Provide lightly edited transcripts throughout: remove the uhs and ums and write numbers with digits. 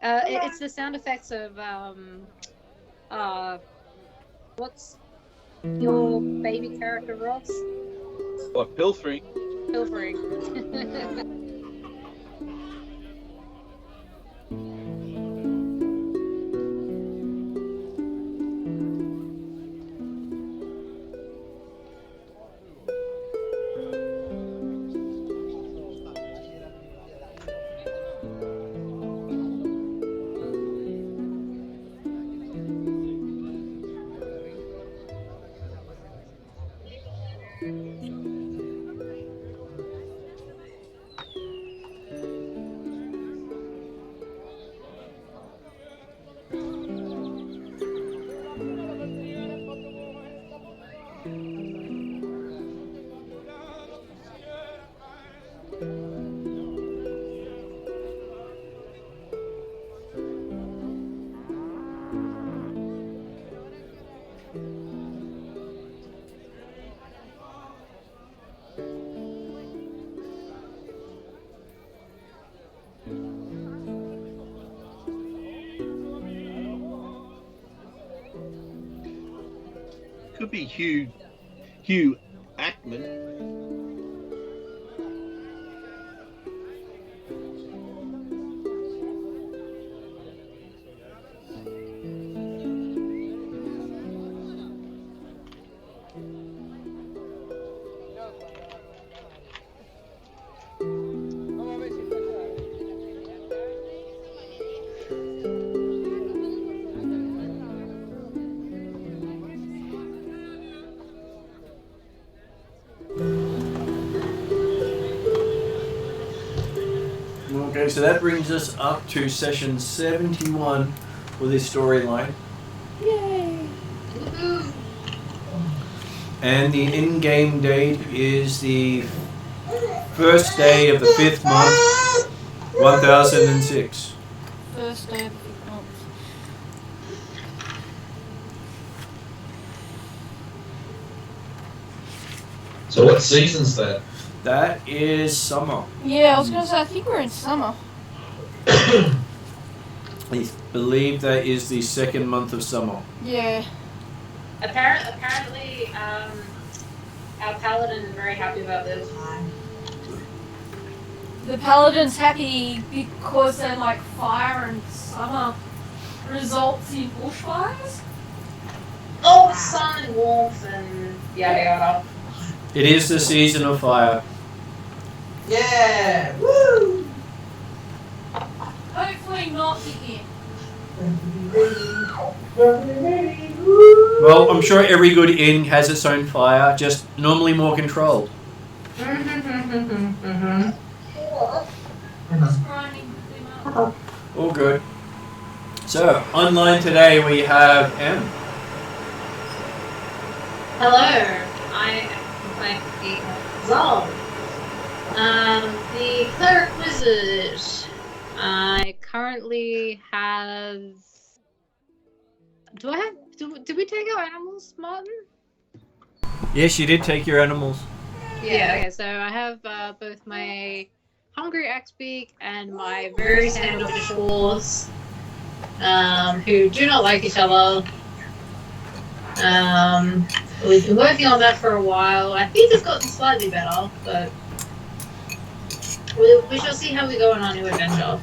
It's the sound effects of what's your baby character, Ross? What, pilfering? Pilfering. Could be Hugh Ackman. Okay, so that brings us up to session 71 for this storyline. Yay! And the in-game date is the first day of the 5th month, 1006. First day of the 5th month. So what season's that? That is summer. Yeah, I was gonna say, I think we're in summer. I believe that is the 2nd month of summer. Yeah. Apparently, our paladin is very happy about this. The paladin's happy because then, like, fire and summer results in bushfires? Oh, sun and warmth and yada yada. It is the season of fire. Yeah! Woo! Hopefully not the end. Well, I'm sure every good inn has its own fire, just normally more controlled. All good. So, online today we have M. Hello, I am Zal. The cleric wizard. I currently have. Did we take our animals, Martin? Yes, you did take your animals. Yeah. Okay. So I have both my hungry axbeak and my very standoffish horse, who do not like each other. We've been working on that for a while. I think it's gotten slightly better, but we shall see how we go on our new adventure.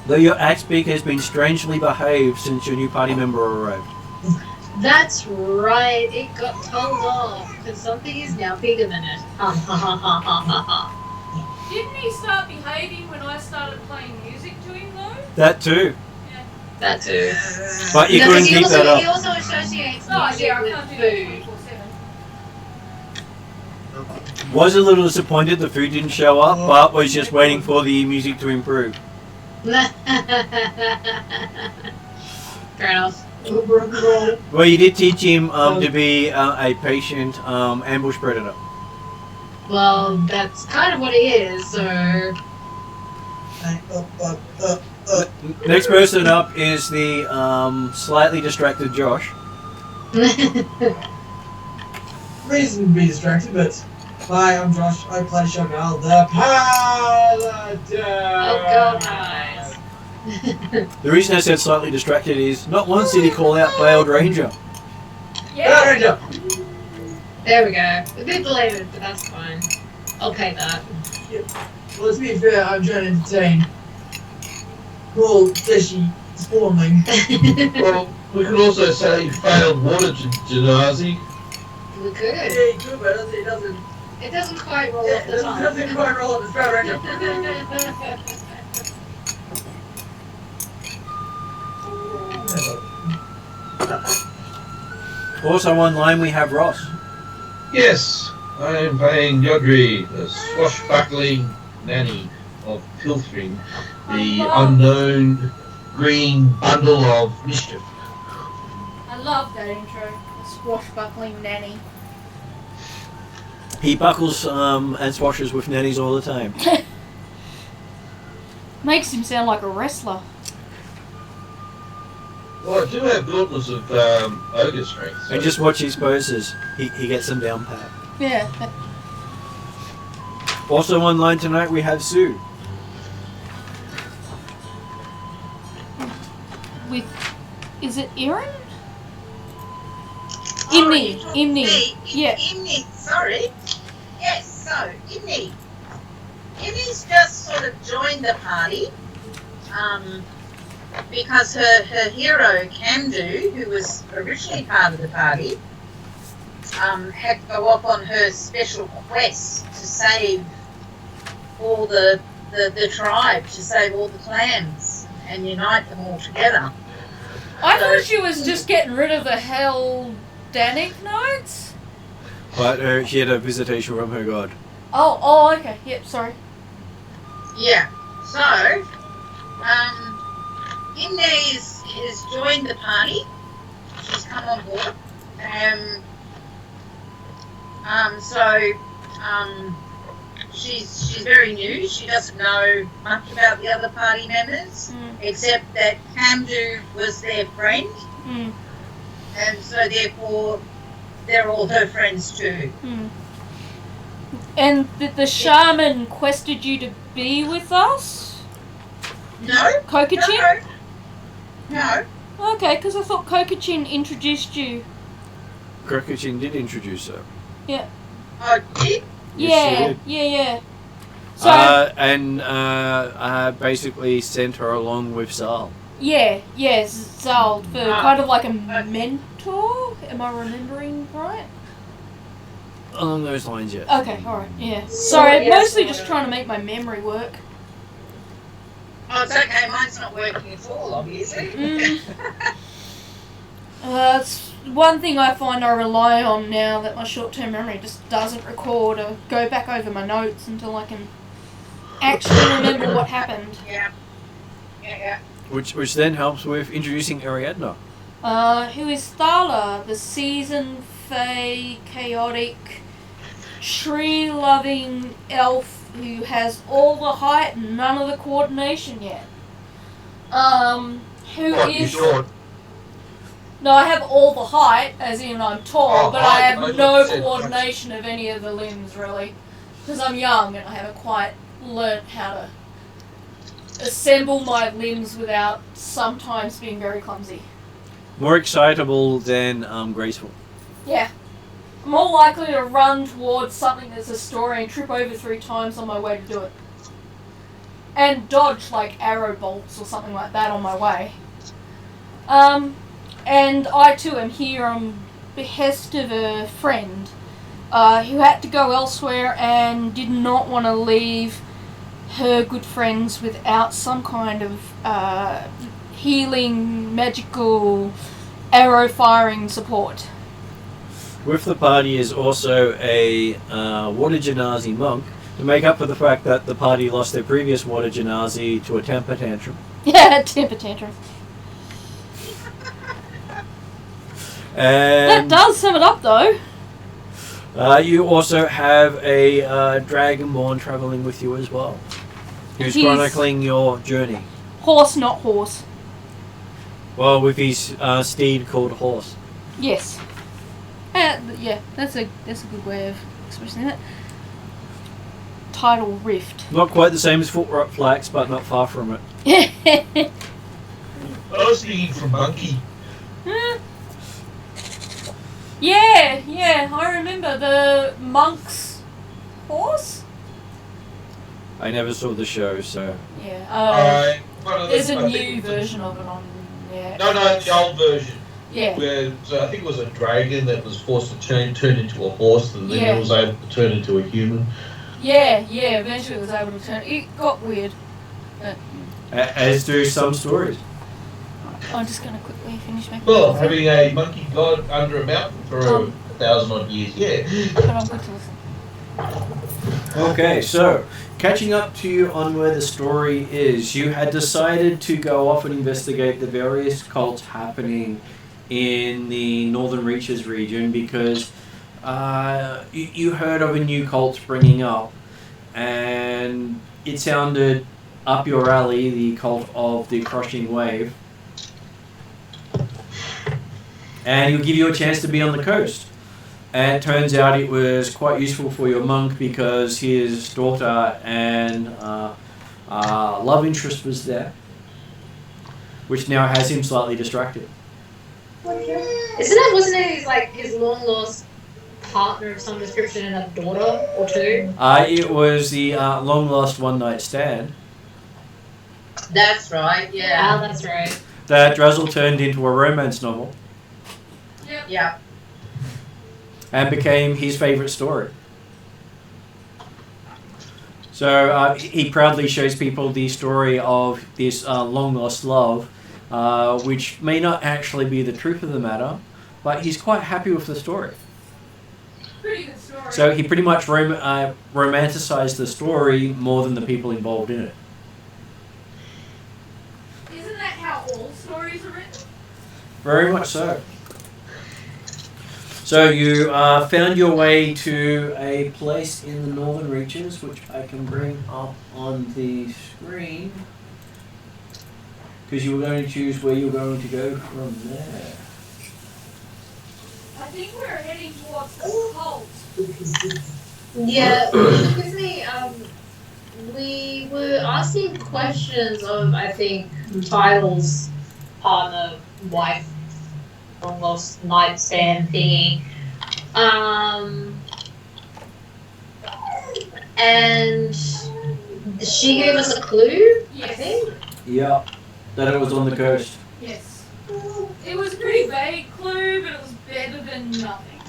Though your axbeak has been strangely behaved since your new party member arrived. That's right, it got told off, because something is now bigger than it. Ha ha ha ha ha ha. Didn't he start behaving when I started playing music to him, though? That too. Yeah. That too. But you couldn't keep that up. He also associates Oh, music yeah, I with can't do that food. 24/7. Was a little disappointed the food didn't show up, but was just waiting for the music to improve. Fair enough. Well, you did teach him to be a patient ambush predator. Well, that's kind of what he is, so... Next person up is the slightly distracted Josh. Reason to be distracted, but hi, I'm Josh. I play Shogal the Paladin. Oh god, nice. The reason I said slightly distracted is not once did he call out Veiled Ranger. Yeah. Ranger. There we go. A bit belated, but that's fine. I'll pay that. Well, to be fair, I'm trying to entertain poor fleshy spawnling. Well, we could also say failed water genasi. We could. Yeah, you could, but it doesn't. It doesn't quite roll Yeah, off it the doesn't, tongue. doesn't quite roll on the Sprout Ranger. Also online we have Ross. Yes, I am playing Yodri, the swashbuckling nanny of Pilfring, the unknown green bundle of mischief. I love that intro. The swashbuckling nanny. He buckles and swashes with nannies all the time. Makes him sound like a wrestler. Well, I do have daughters of ogre strength. So And just watch his poses. He gets them down pat. Yeah. Also online tonight we have Sue. With, is it Erin? Oh, Imni. you talking Imni. me? Yeah. Imni, sorry. Yes, so, Imni. Imni's just sort of joined the party, because her hero, Kamdu, who was originally part of the party, had to go off on her special quest to save all the tribe, to save all the clans, and unite them all together. I thought she was just getting rid of the Helldannic Knights. But she had a visitation from her god. Oh, okay. Yep, sorry. Yeah. So, Imne has joined the party. She's come on board. She's very new. She doesn't know much about the other party members, except that Kamdu was their friend, and so therefore they're all her friends too. And the shaman quested you to be with us? No? Kokachin? No. Okay, because I thought Kokachin introduced you. Krokachin did introduce her. Oh, did? Yes, she Yeah. did. So, And basically sent her along with Zal. yeah, Zald, for kind of like a mentor? Am I remembering right? Along those lines, yes. Okay, alright, yeah. Sorry, yes, mostly sort just of. trying to make my memory work. Oh, it's okay. Mine's not working at all, obviously. It's one thing I find I rely on now that my short-term memory just doesn't record or go back over my notes until I can actually remember what happened. Yeah. Which then helps with introducing Ariadna. Who is Thala, the seasoned, fey, chaotic, tree-loving elf who has all the height and none of the coordination yet. Who What, you is... short? No, I have all the height, as in I'm tall, Oh, but I height, have I no said coordination of any of the limbs, really. Because I'm young and I haven't quite learnt how to assemble my limbs without sometimes being very clumsy. More excitable than graceful. Yeah. I'm more likely to run towards something that's a story and trip over 3 times on my way to do it. And dodge, like, arrow bolts or something like that on my way. And I too am here on behest of a friend who had to go elsewhere and did not want to leave her good friends without some kind of healing, magical, arrow-firing support. With the party is also a water genasi monk to make up for the fact that the party lost their previous water genasi to a temper tantrum. Yeah, temper tantrum. That And does sum it up, though. you also have a dragonborn travelling with you as well, who's He's- chronicling your journey. Horse, not horse. Well, with his steed called Horse. Yes. Yeah, that's a good way of expressing it. tidal rift. Not quite the same as Foot Rot Flax, but not far from it. I was thinking from Monkey. Yeah, I remember the monk's horse. I never saw the show, so. Yeah. There's a I think new it was version of it on. Yeah. No, the old version. Yeah. Where I think it was a dragon that was forced to turn into a horse, and then Yeah. it was able to turn into a human. Yeah. Eventually, it was able to turn. It got weird. But As do some stories. I'm just gonna quickly finish making. Well, coffee. having a monkey god under a mountain for 1,000 odd years, yeah. But I'm good to listen. Okay, so catching up to you on where the story is, you had decided to go off and investigate the various cults happening in the Northern Reaches region because you heard of a new cult springing up, and it sounded up your alley, the cult of the Crushing Wave. And it'll give you a chance to be on the coast. And it turns out it was quite useful for your monk because his daughter and love interest was there, which now has him slightly distracted. Wasn't it like his long lost partner of some description and a daughter or two? It was the long lost one night stand That's right, yeah. Ah, that's right. that Drazzle turned into a romance novel Yeah. and became his favourite story. So he proudly shows people the story of this long lost love, which may not actually be the truth of the matter, but he's quite happy with the story. Pretty good story. So he pretty much romanticized the story more than the people involved in it. Isn't that how all stories are written? Very much so. So you found your way to a place in the Northern Reaches, which I can bring up on the screen, because you were going to choose where you're going to go from there. I think we're heading towards the cult. Yeah, excuse me. We were asking questions of, I think, Title's partner, wife, almost nightstand thingy. And she gave us a clue, I think. Yeah, that it was on the coast. Yes. It was a pretty vague clue, but it was better than nothing.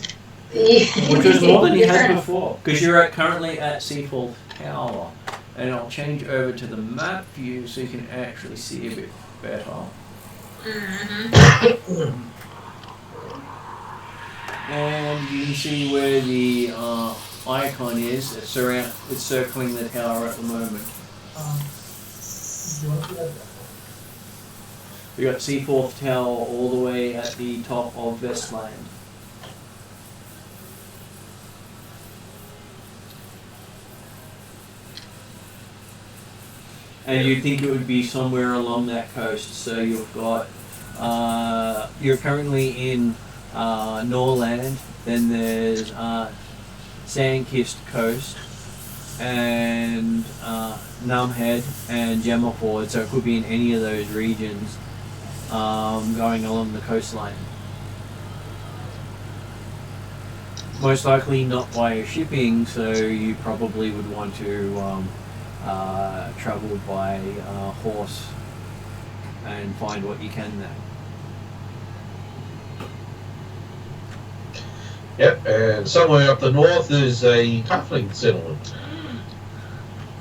Which was more than you had before, because you're currently at Seafall Tower. And I'll change over to the map view so you can actually see a bit better. And you can see where the icon is. It's circling the tower at the moment. We got Seaforth Tower all the way at the top of Vestland. And you'd think it would be somewhere along that coast. So you've got, you're currently in Norland, then there's Sandkissed Coast, and Numhead and Gemmerford, so it could be in any of those regions going along the coastline. Most likely not via shipping, so you probably would want to travel by horse and find what you can there. Yep, and somewhere up the north is a Tiefling settlement.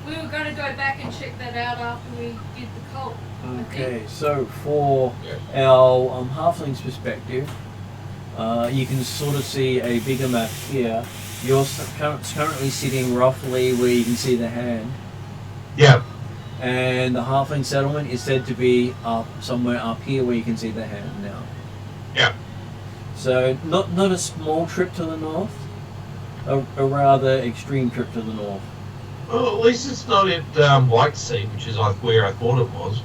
We were going to go back and check that out after we did the cult. Okay, so for our halfling's perspective, you can sort of see a bigger map here. You're currently sitting roughly where you can see the hand. Yeah. And the halfling settlement is said to be up somewhere up here where you can see the hand now. Yeah. So not a small trip to the north, a rather extreme trip to the north. Well, at least it's not at White Sea, which is where I thought it was.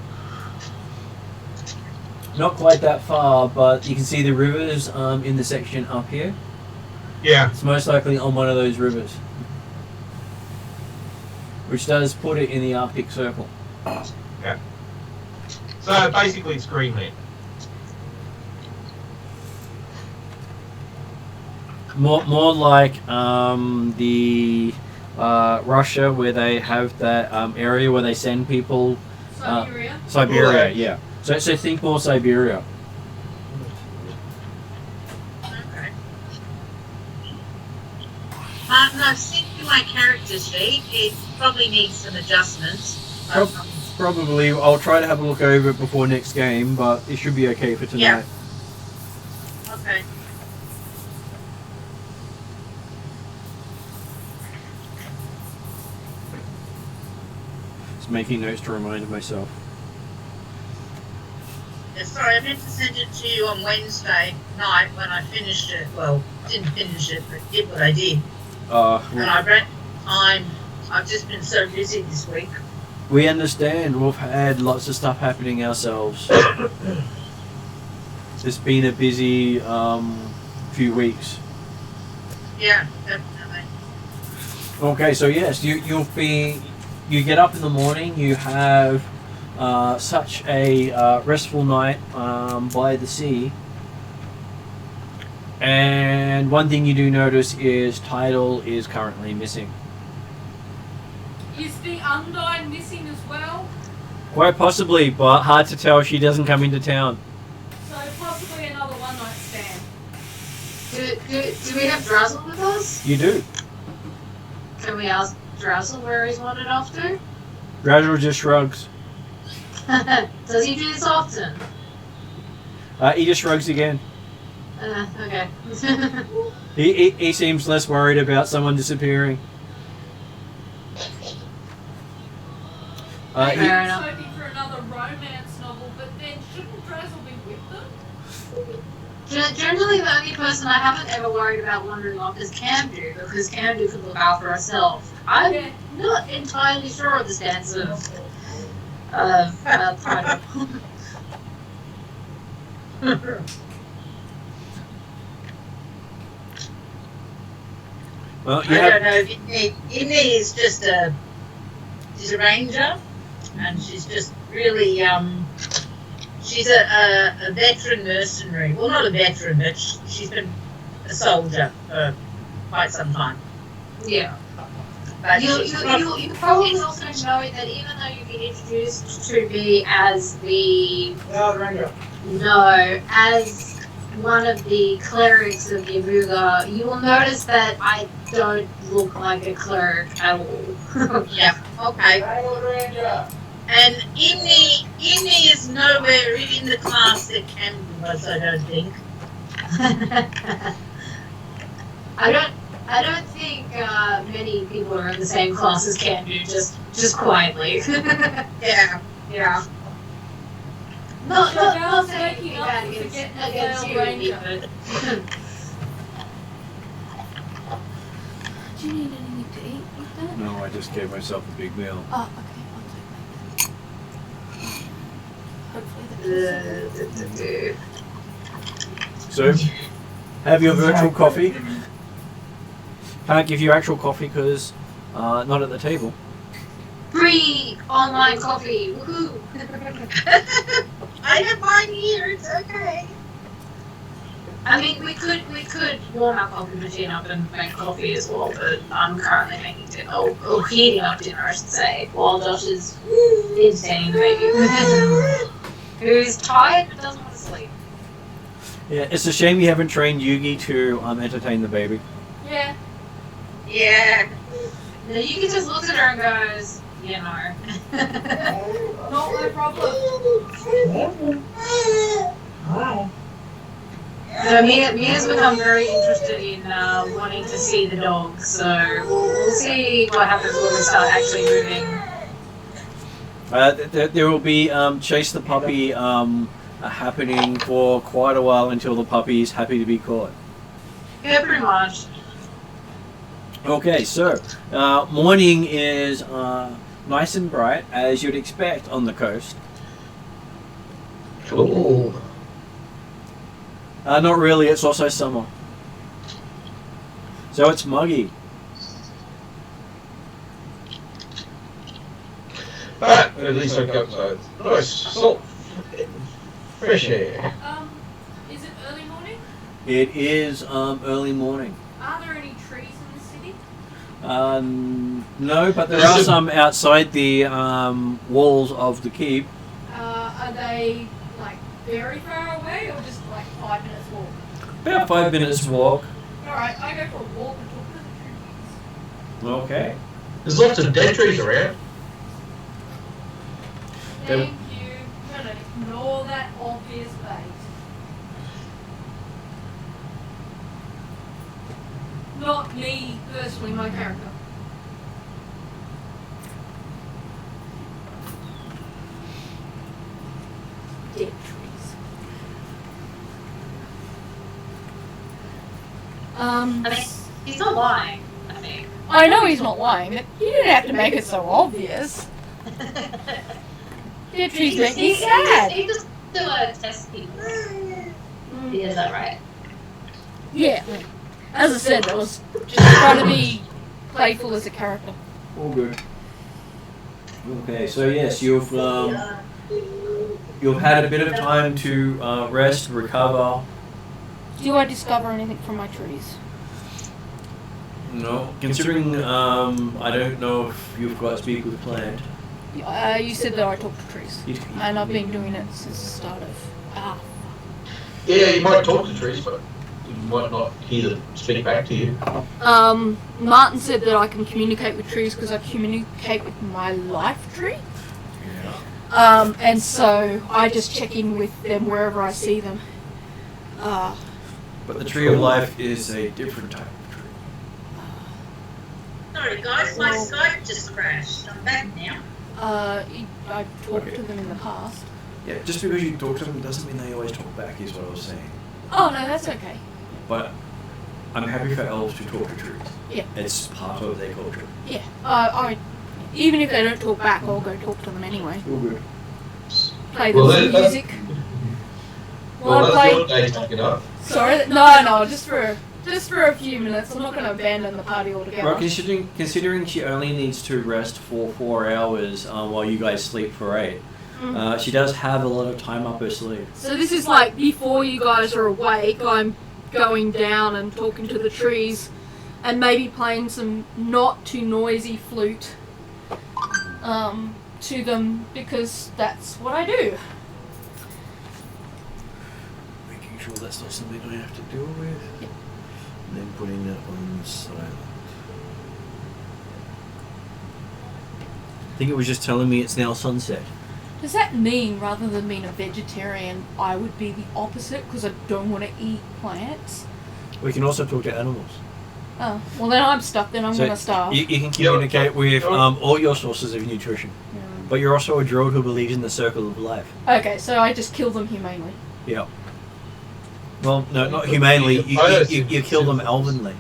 Not quite that far, but you can see the rivers in the section up here. Yeah. It's most likely on one of those rivers. which does put it in the Arctic Circle. So basically, it's Greenland. More like the Russia, where they have that area where they send people. Siberia. Siberia, yeah. So think more Siberia. Okay. Martin, I've sent you my character sheet. It probably needs some adjustments. But, Probably, I'll try to have a look over it before next game, but it should be okay for tonight. Yeah. Okay. Just making notes to remind myself. Yeah, sorry, I meant to send it to you on Wednesday night when I finished it. Well, didn't finish it, but did what I did. And I ran time. I've just been so busy this week. We understand. We've had lots of stuff happening ourselves. It's been a busy few weeks. Yeah, definitely. Okay, so yes, you get up in the morning. You have such a restful night by the sea, and one thing you do notice is Tidal is currently missing. Is the Undyne missing as well? Quite possibly, but hard to tell. She doesn't come into town. So possibly another one-night stand. Do we have Drazzle with us? You do. Can we ask Drazzle where he's wandered off to? Drazzle just shrugs. Does he do this often? He just shrugs again. Okay. He seems less worried about someone disappearing. Maybe Fair he's enough. hoping for another romance novel, but then shouldn't Drazzle be with them? Generally, the only person I haven't ever worried about wandering off is Camdu, because Camdu can look after herself. I'm Yeah. not entirely sure of the stance of Tidal. Well, I don't know if Inni is just she's a ranger, and she's just really she's a veteran mercenary. Well, not a veteran, but she's been a soldier for quite some time. Yeah. But You probably also know that even though you've been introduced to me as as one of the clerics of Yabuga, you will notice that I don't look like a cleric at all. Yeah. Okay. And Inni is nowhere in the class that Camden was, I don't think. I don't think many people are in the same class as Camden, just quietly. Yeah. Yeah. Not Val's saying waking anything up bad and against forgetting the against Veiled you, Ranger. but Do you need anything to eat with that? No, I just gave myself a big meal. Oh, okay, I'll take that. Hopefully So, have your virtual coffee. Can't give you actual coffee because not at the table. free online coffee, woohoo! I have mine here, it's okay. I mean, we could warm our coffee machine up and make coffee as well, but I'm currently making dinner, or heating up dinner, I should say, while Josh is entertaining the baby, who's tired but doesn't want to sleep. Yeah, it's a shame you haven't trained Yugi to entertain the baby. Yeah. Yeah. Now you can just look at her and goes, you know. Not my problem. So Mia's become very interested in wanting to see the dog, so we'll see what happens when we start actually moving. There will be Chase the Puppy happening for quite a while until the puppy is happy to be caught. Yeah, pretty much. Okay, so morning is nice and bright, as you'd expect on the coast. Cool. Not really, it's also summer. So it's muggy. But at least I got nice salt, fresh air. Is it early morning? It is early morning. Are there any trees in the city? No, but there are some outside the walls of the keep. Are they like very far away or just like 5 minutes walk? About 5 minutes walk. Alright, I go for a walk and talk to the trees. Okay. There's lots of dead trees around. Thank you. I'm gonna ignore that obvious bait. Not me personally, my character. Dead trees. I mean, he's not lying, I think. I know he's not lying, but you didn't have to make it so obvious. Dead trees make me sad. He just do a test people. Is that right? Yeah. As I said, I was just trying to be playful as a character. All good. Okay, so yes, you've had a bit of time to rest, recover. Do I discover anything from my trees? No, considering I don't know if you've got speak with plant. You said that I talk to trees, and I've been doing it since the start of. Yeah, you might talk to trees, but you might not hear them speak back to you. Martin said that I can communicate with trees because I communicate with my life tree. Yeah. And so I just check in with them wherever I see them. But the tree of life is a different type of tree. Sorry guys, my Skype just crashed. I'm back now. I've talked to them in the past. Yeah, just because you talk to them doesn't mean they always talk back, is what I was saying. Oh no, that's okay. But I'm happy for elves to talk to trees. Yeah. It's part of their culture. Yeah. Even if they don't talk back, I'll go talk to them anyway. All good. Play them some music. Well, I that's your day taken up. Sorry, no, just for a few minutes. I'm not going to abandon the party altogether. Well, considering she only needs to rest for 4 hours while you guys sleep for 8, she does have a lot of time up her sleeve. So this is like before you guys are awake, I'm going down and talking to the trees and maybe playing some not too noisy flute to them because that's what I do. Making sure that's not something I have to deal with. Yep. And then putting that on silent. I think it was just telling me it's now sunset. Does that mean, rather than being a vegetarian, I would be the opposite because I don't want to eat plants? We can also talk to animals. Oh, well then I'm stuck, then I'm going to starve. You can communicate with all your sources of nutrition. Yeah. But you're also a droid who believes in the circle of life. Okay, so I just kill them humanely. Yeah. Well, no, not humanely. You kill them elvenly.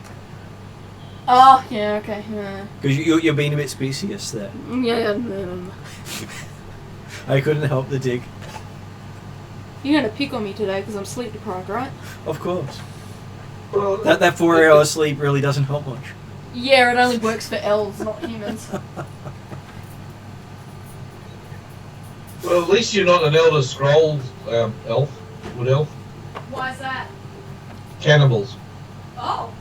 Oh, yeah, okay. Yeah. Because you're being a bit specious there. Yeah. I couldn't help the dig. You're going to pick on me today because I'm sleep deprived, right? Of course. Well, That 4 hours sleep really doesn't help much. Yeah, it only works for elves, not humans. Well, at least you're not an Elder Scrolls elf, wood elf. Why's that? Cannibals. Oh.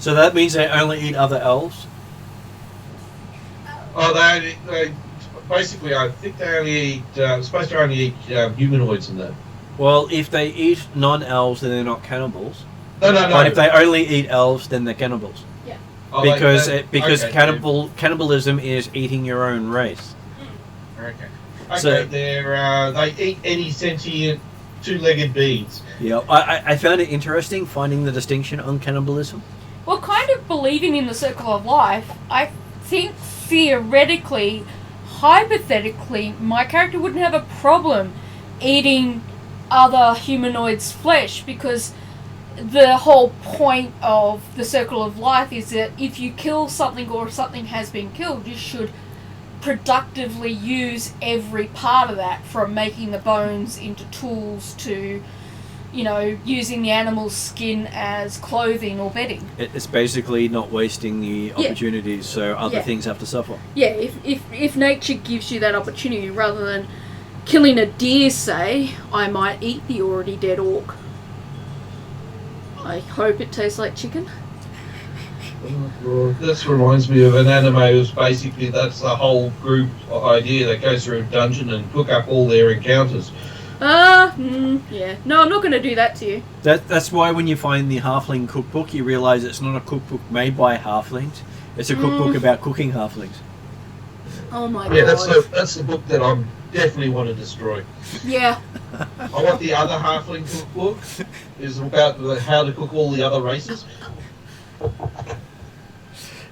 So that means they only eat other elves? Oh, they basically, I think they only eat, supposed to only eat humanoids and that. Well, if they eat non-elves, then they're not cannibals. No. But if they only eat elves, then they're cannibals. Yeah. Oh, Because okay, cannibalism is eating your own race. Okay. So- They eat any sentient two-legged beings. Yeah, I found it interesting finding the distinction on cannibalism. Well, kind of believing in the circle of life, I think theoretically, hypothetically, my character wouldn't have a problem eating other humanoids' flesh because the whole point of the circle of life is that if you kill something or something has been killed, you should productively use every part of that, from making the bones into tools to using the animal's skin as clothing or bedding. It's basically not wasting the opportunities, so other things have to suffer. Yeah, if nature gives you that opportunity, rather than killing a deer, say, I might eat the already dead orc. I hope it tastes like chicken. Well, this reminds me of an anime. It basically that's the whole group idea that goes through a dungeon and cook up all their encounters. Yeah. No, I'm not going to do that to you. That's why when you find the halfling cookbook, you realise it's not a cookbook made by halflings. It's a cookbook about cooking halflings. Oh my god. Yeah, that's the book that I definitely want to destroy. Yeah. I want the other halfling cookbook. Is about how to cook all the other races.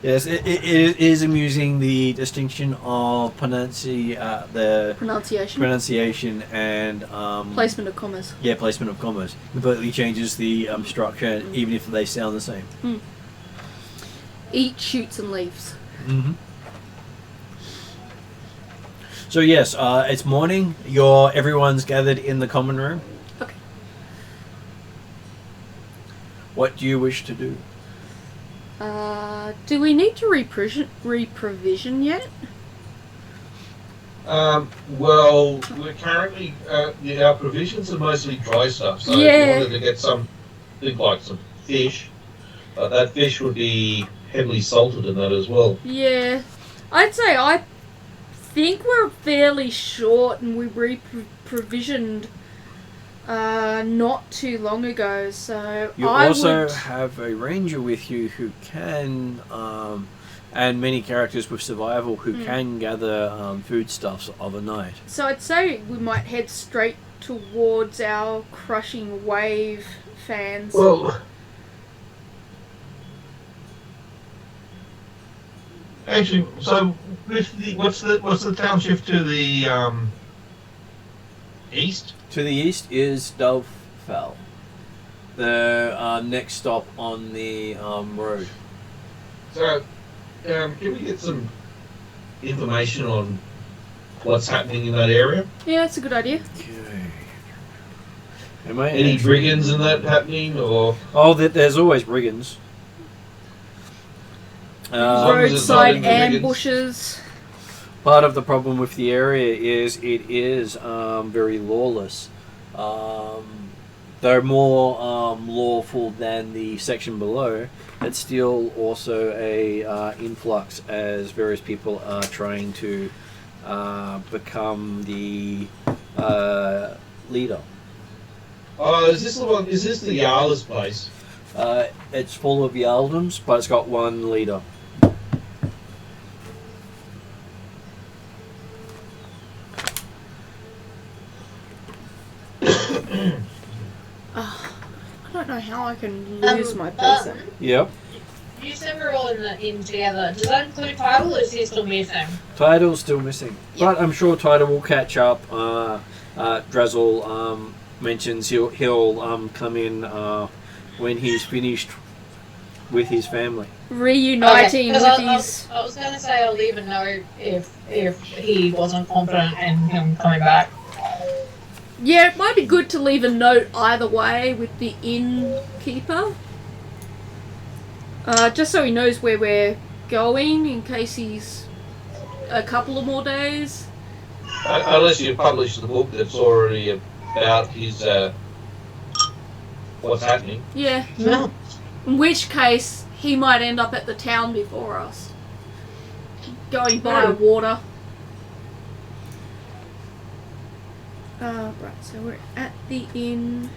Yes, it is amusing, the distinction of pronunciation and placement of commas. Yeah, placement of commas completely changes the structure, even if they sound the same. Eat, shoots, and leaves. Mm-hmm. So yes, it's morning. Everyone's gathered in the common room. Okay. What do you wish to do? Do we need to reprovision yet? Well, we're currently our provisions are mostly dry stuff. So if you wanted to get something like some fish, that fish would be heavily salted in that as well. Yeah, I'd say I think we're fairly short, and we provisioned not too long ago, so you also have a ranger with you who can, and many characters with survival who can gather foodstuffs overnight. So I'd say we might head straight towards our crushing wave fans. Well, actually, so with what's the township to the east? To the east is Dovefell, the next stop on the road. So, can we get some information on what's happening in that area? Yeah, that's a good idea. Okay. Any brigands in that happening, or? Oh, there's always brigands. Roadside ambushes. Part of the problem with the area is it is very lawless. They're more lawful than the section below. It's still also a influx as various people are trying to become the leader. Oh, is this the one? Is this the Jarl's place? It's full of Jarldoms, but it's got one leader. I don't know how I can lose my person. Yep. You said we're all in together. Does that include Tidal, or is he still missing? Tidal's still missing, but I'm sure Tidal will catch up. Drazzle mentions he'll come in when he's finished with his family. Reuniting with his... I was going to say I'll leave a note if he wasn't confident in him coming back. Yeah, it might be good to leave a note either way with the innkeeper. Just so he knows where we're going in case he's a couple of more days. Unless you publish the book that's already about his what's happening. Yeah. No. In which case, he might end up at the town before us. Going by water. Right, so we're at the inn.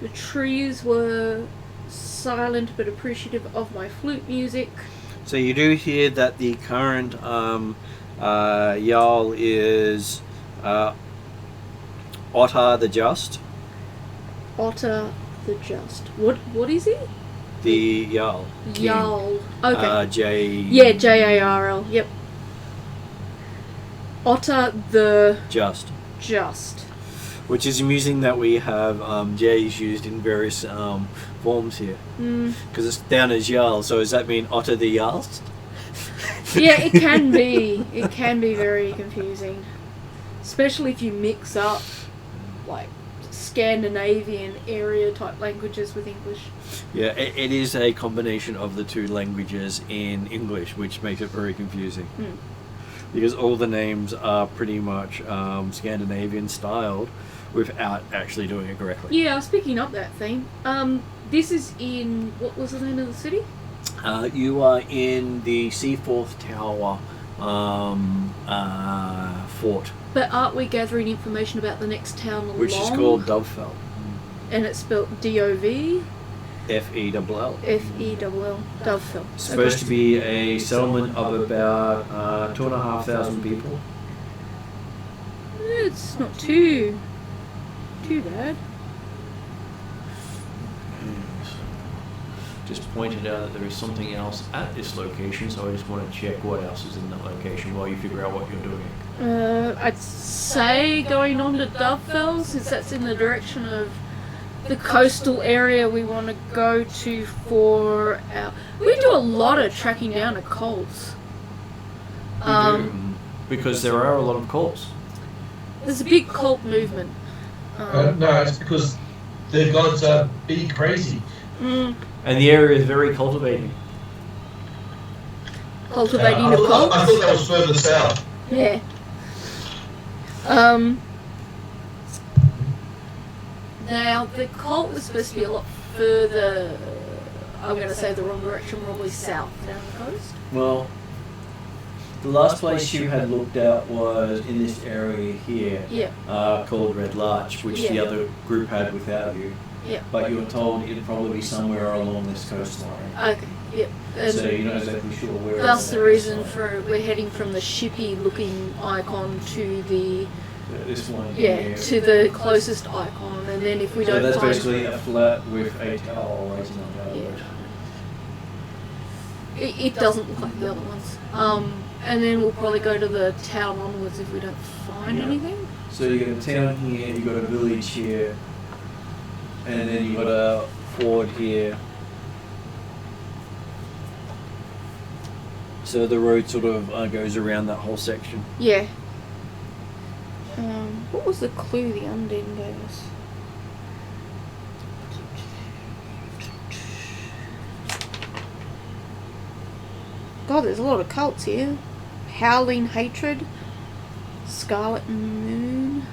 The trees were silent but appreciative of my flute music. So you do hear that the current Jarl is Ottar the Just. Ottar the Just. What is he? The Jarl. Jarl. Okay. Jarl. Yep. Ottar the Just. Which is amusing that we have J's used in various forms here. Because it's down as Jarl, so does that mean Otter the Jarl? Yeah, it can be. It can be very confusing. Especially if you mix up, like, Scandinavian area type languages with English. Yeah, it is a combination of the two languages in English, which makes it very confusing. Because all the names are pretty much Scandinavian styled without actually doing it correctly. Yeah, I was picking up that theme. This is in, what was the name of the city? You are in the Seaforth Tower fort, But aren't we gathering information about the next town along? which is called Dovefell. And it's spelled D-O-V? F-E-L-L. F-E-L-L. Dovefell. It's supposed to be a settlement of about 2,500 people. It's not too bad. Just pointed out that there is something else at this location, so I just want to check what else is in that location while you figure out what you're doing. I'd say going on to Dovefell, since that's in the direction of the coastal area we want to go to for our... We do a lot of tracking down of cults. We do, because there are a lot of cults. There's a big cult movement. No, it's because their gods are big crazy. And the area is very cultivating. Cultivating I of thought cults? that was further south. Yeah. Now, the cult was supposed to be a lot further, I'm going to say the wrong direction, probably south down the coast. Well, the last place you had looked at was in this area here, called Red Larch, which the other group had without you. Yeah. But you were told it'd probably be somewhere along this coastline. Okay, yep. So you're not exactly sure where. That's the reason for we're heading from the shippy looking icon to the this one here. to the closest icon, and then if we don't that's find basically a flat with a tower raising on the other edge. it doesn't look like the other ones. And then we'll probably go to the town onwards if we don't find anything. So you got a town here, you got a village here, and then you got a ford here. So the road sort of goes around that whole section. Yeah. What was the clue the Undine gave us? God, there's a lot of cults here. Howling Hatred, Scarlet Moon.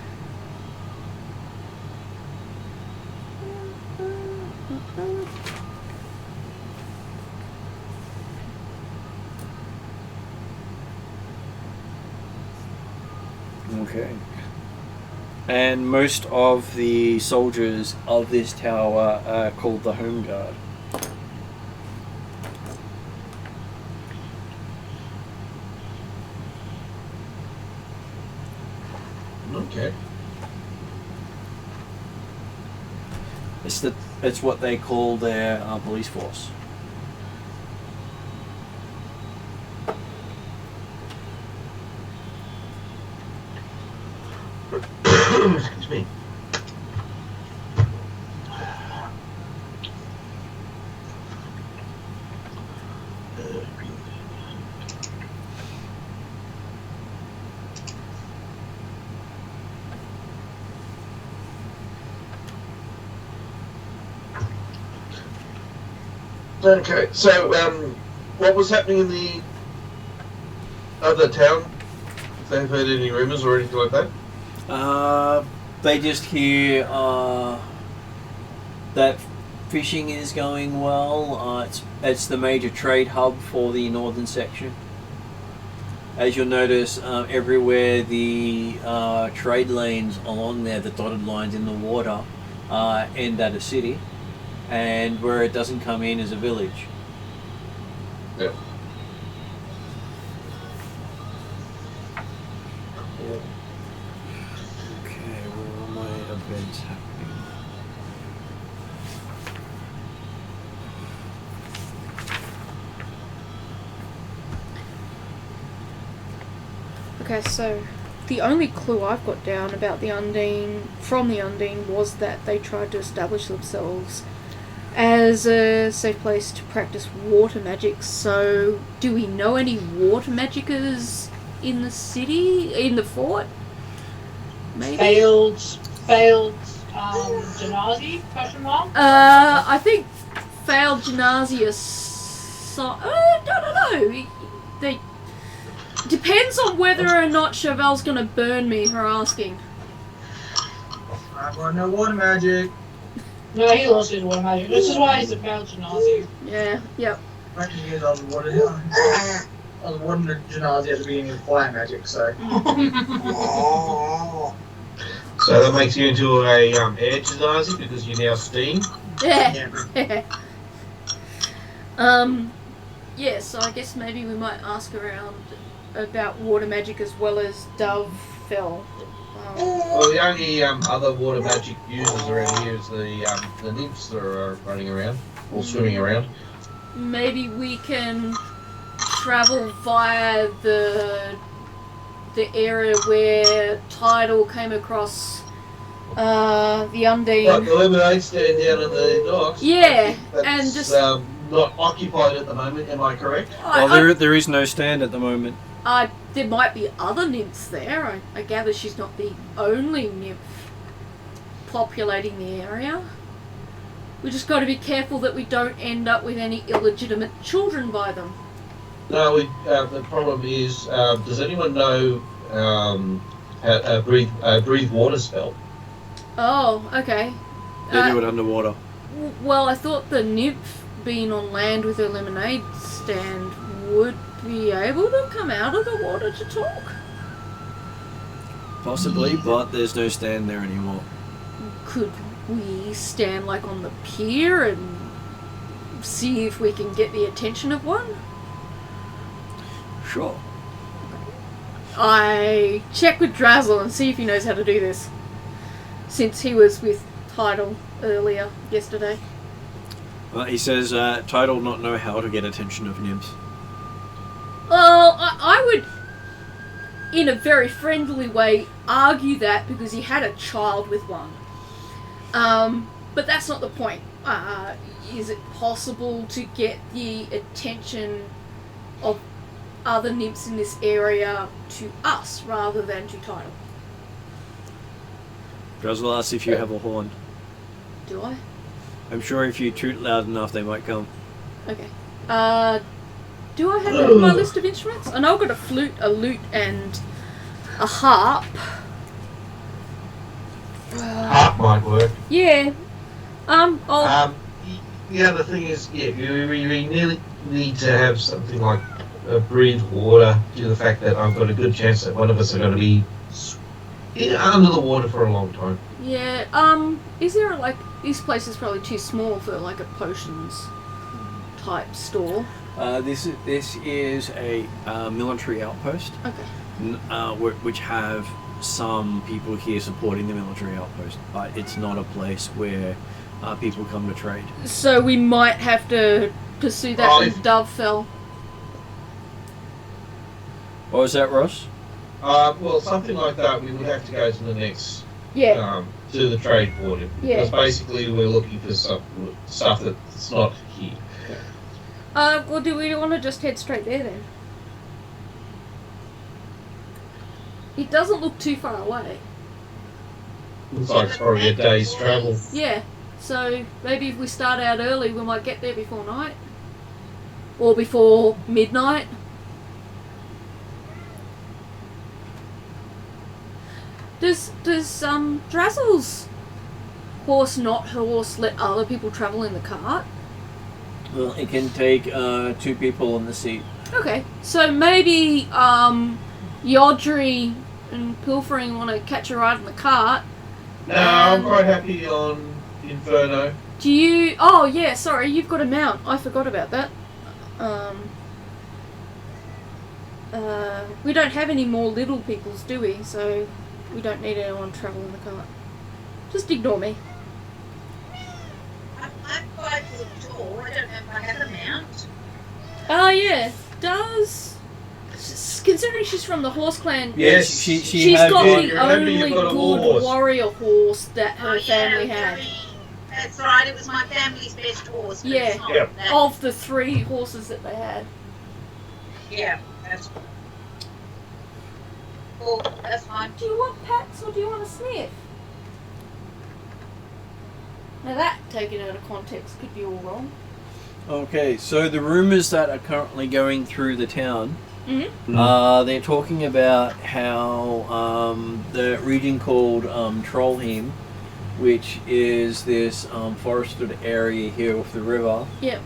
Okay. And most of the soldiers of this tower are called the Home Guard. Okay. It's what they call their police force. Excuse me. Okay, so what was happening in the other town? If they've heard any rumours or anything like that? They just hear that fishing is going well. It's the major trade hub for the northern section. As you'll notice, everywhere the trade lanes along there, the dotted lines in the water, end at a city, and where it doesn't come in is a village. Yep. Okay, where are my events happening? Okay, so the only clue I've got down about the Undine, from the Undine, was that they tried to establish themselves as a safe place to practice water magic. So, do we know any water magicers in the city, in the fort? Maybe? Failed Genasi? Question mark? I think failed gymnasia. I don't know. They depends on whether or not Chauvel's gonna burn me for asking. I've got no water magic. No, he lost his water magic. This is why he's a failed Genasi. Yeah. Yep. I can use all the water. All the water genasi at the beginning of fire magic, so. So that makes you into a air genasi because you now steam. Yeah. Yeah, so I guess maybe we might ask around about water magic as well as Dove Fell. Well, the only other water magic users around here is the nymphs that are running around or swimming around. Maybe we can travel via the area where Tidal came across the Undine. Like the lemonade stand down in the docks. Yeah, that's, and just not occupied at the moment. Am I correct? Well, there is no stand at the moment. There might be other nymphs there. I gather she's not the only nymph populating the area. We just got to be careful that we don't end up with any illegitimate children by them. No, the problem is, does anyone know a breathe water spell? Oh, okay. They do it underwater. Well, I thought the nymph being on land with her lemonade stand would be able to come out of the water to talk. Possibly, but there's no stand there anymore. Could we stand like on the pier and see if we can get the attention of one? Sure. I check with Drazzle and see if he knows how to do this, since he was with Tidal earlier yesterday. Well, he says Tidal not know how to get attention of nymphs. Well, I would, in a very friendly way, argue that because he had a child with one. But that's not the point. Is it possible to get the attention of other nymphs in this area to us rather than to Tidal? Drazzle asks if you have a horn. Do I? I'm sure if you toot loud enough, they might come. Okay. Do I have it on my list of instruments? I know I've got a flute, a lute, and a harp. Harp might work. Yeah. The other thing is, yeah, we really need to have something like breathe water due to the fact that I've got a good chance that one of us are going to be under the water for a long time. Yeah, is there this place is probably too small for like a potions type store. This is a military outpost. Okay. Which have some people here supporting the military outpost, but it's not a place where people come to trade. So we might have to pursue that with Dovefell. What was that, Ross? Well, something like that, we would have to go to the next, Yeah. to the trade border. Yeah. Because basically we're looking for stuff that's not here. Well, do we want to just head straight there then? It doesn't look too far away. Looks like it's probably a day's travel. Yeah. So maybe if we start out early, we might get there before night. Or before midnight. Does Drazzle's horse let other people travel in the cart? Well, it can take 2 people on the seat. Okay, so maybe Yodri and Pilfering want to catch a ride in the cart. No, I'm quite happy on Inferno. Do you? Oh yeah, sorry, you've got a mount. I forgot about that. We don't have any more little peoples, do we? So we don't need anyone traveling the cart. Just ignore me. I'm 5 foot tall. I don't know if I have a mount. Oh yeah, considering she's from the horse clan, Yes, she's got the only you've got a war good horse. warrior horse that her family had. That's right. It was my family's best horse. But Yeah. It's not Yep. that. Of the 3 horses that they had. Yeah. That's cool. That's fine. Do you want pats or do you want a sniff? Now that, taken out of context, could be all wrong. Okay, so the rumours that are currently going through the town, they're talking about how the region called Trollheim, which is this forested area here with the river, Yep.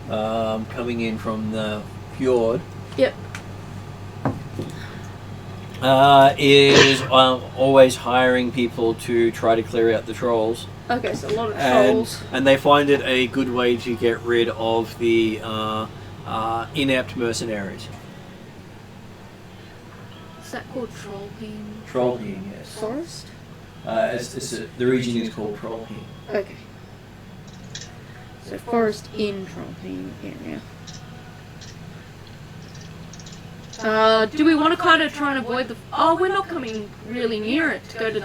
coming in from the fjord, Yep. is always hiring people to try to clear out the trolls. Okay, so a lot of trolls. And they find it a good way to get rid of the inept mercenaries. Is that called Trollheim? Trollheim, yes. Forest? The region is called Trollheim. Okay. So forest in Trollheim area. Do we want to kind of try and avoid the... Oh, we're not coming really near it to go to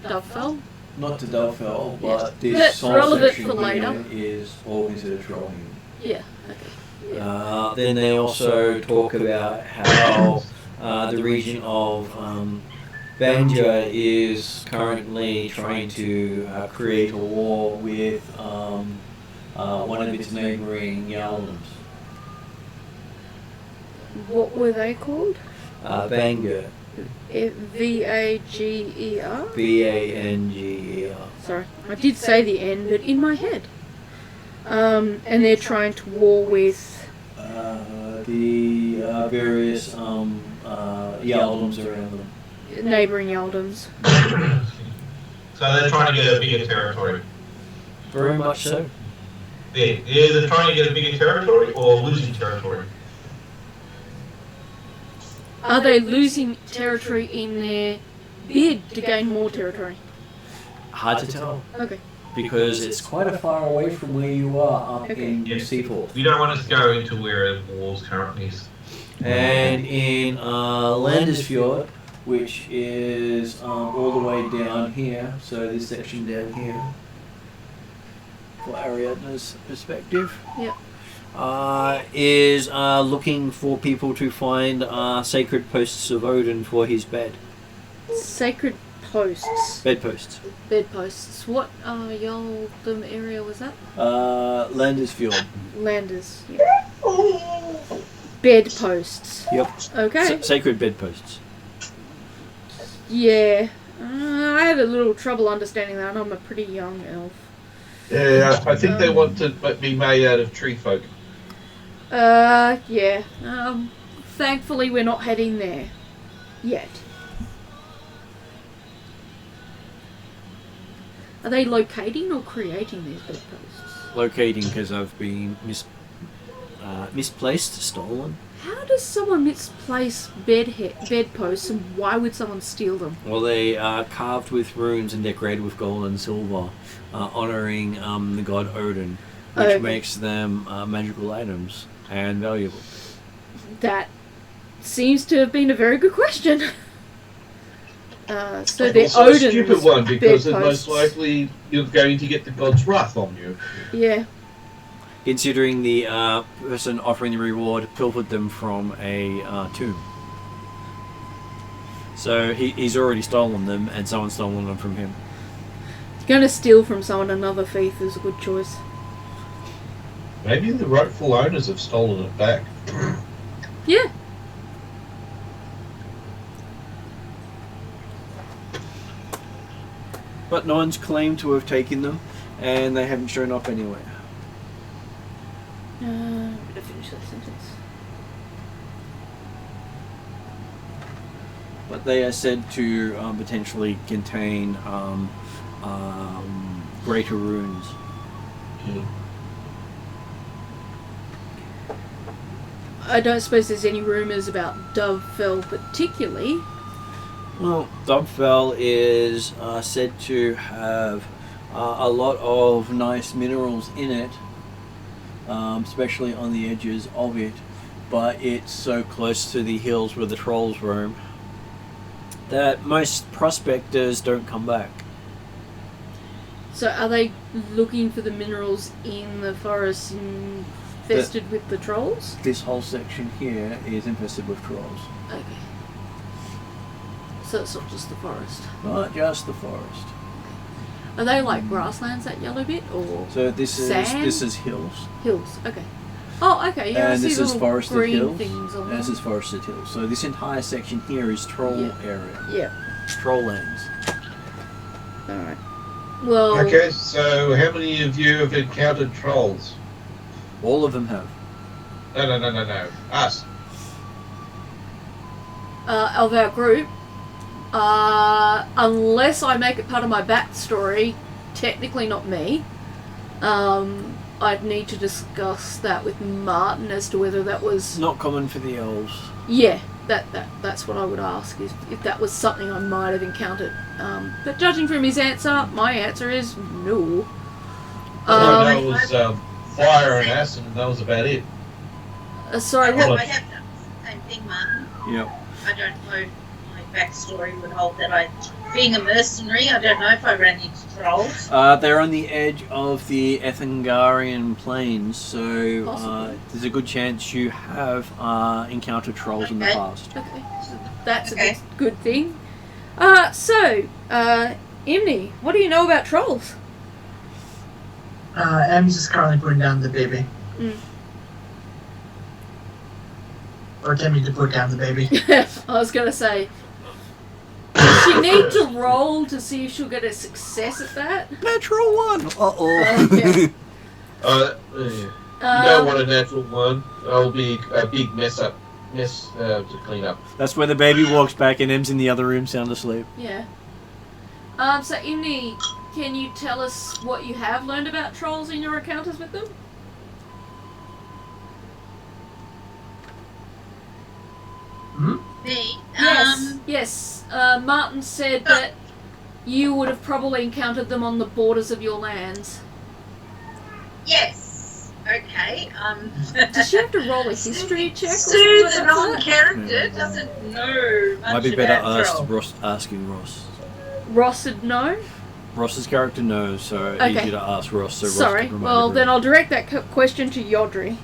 Dovefell. Not to Dovefell, but this That's whole relevant section for later. here is all considered Trollheim. Yeah, okay. Then they also talk about how the region of Banja is currently trying to create a war with one of its neighbouring Jarldoms. What were they called? Vanger. V-A-G-E-R? Vanger. Sorry, I did say the N, but in my head. And they're trying to war with... the various Jarldoms around them. Neighbouring Jarldoms. So they're trying to get a bigger territory. Very much so. They're either trying to get a bigger territory or losing territory. Are they losing territory in their bid to gain more territory? Hard to tell. Okay. Because it's quite a far away from where you are up in Seaforth. You don't want us to go into where the walls currently is. And in Landesfjord, which is all the way down here, so this section down here, for Ariadne's perspective, Yep. is looking for people to find sacred posts of Odin for his bed. Sacred posts. Bedposts. Bedposts. What Jarldom area was that? Landesfjord. Landers. Yeah. Bedposts. Yep. Okay. Sacred bedposts. Yeah. I have a little trouble understanding that. I'm a pretty young elf. Yeah, I think they want to be made out of tree folk. Yeah. Thankfully we're not heading there. Yet. Are they locating or creating these bedposts? Locating, because I've been misplaced, stolen. How does someone misplace bedposts, and why would someone steal them? Well, they are carved with runes and decorated with gold and silver, honouring the god Odin, which makes them magical items and valuable. That seems to have been a very good question. So they're also Odin's a stupid one, because it's bedposts. most likely you're going to get the god's wrath on you. Yeah. Considering the person offering the reward pilfered them from a tomb. So he's already stolen them, and someone's stolen them from him. Going to steal from someone another thief is a good choice. Maybe the rightful owners have stolen it back. Yeah. But no one's claimed to have taken them, and they haven't shown up anywhere. I'm going to finish that sentence. But they are said to potentially contain greater runes. Yeah. I don't suppose there's any rumours about Dovefell particularly. Well, Dovefell is said to have a lot of nice minerals in it, especially on the edges of it, but it's so close to the hills where the trolls roam that most prospectors don't come back. So are they looking for the minerals in the forest infested with the trolls? This whole section here is infested with trolls. Okay. So it's not just the forest. Not just the forest. Are they like grasslands, that yellow bit, or So this sand? is hills, hills? Okay. Oh, okay. Yeah, I and see this is little forested green hills. things on And this them. is forested hills. So this entire section here is troll Yeah. area, Yeah. troll lands. All right. Well, Okay, so how many of you have encountered trolls? All of them have. No. Us. of our group, unless I make it part of my backstory, technically not me. I'd need to discuss that with Martin as to whether that was... It's not common for the elves. Yeah, that's what I would ask, is if that was something I might have encountered. But judging from his answer, my answer is no. All I know was fire and acid, and that was about it. Sorry, I what? have done the same thing, Martin. Yep. I don't know my backstory would hold that being a mercenary, I don't know if I ran into trolls. They're on the edge of the Ethengarian plains, so there's a good chance you have encountered trolls in the past. Okay, so that's Okay. a good thing. Imni, what do you know about trolls? Em's just currently putting down the baby. Mm. Or attempting to put down the baby. I was gonna say, does she need to roll to see if she'll get a success at that? Natural one! Uh-oh. Okay. You don't want a natural one. That'll be a big mess to clean up. That's where the baby walks back and Em's in the other room sound asleep. Yeah. So Imni, can you tell us what you have learned about trolls in your encounters with them? Me? Yes. Martin said that you would have probably encountered them on the borders of your lands. Yes. Okay. Does she have to roll a history check or Sue, something the like that? non-character, doesn't know much Might be better about trolls. asking Ross. Ross would know? Ross's character knows, so Okay. easy to ask Ross. So Ross Sorry. can remind Well, then everyone. I'll direct that question to Yodri.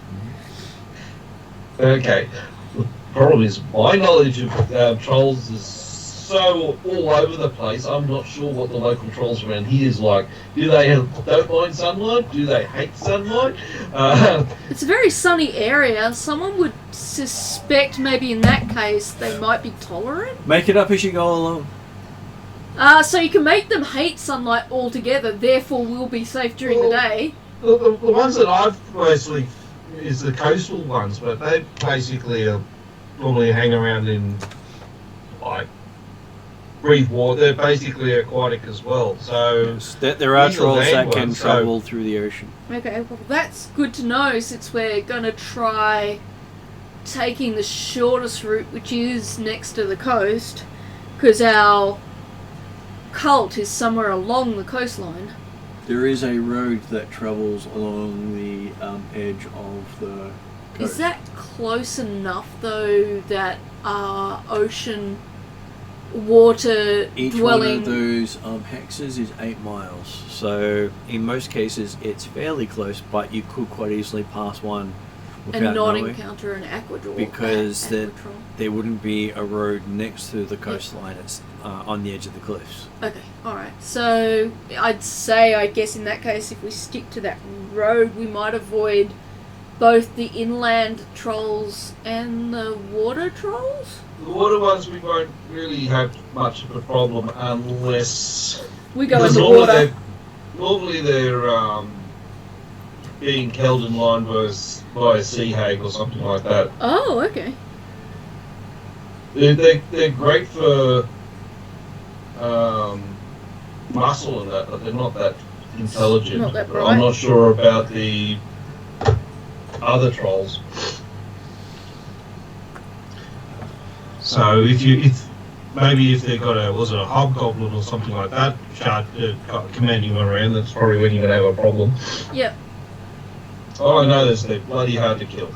Okay. The problem is my knowledge of trolls is so all over the place. I'm not sure what the local trolls around here is like. Do they don't mind sunlight? Do they hate sunlight? It's a very sunny area. Someone would suspect maybe in that case they might be tolerant. Make it up as you go along. So you can make them hate sunlight altogether, therefore we'll be safe during the day. The ones that I've mostly is the coastal ones, but they basically normally hang around in like breathe water. They're basically aquatic as well. So Yes, there are these are trolls land that can ones, so- travel through the ocean. Okay, well that's good to know since we're going to try taking the shortest route, which is next to the coast, because our cult is somewhere along the coastline. There is a road that travels along the edge of the coast. Is that close enough though that ocean water Each dwelling... one of those hexes is 8 miles. So in most cases it's fairly close, but you could quite easily pass one without and not knowing, encounter an aquador. because Aquatroll. there wouldn't be a road next to the coastline. It's on the edge of the cliffs. Okay, alright. So I'd say, I guess in that case, if we stick to that road, we might avoid both the inland trolls and the water trolls? the water ones we won't really have much of a problem unless We go because in the water. normally they're being held in line by a sea hag or something like that. Oh, okay. They're great for muscle and that, but they're not that intelligent. Not that I'm bright. not sure about the other trolls. So if they've got a hobgoblin or something like that, commanding them around, that's probably when you're gonna have a problem. Yep. All I know is they're bloody hard to kill.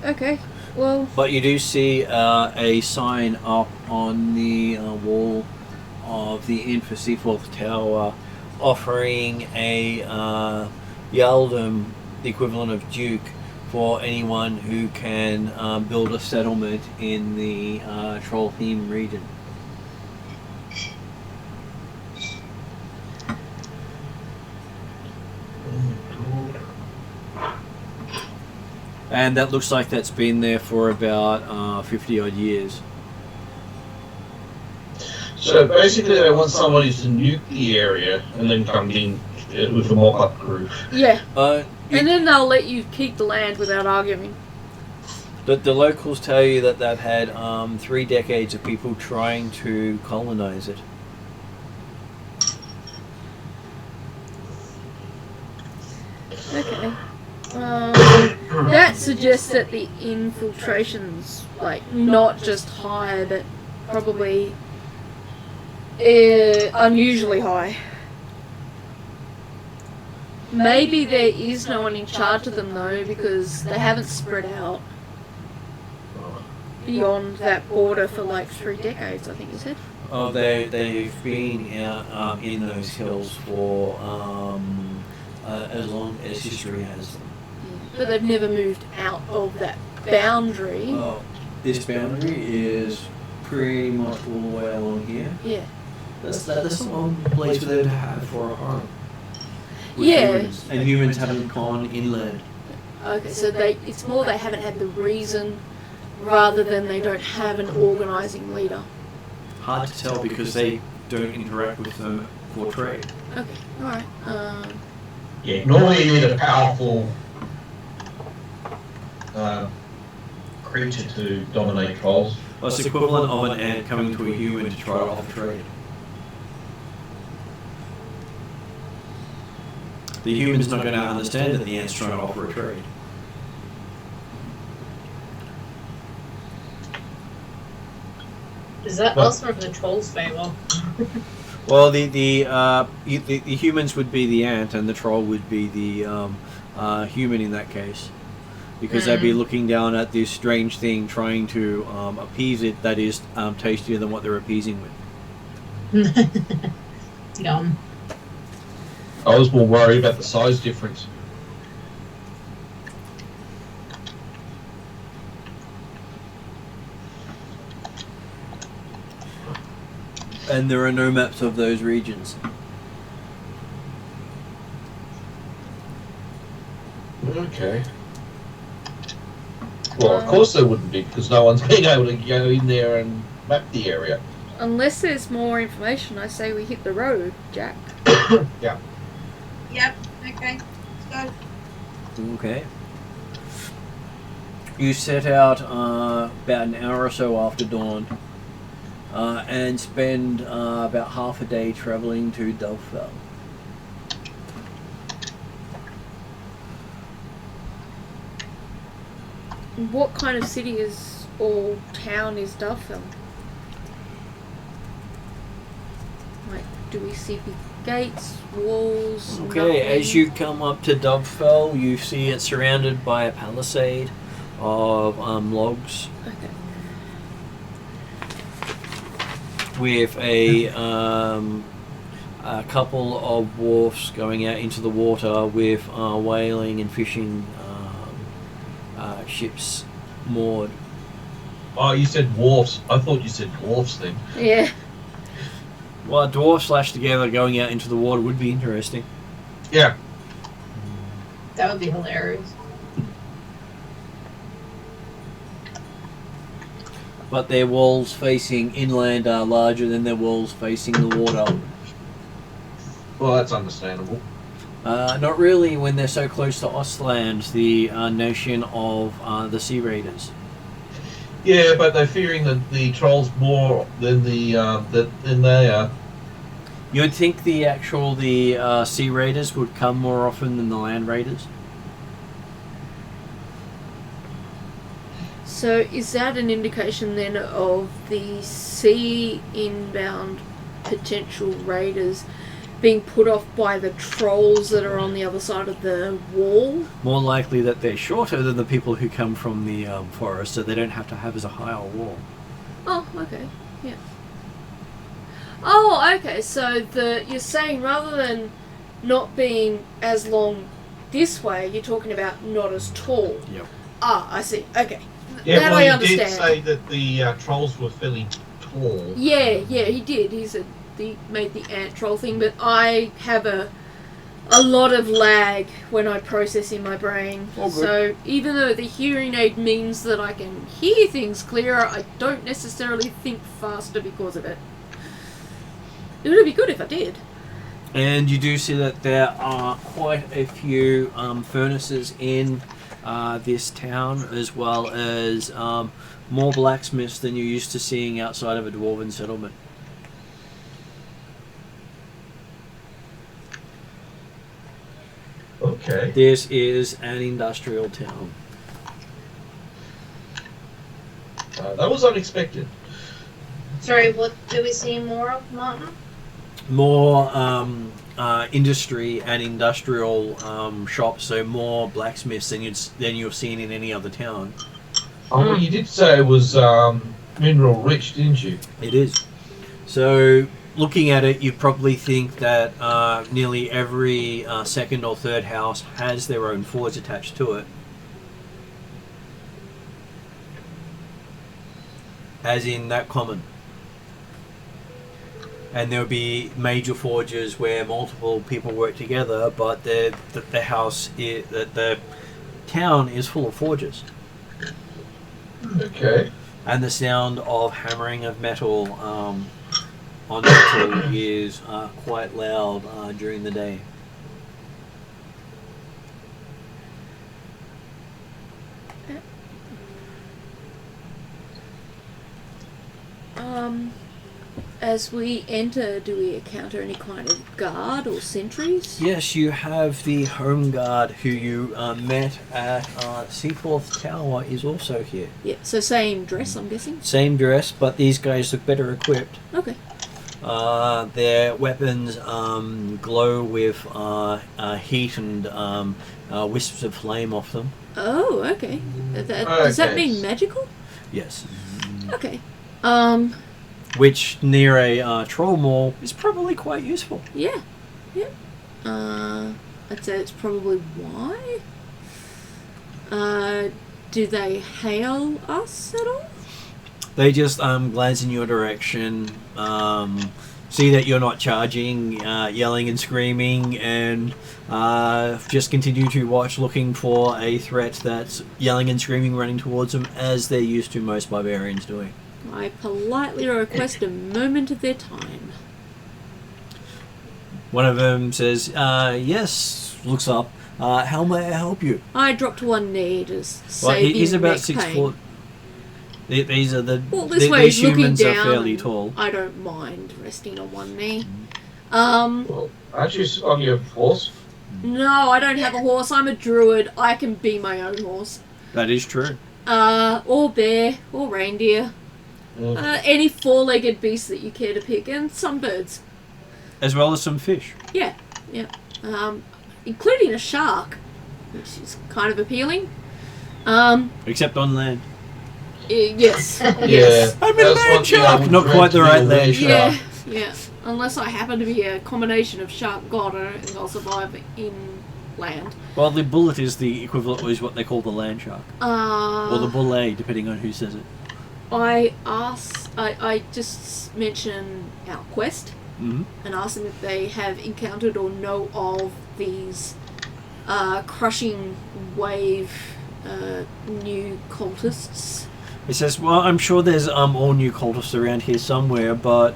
Okay. Well, But you do see a sign up on the wall of the Inn for Seaforth Tower offering a Yaldum the equivalent of duke for anyone who can build a settlement in the Trollheim region. And that looks like that's been there for about 50 odd years. So basically, they want somebody to nuke the area and then come in with a mock-up group. Yeah. And then they'll let you keep the land without arguing. The locals tell you that they've had 3 decades of people trying to colonize it. Okay. That suggests that the infiltration's like not just high, but probably unusually high. Maybe there is no one in charge of them though, because they haven't spread out beyond that border for like 3 decades, I think you said. Oh, they've been out in those hills for as long as history has them. But they've never moved out of that boundary. Oh, this boundary is pretty much all the way along here. Yeah. That's a long place for them to have for a home. Yeah. Humans. And humans haven't gone inland. Okay, so it's more they haven't had the reason rather than they don't have an organising leader. Hard to tell because they don't interact with them for trade. Okay, alright. Yeah, normally you need a powerful creature to dominate trolls. Well, it's the equivalent of an ant coming to a human to try to offer trade. The human's not going to understand that the ant's trying to offer a trade. Is that us or the trolls' favour? Well, the humans would be the ant, and the troll would be the human in that case, because they'd be looking down at this strange thing, trying to appease it that is tastier than what they're appeasing with. Yum. I was more worried about the size difference. And there are no maps of those regions. Okay. Well, of course there wouldn't be, because no one's been able to go in there and map the area. Unless there's more information, I say we hit the road, Jack. Yeah. Yep, okay, let's go. Okay. You set out about an hour or so after dawn and spend about half a day travelling to Dovefell. What kind of city is or town is Dovefell? Like, do we see big gates, walls? Okay, nothing? as you come up to Dovefell, you see it surrounded by a palisade of logs Okay. with a couple of wharfs going out into the water with whaling and fishing ships moored. Oh, you said wharfs. I thought you said dwarfs then. Yeah. Well, dwarfs slashed together going out into the water would be interesting. Yeah. That would be hilarious. But their walls facing inland are larger than their walls facing the water. Well, that's understandable. Not really when they're so close to Ostland, the notion of the Sea Raiders. Yeah, but they're fearing the trolls more than than they are. You would think the Sea Raiders would come more often than the Land Raiders? So is that an indication then of the sea inbound potential raiders being put off by the trolls that are on the other side of the wall? More likely that they're shorter than the people who come from the forest, so they don't have to have as a higher wall. Oh, okay. Yeah. Oh, okay. So you're saying rather than not being as long this way, you're talking about not as tall. Yep. Ah, I see. Okay. Yeah, That well, I he understand. did say that the trolls were fairly tall. Yeah, he did. He said he made the ant troll thing, but I have a lot of lag when I process in my brain. All good. So even though the hearing aid means that I can hear things clearer, I don't necessarily think faster because of it. It would be good if I did. And you do see that there are quite a few furnaces in this town, as well as more blacksmiths than you're used to seeing outside of a Dwarven settlement. Okay. This is an industrial town. That was unexpected. Sorry, what do we see more of, Martin? More industry and industrial shops, so more blacksmiths than you've seen in any other town. Oh, well, you did say it was mineral rich, didn't you? It is. So, looking at it, you probably think that nearly every second or third house has their own forge attached to it. As in that common. And there'll be major forges where multiple people work together, but the town is full of forges. Okay. And the sound of hammering of metal on metal is quite loud during the day. As we enter, do we encounter any kind of guard or sentries? Yes, you have the home guard who you met at Seaforth Tower is also here. Yeah, so same dress, I'm guessing? Same dress, but these guys look better equipped. Okay. Their weapons glow with heat and wisps of flame off them. Oh, okay. Does that mean magical? Yes. Okay. Which, near a troll maul, is probably quite useful. Yeah. I'd say it's probably why. Do they hail us at all? They just glance in your direction, see that you're not charging, yelling and screaming, and just continue to watch, looking for a threat that's yelling and screaming, running towards them, as they're used to most barbarians doing. I politely request a moment of their time. One of them says, yes, looks up. How may I help you? I drop to one knee, just Well, saving he's about neck 6 pain. foot. These are the. Well, this way these he's looking humans are down. fairly tall. I don't mind resting on one knee. Well, aren't you on your horse? No, I don't have a horse. I'm a druid. I can be my own horse. That is true. Or bear, or reindeer. Any four-legged beast that you care to pick, and some birds. As well as some fish. Yeah. Including a shark, which is kind of appealing. Except on land. Yes. Yeah. I'm a that's land one thing I shark. would Not dread quite to the be right a land shark. Yeah. Unless I happen to be a combination of shark god, I don't think I'll survive in land. Well, the bullet is the equivalent, is what they call the land shark. Or the bullet, depending on who says it. I just mention our quest Mm-hmm. and ask them if they have encountered or know of these crushing wave new cultists. He says, well, I'm sure there's all new cultists around here somewhere, but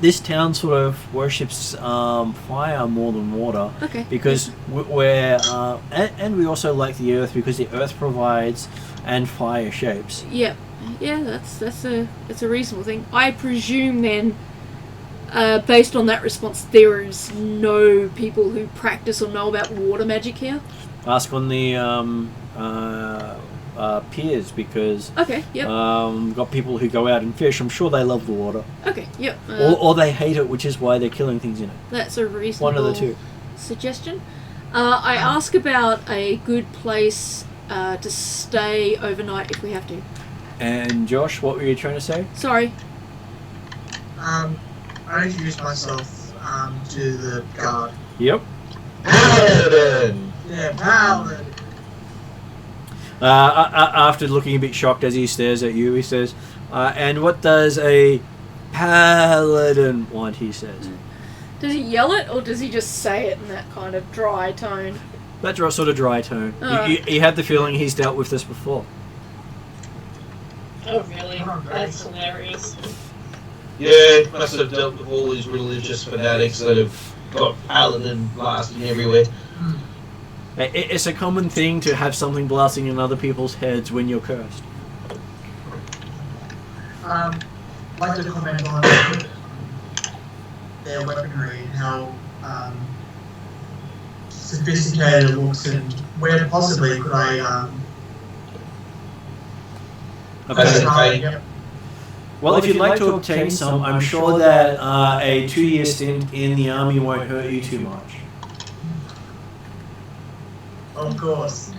this town sort of worships fire more than water. Okay. Because we're... and we also like the earth, because the earth provides and fire shapes. Yeah, that's a reasonable thing. I presume then, based on that response, there is no people who practice or know about water magic here. Ask on the piers, because Okay, yep. got people who go out and fish. I'm sure they love the water, Okay, yep. or they hate it, which is why they're killing things in it. That's a reasonable One of the two. suggestion. I ask about a good place to stay overnight if we have to. And Josh, what were you trying to say? Sorry. I introduced myself to the guard. Yep. Paladin! Yeah, paladin. After looking a bit shocked as he stares at you, he says, and what does a paladin want, he says. Does he yell it, or does he just say it in that kind of dry tone? That sort of dry tone. Alright. You had the feeling he's dealt with this before. Oh, really? That's hilarious. Yeah, must have dealt with all these religious fanatics that have got paladin blasting everywhere. It's a common thing to have something blasting in other people's heads when you're cursed. I'd like to comment on their weaponry and how sophisticated it looks, and where possibly could I Okay. Well, if you'd like to obtain some, I'm sure that a 2-year stint in the army won't hurt you too much. Of course,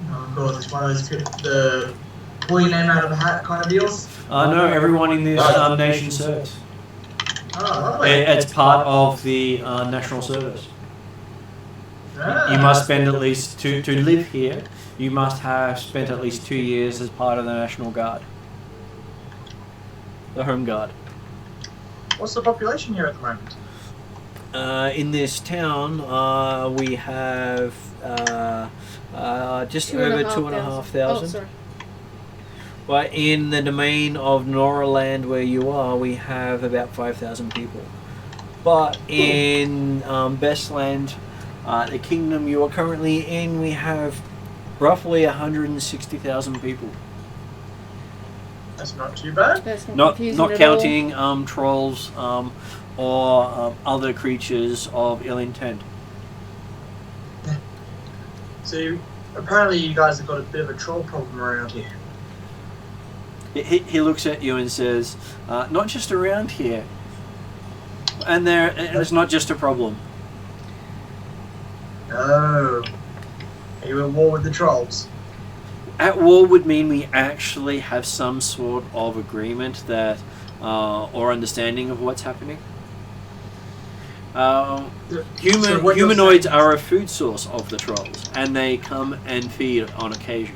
it's one of those the pull your name out of a hat kind of deals. No, everyone in this nation serves. Oh, lovely. It's part of the national service. You must spend at least, to live here, you must have spent at least 2 years as part of the National Guard. The Home Guard. What's the population here at the moment? In this town, we have just over 2,500. Oh, sorry. But in the domain of Noraland, where you are, we have about 5,000 people. But in Bestland, the kingdom you are currently in, we have roughly 160,000 people. That's not too bad. That's Not confusing at counting trolls or other creatures of ill intent. So apparently you guys have got a bit of a troll problem around here. He looks at you and says, not just around here. And it's not just a problem. Oh. Are you at war with the trolls? At war would mean we actually have some sort of agreement that, or understanding of what's happening. Humanoids are a food source of the trolls, and they come and feed on occasion.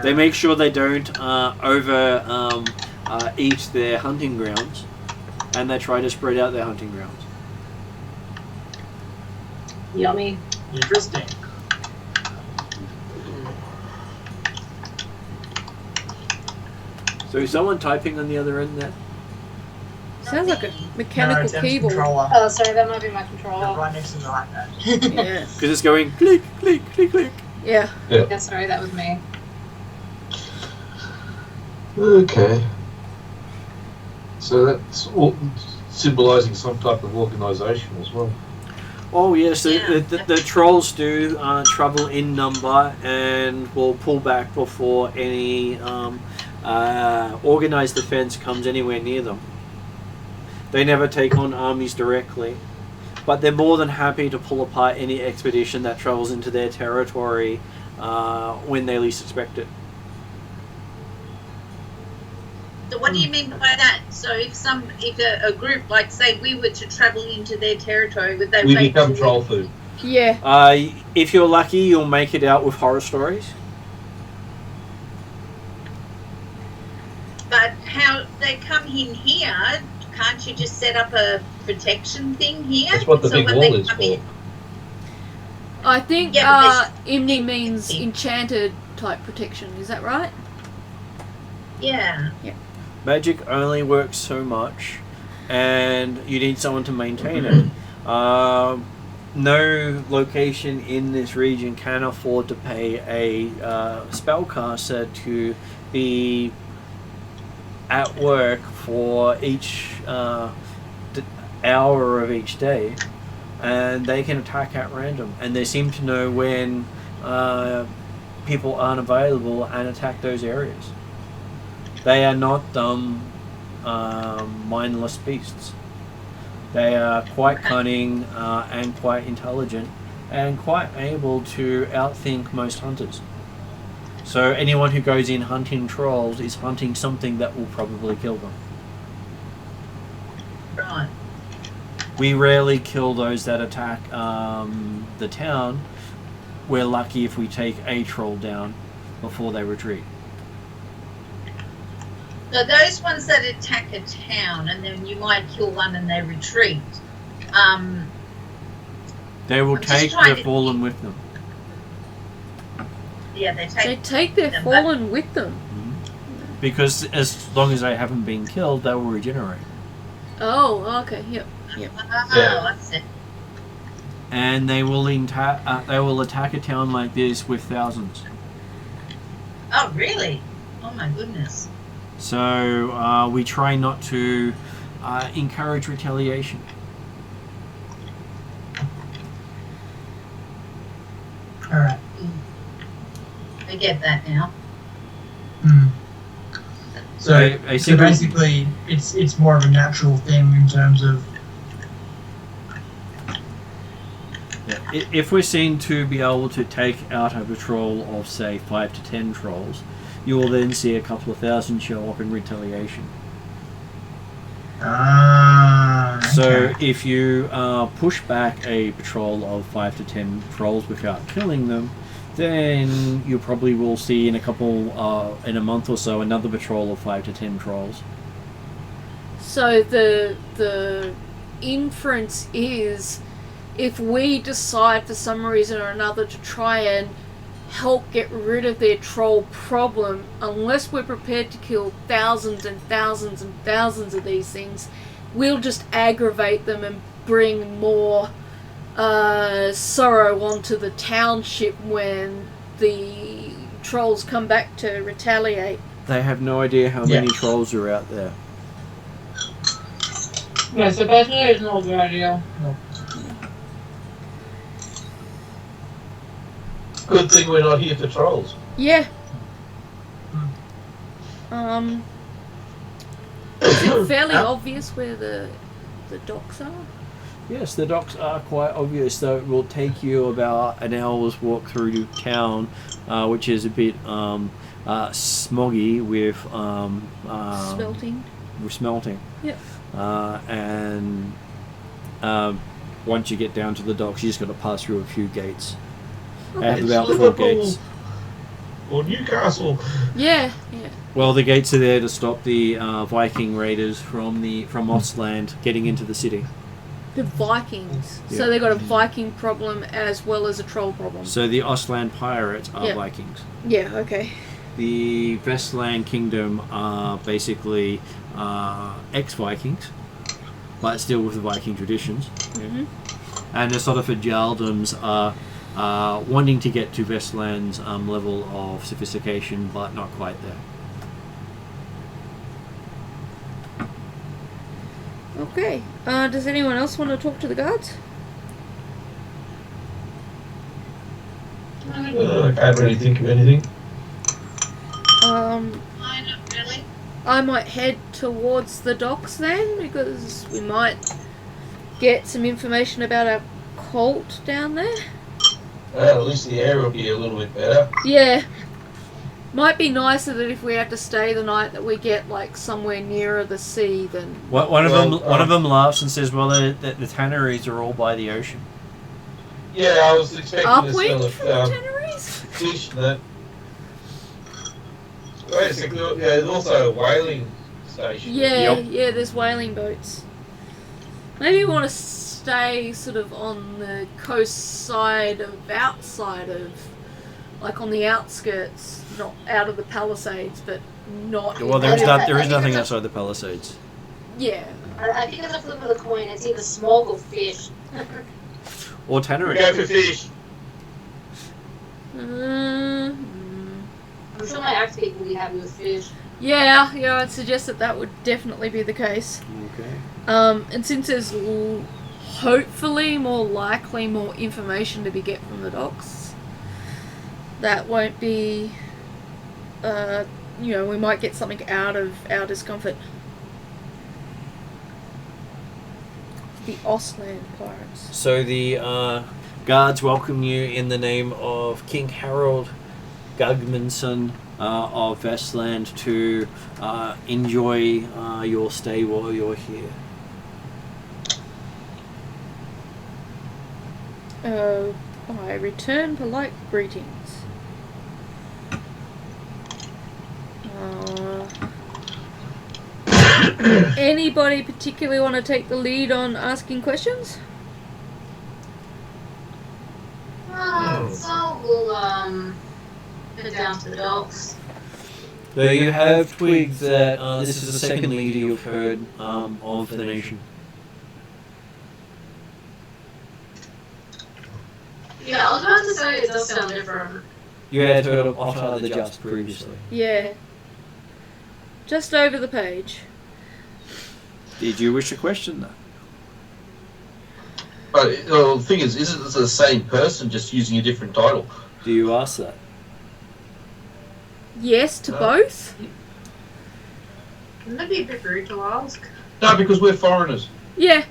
They make sure they don't eat their hunting grounds, and they try to spread out their hunting grounds. Yummy. Interesting. So is someone typing on the other end there? Sounds like a mechanical No, keyboard. controller. Oh, sorry, that might be my They're controller. right next to the iPad. Yeah. Because it's going click, click, click, click. Yeah. Yeah, sorry, that was me. Okay. So that's all symbolising some type of organisation as well. Oh yes, the trolls do travel in number and will pull back before any organised defence comes anywhere near them. They never take on armies directly, but they're more than happy to pull apart any expedition that travels into their territory when they least expect it. So what do you mean by that? So if a group, like say we were to travel into their territory, would they We wait become till troll food. Yeah. If you're lucky, you'll make it out with horror stories. But how they come in here? Can't you just set up a protection thing here? That's what the big when wall they is come for. in- I think Yeah, Imni means enchanted type protection. Is that right? Yeah. Magic only works so much, and you need someone to maintain it. No location in this region can afford to pay a spellcaster to be at work for each hour of each day, and they can attack at random, and they seem to know when people aren't available and attack those areas. They are not dumb, mindless beasts. They are quite cunning and quite intelligent and quite able to outthink most hunters. So anyone who goes in hunting trolls is hunting something that will probably kill them. Right. We rarely kill those that attack the town. We're lucky if we take a troll down before they retreat. So those ones that attack a town and then you might kill one and they retreat. They will I'm just take trying their to fallen with them. Yeah, they They take. take their them, fallen with them. Because as long as they haven't been killed, they will regenerate. Oh, okay, yep. Oh, I see. And they will attack a town like this with thousands. Oh, really? Oh my goodness. So we try not to encourage retaliation. Alright. I get that now. So, A so single- basically, it's more of a natural thing in terms of. If we're seen to be able to take out a patrol of, say, 5 to 10 trolls, you will then see a couple of thousand show up in retaliation. So Okay. if you push back a patrol of 5 to 10 trolls without killing them, then you probably will see in in a month or so, another patrol of 5 to 10 trolls. So the inference is, if we decide for some reason or another to try and help get rid of their troll problem, unless we're prepared to kill thousands and thousands and thousands of these things, we'll just aggravate them and bring more sorrow onto the township when the trolls come back to retaliate. They have no idea how many Yeah. trolls are out there. Yeah, so basically it's not a good idea. Good thing we're not here for trolls. Yeah. Is it fairly obvious where the docks are? Yes, the docks are quite obvious, though it will take you about an hour's walk through to town, which is a bit smoggy with Smelting. smelting. Yep. And once you get down to the docks, you just got to pass through a few gates. They have It's about 4 Liverpool gates. or Newcastle. Yeah. Well, the gates are there to stop the Viking raiders from Ostland getting into the city. The Vikings. Yeah. So they got a Viking problem as well as a troll problem. So the Ostland pirates are Yeah. Vikings. Yeah, okay. The Vestland Kingdom are basically ex-Vikings, but still with the Viking traditions. Mm-hmm. And the sort of Jarldums are wanting to get to Vestland's level of sophistication, but not quite there. Okay. Does anyone else want to talk to the guards? I can't really think of anything. I not really. I might head towards the docks then, because we might get some information about our cult down there. Well, at least the air will be a little bit better. Yeah. Might be nicer that if we have to stay the night that we get like somewhere nearer the sea than... One of them laughs and says, "Well, the tanneries are all by the ocean." Yeah, I was expecting to Upwind smell from the of tanneries? fish and that. Wait a second, yeah, there's also a whaling station. Yeah, Yep. yeah, there's whaling boats. Maybe we want to stay sort of on the coast side of, outside of, like on the outskirts, not out of the Palisades, but not... Well, there is nothing outside the Palisades. Yeah. I think it's a flip of the coin. It's either smog or fish. Or We tannery. go for fish. Mm, I'm sure my axe people will be happy with fish. yeah, I'd suggest that would definitely be the case. Okay. And since there's hopefully more information to be get from the docks, that won't be, we might get something out of our discomfort. The Ostland pirates. So the guards welcome you in the name of King Harold Gugmundsson of Vestland to enjoy your stay while you're here. I return polite greetings. Anybody particularly want to take the lead on asking questions? So we'll head down to the docks. So you have twigged that this is the second leader you've heard of the nation. Yeah, I was about to say it does sound different. You had heard of Otter the Just previously. Yeah. Just over the page. Did you wish to question that? But the thing is it the same person just using a different title? Do you ask that? Yes to both? Wouldn't that be a bit rude to ask? No, because we're foreigners. Yeah.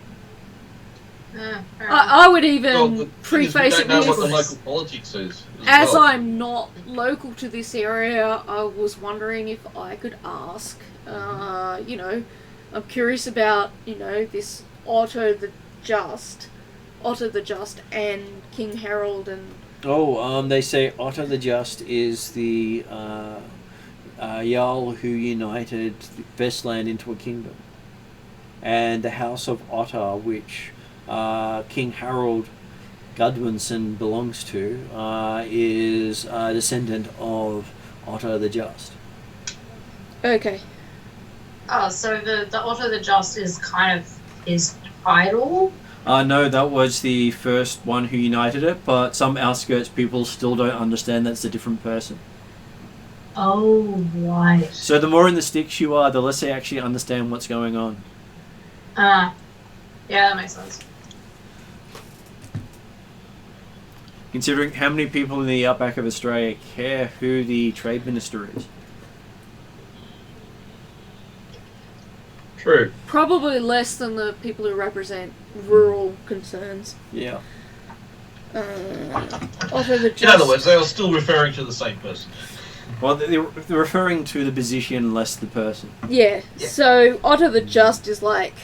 Yeah, I would even Well, the thing is, preface we it don't know what the with, local politics is. as well. I'm not local to this area, I was wondering if I could ask, I'm curious about, this Otto the Just and King Harold and... They say Otter the Just is the Jarl who united Vestland into a kingdom. And the House of Otter, which King Harold Gudwinson belongs to, is a descendant of Otter the Just. Okay. Oh, so the Otto the Just is kind of his title? No, that was the first one who united it, but some outskirts people still don't understand that's a different person. Oh, right. So the more in the sticks you are, the less they actually understand what's going on. Yeah, that makes sense. Considering how many people in the outback of Australia care who the trade minister is. True. Probably less than the people who represent rural concerns. Yeah. Otto the Just... In other words, they are still referring to the same person. Well, they're referring to the position, less the person. Yeah. So Otto the Just is like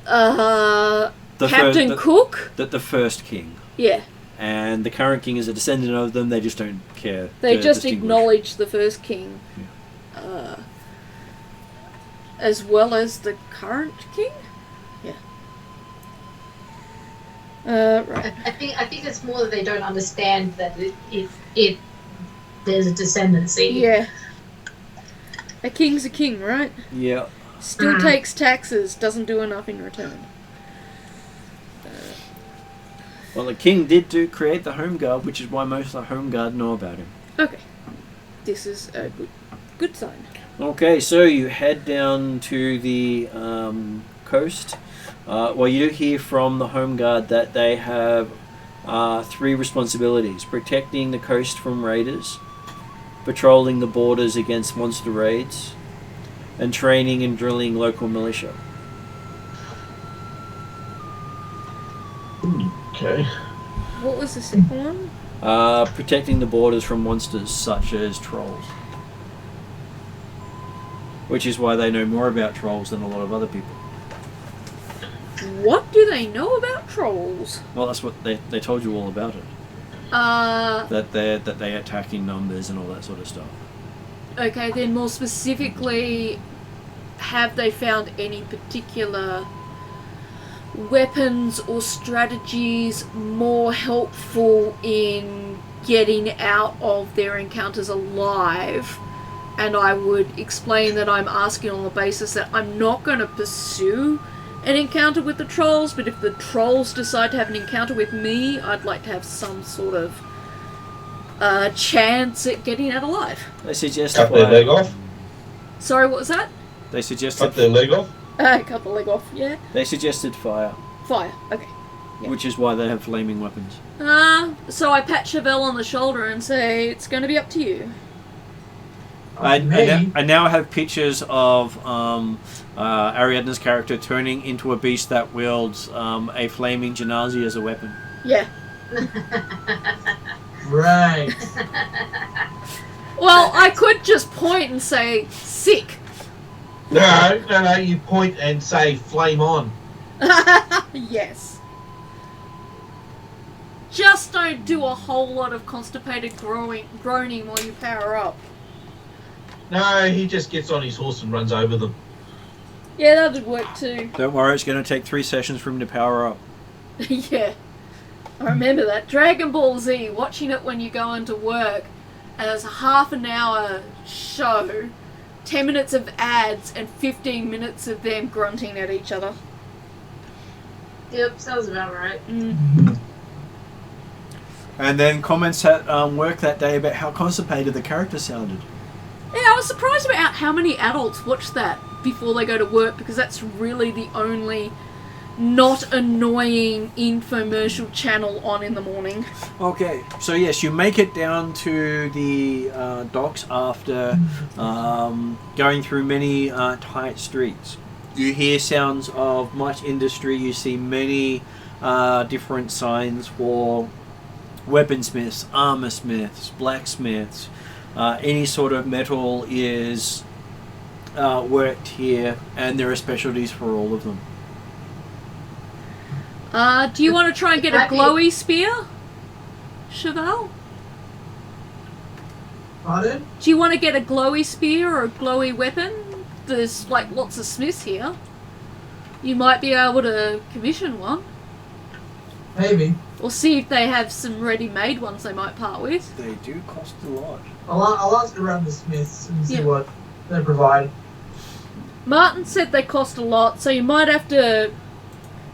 Captain Cook. The first king. Yeah. And the current king is a descendant of them. They just don't care. They just distinguish. acknowledge the first king, as well as the current king. Yeah. Right. I think it's more that they don't understand that there's a descendancy. Yeah. A king's a king, right? Yeah. Still takes taxes, doesn't do enough in return. Well, the king did create the Home Guard, which is why most of the Home Guard know about him. Okay. This is a good sign. Okay, so you head down to the coast. Well, you do hear from the Home Guard that they have 3 responsibilities: protecting the coast from raiders, patrolling the borders against monster raids, and training and drilling local militia. Okay. What was the second one? Protecting the borders from monsters such as trolls. Which is why they know more about trolls than a lot of other people. What do they know about trolls? Well, that's what they told you all about it. That they attack in numbers and all that sort of stuff. Okay, then more specifically, have they found any particular weapons or strategies more helpful in getting out of their encounters alive? And I would explain that I'm asking on the basis that I'm not going to pursue an encounter with the trolls, but if the trolls decide to have an encounter with me, I'd like to have some sort of chance at getting out alive. They suggest Cut their leg off. Sorry, what was that? They suggested Cut their leg off. Cut the leg off, yeah. They suggested fire, Fire, okay. Yeah. which is why they have flaming weapons. So I pat Chevelle on the shoulder and say, it's going to be up to you. I now have pictures of Ariadne's character turning into a beast that wields a flaming genasi as a weapon. Yeah. Right. Well, I could just point and say, sick. No, you point and say flame on. Yes. Just don't do a whole lot of constipated groaning while you power up. No, he just gets on his horse and runs over them. Yeah, that would work too. Don't worry, it's going to take 3 sessions for him to power up. Yeah. I remember that. Dragon Ball Z, watching it when you go into work, and it's a half an hour show, 10 minutes of ads, and 15 minutes of them grunting at each other. Yep, sounds about right. Mm. And then comments at work that day about how constipated the character sounded. Yeah, I was surprised about how many adults watch that before they go to work, because that's really the only not annoying infomercial channel on in the morning. Okay, so yes, you make it down to the docks after going through many tight streets. You hear sounds of much industry. You see many different signs for weaponsmiths, armorsmiths, blacksmiths. Any sort of metal is worked here, and there are specialties for all of them. Do you want to try and get a glowy spear, Chevelle? Pardon? Do you want to get a glowy spear or a glowy weapon? There's like lots of smiths here. You might be able to commission one. Maybe. Or see if they have some ready-made ones they might part with. They do cost a lot. I'll ask around the Smiths and see Yeah. what they provide. Martin said they cost a lot, so you might have to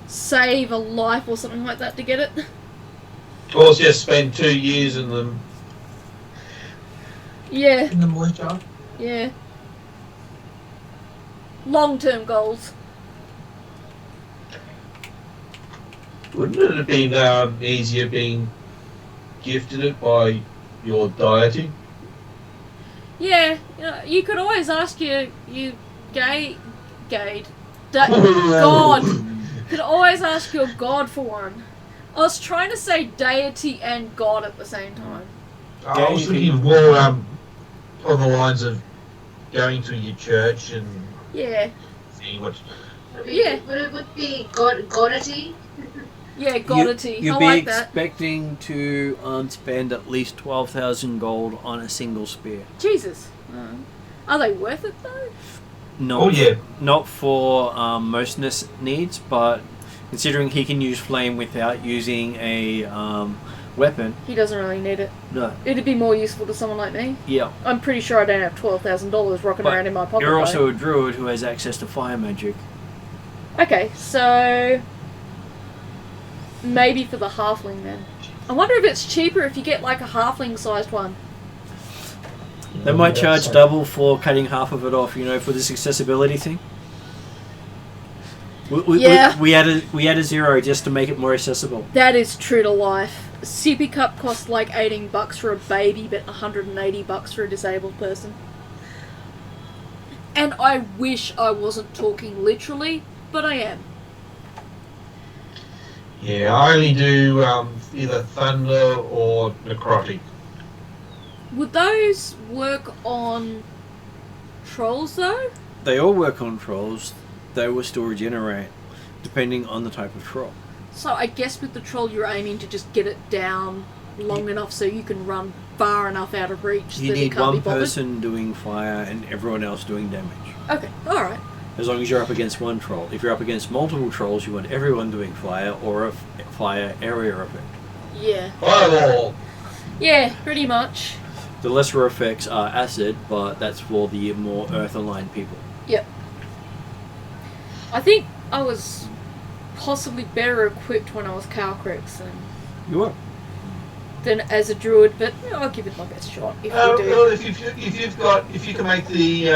save a life or something like that to get it. Or just spend 2 years in them. Yeah, In the militia. yeah. Long-term goals. Wouldn't it have been easier being gifted it by your deity? Yeah, you could always ask your god. Could always ask your god for one. I was trying to say deity and god at the same time. I was thinking more on the lines of going to your church and Yeah, seeing what. Yeah. But it would be godity. yeah, godity. You'd I be like that. expecting to spend at least 12,000 gold on a single spear. Jesus. Are they worth it though? Not, Oh yeah. not for most needs, but considering he can use flame without using a weapon, He doesn't really need it. no. It'd be more useful to someone like me. Yeah. I'm pretty sure I don't have $12,000 rocking But around in my pocket. You're though. also a druid who has access to fire magic. Okay, so maybe for the halfling then. I wonder if it's cheaper if you get like a halfling-sized one. They might charge double for cutting half of it off, for this accessibility thing. Yeah. We added a 0 just to make it more accessible. That is true to life. A sippy cup costs like $18 for a baby, but $180 for a disabled person. And I wish I wasn't talking literally, but I am. Yeah, I only do either thunder or necrotic. Would those work on trolls though? They all work on trolls. They will still regenerate, depending on the type of troll. So I guess with the troll you're aiming to just get it down long enough so you can run far enough out of reach You that it need can't one be bothered. person doing fire and everyone else doing damage. Okay, alright. As long as you're up against one troll. If you're up against multiple trolls, you want everyone doing fire or a fire area effect. Yeah. Fireball! Yeah, pretty much. The lesser effects are acid, but that's for the more earth-aligned people. Yep. I think I was possibly better equipped when I was Calcrix You are. than as a druid, but I'll give it my best shot if we do. Well, if you can make the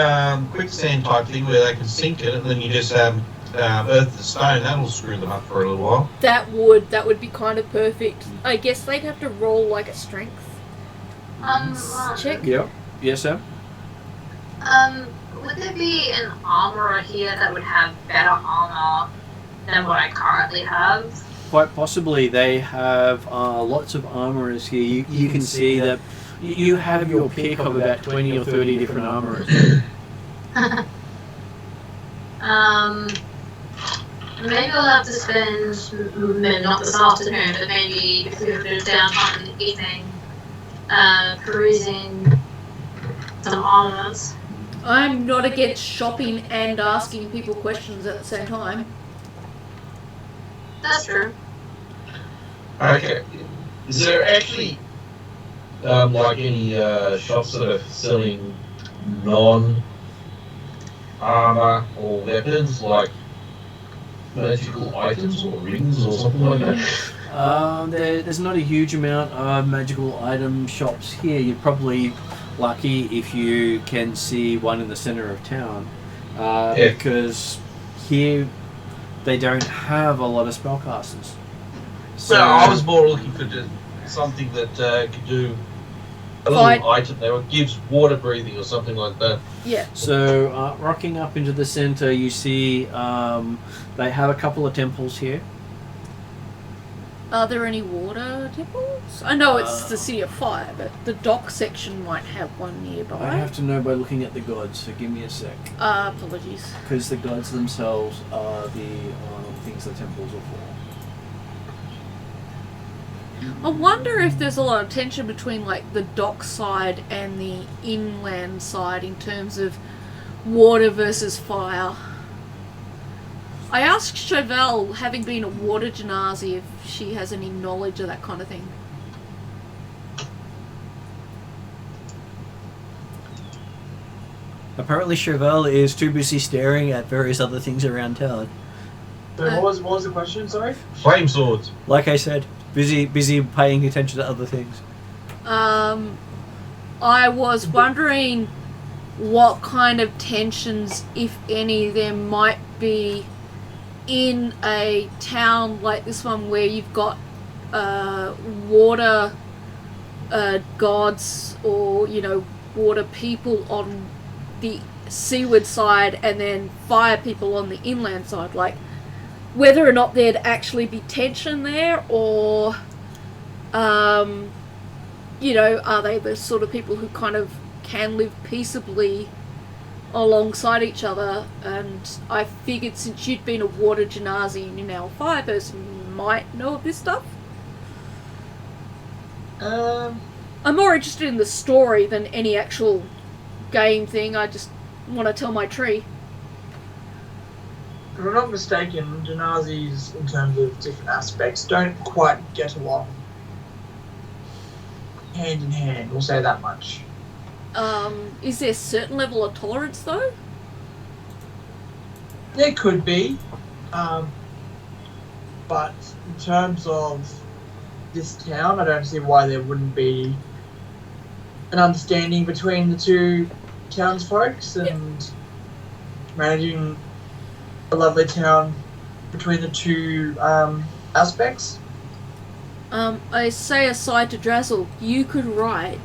quicksand type thing where they can sink it and then you just earth the stone, that'll screw them up for a little while. That would be kind of perfect. I guess they'd have to roll like a strength check. Yep. Yes, sir? Would there be an armorer here that would have better armor than what I currently have? Quite possibly. They have lots of armorers here. You can see that you have your pick of about 20 or 30 different armorers. Maybe I'll have to spend, not this afternoon, but maybe if we have a bit of downtime in the evening, perusing some armaments. I'm not against shopping and asking people questions at the same time. That's true. Okay. Is there actually like any shops that are selling non-armor or weapons, like magical items or rings or something like that? There's not a huge amount of magical item shops here. You're probably lucky if you can see one in the center of town, because here they don't have a lot of spellcasters. So I was more looking for just something that could do a little item that gives water breathing or something like that. Yeah. So rocking up into the center, you see they have a couple of temples here. Are there any water temples? I know it's the City of Fire, but the dock section might have one nearby. I have to know by looking at the gods, so give me a sec. Apologies. Because the gods themselves are the things the temples are for. I wonder if there's a lot of tension between like the dock side and the inland side in terms of water versus fire. I asked Chauvel, having been a water genasi, if she has any knowledge of that kind of thing. Apparently Chauvel is too busy staring at various other things around town. So what was the question, sorry? Flame swords. Like I said, busy paying attention to other things. I was wondering what kind of tensions, if any, there might be in a town like this one where you've got water gods or, you know, water people on the seaward side and then fire people on the inland side, like whether or not there'd actually be tension there, or you know, are they the sort of people who kind of can live peaceably alongside each other? And I figured since you'd been a water genasi and you're now a fire person, you might know of this stuff. I'm more interested in the story than any actual game thing. I just want to tell my tree. If I'm not mistaken, genazis, in terms of different aspects, don't quite get along hand in hand, we'll say that much. Is there a certain level of tolerance though? There could be, but in terms of this town, I don't see why there wouldn't be an understanding between the two townsfolks and managing a lovely town between the two aspects. I say aside to Drazzle, you could write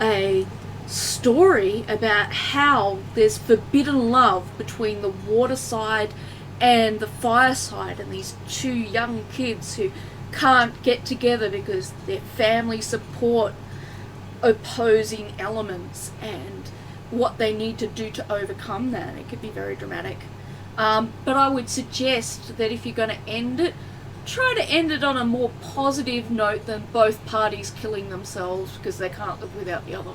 a story about how there's forbidden love between the water side and the fire side, and these two young kids who can't get together because their family support opposing elements and what they need to do to overcome that. It could be very dramatic. But I would suggest that if you're going to end it, try to end it on a more positive note than both parties killing themselves because they can't live without the other.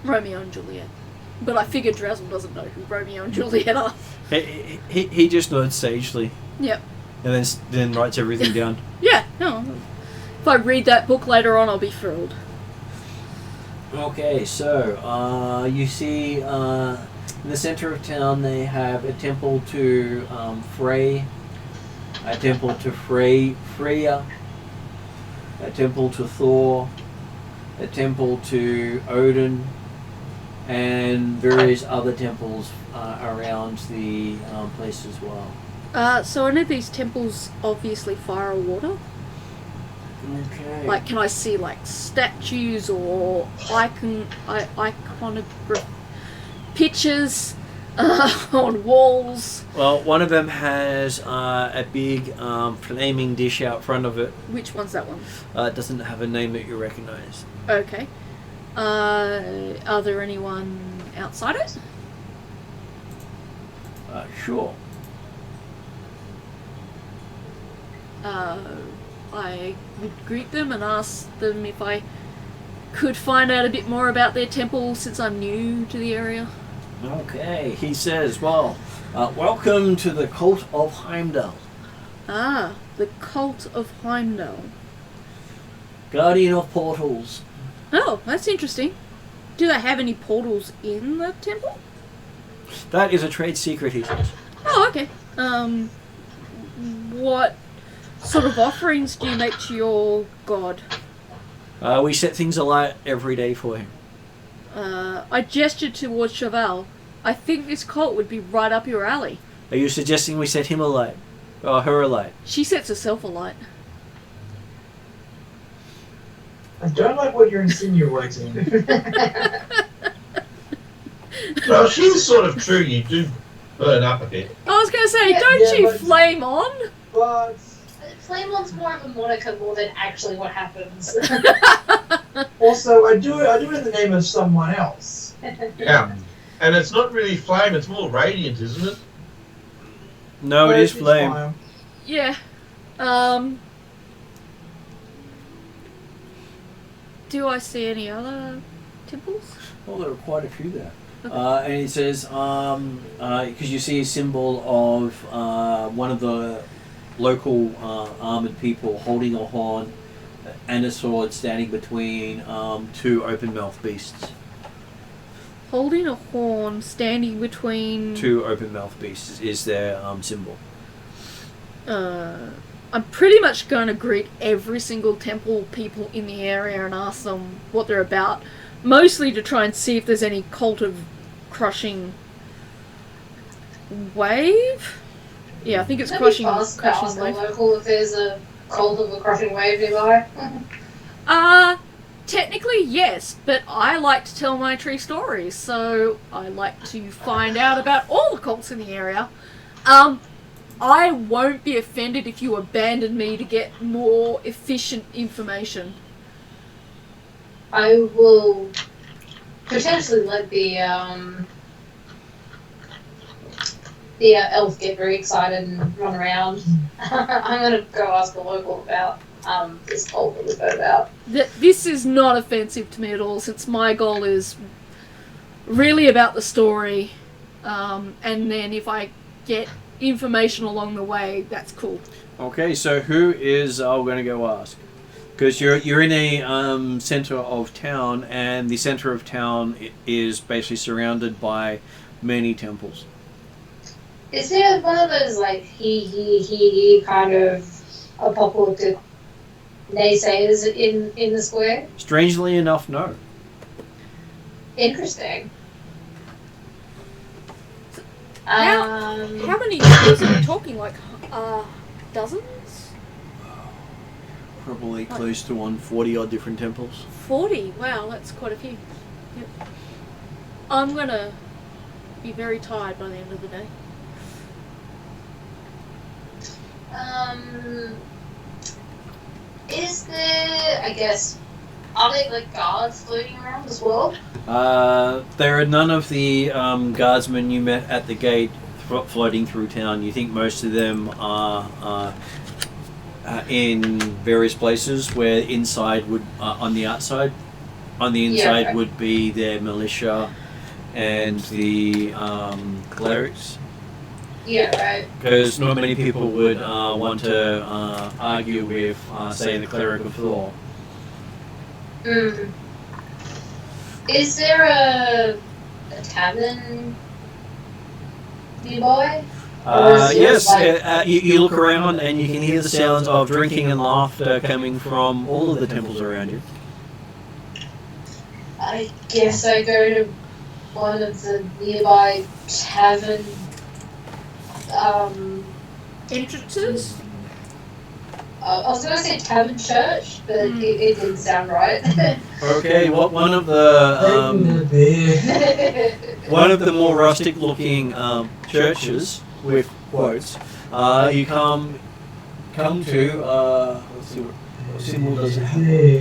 Romeo and Juliet. But I figure Drazzle doesn't know who Romeo and Juliet are. He just nods sagely. Yep. And then writes everything down. Yeah, no. If I read that book later on, I'll be thrilled. Okay, so you see in the center of town they have a temple to Frey, a temple to Freyja, a temple to Thor, a temple to Odin, and various other temples around the place as well. So any of these temples obviously fire or water? Okay. Like, can I see like statues or iconic pictures on walls? Well, one of them has a big flaming dish out front of it. Which one's that one? It doesn't have a name that you recognize. Okay. Are there anyone outside it? Sure. I would greet them and ask them if I could find out a bit more about their temple since I'm new to the area. Okay, he says, well, welcome to the Cult of Heimdall. Ah, the Cult of Heimdall. Guardian of Portals. Oh, that's interesting. Do they have any portals in the temple? That is a trade secret, he says. Oh, okay. What sort of offerings do you make to your god? We set things alight every day for him. I gestured towards Cheval. I think this cult would be right up your alley. Are you suggesting we set him alight? Or her alight? She sets herself alight. I don't like what you're insinuating. Well, she's sort of true. You do burn up a bit. I was going to say, Yeah, don't you but- flame on? But Flame on's more of a moniker more than actually what happens. also, I do it in the name of someone else. Yeah. And it's not really flame, it's more radiant, isn't it? No, it is It's flame. fire. Yeah. Do I see any other temples? Well, there are quite a few there. And it says, because you see a symbol of one of the local armored people holding a horn and a sword standing between two open-mouthed beasts. Holding a horn, standing between... Two open-mouthed beasts is their symbol. I'm pretty much going to greet every single temple people in the area and ask them what they're about. Mostly to try and see if there's any cult of crushing wave? Yeah, I think it's crushing Ask the wave. local if there's a cult of a crushing wave nearby. Technically yes, but I like to tell my true stories, so I like to find out about all the cults in the area. I won't be offended if you abandon me to get more efficient information. I will potentially let the elf get very excited and run around. I'm gonna go ask a local about this cult that we've heard about. This is not offensive to me at all, since my goal is really about the story, and then if I get information along the way, that's cool. Okay, so who is going to go ask? Because you're in a center of town, and the center of town is basically surrounded by many temples. Is there one of those like he kind of apocalyptic naysayers in the square? Strangely enough, no. Interesting. How many temples are we talking? Like, dozens? Probably close to 140 odd different temples. 40? Wow, that's quite a few. Yep. I'm gonna be very tired by the end of the day. Is there, I guess, are there like guards floating around as well? There are none of the guardsmen you met at the gate floating through town. You think most of them are in various places where inside would, on the outside, on the inside Yeah, okay. would be their militia and the clerics. Yeah, right. Because not many people would want to argue with, say, the cleric of Thor. Mm. Is there a tavern nearby? Yes, you look around and you can hear the sounds of drinking and laughter coming from all of the temples around you. I guess I go to one of the nearby tavern Entrances? I was going to say tavern church, but it didn't sound right. Okay, one of the one of the more rustic-looking churches with quotes. You come to let's see what symbol does it have?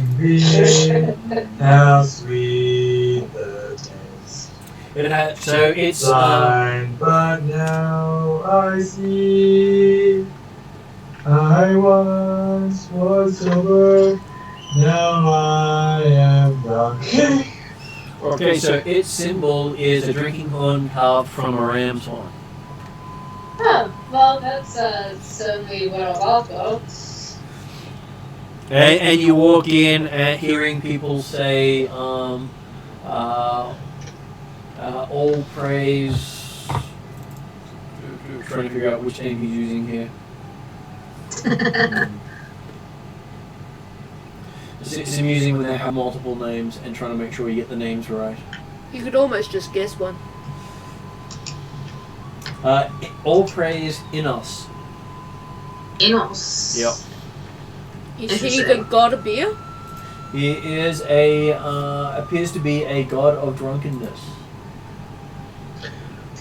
How sweet the taste. It has, so it's Blind, but now I see. I once was sober, now I am drunk. Okay, so its symbol is a drinking horn carved from a ram's horn. Oh, well, that's certainly what I've got. And you walk in and hearing people say, all praise. Trying to figure out which name he's using here. It's amusing when they have multiple names and trying to make sure you get the names right. You could almost just guess one. All praise in us. Inos. Yep. Is he the god of beer? He is appears to be a god of drunkenness.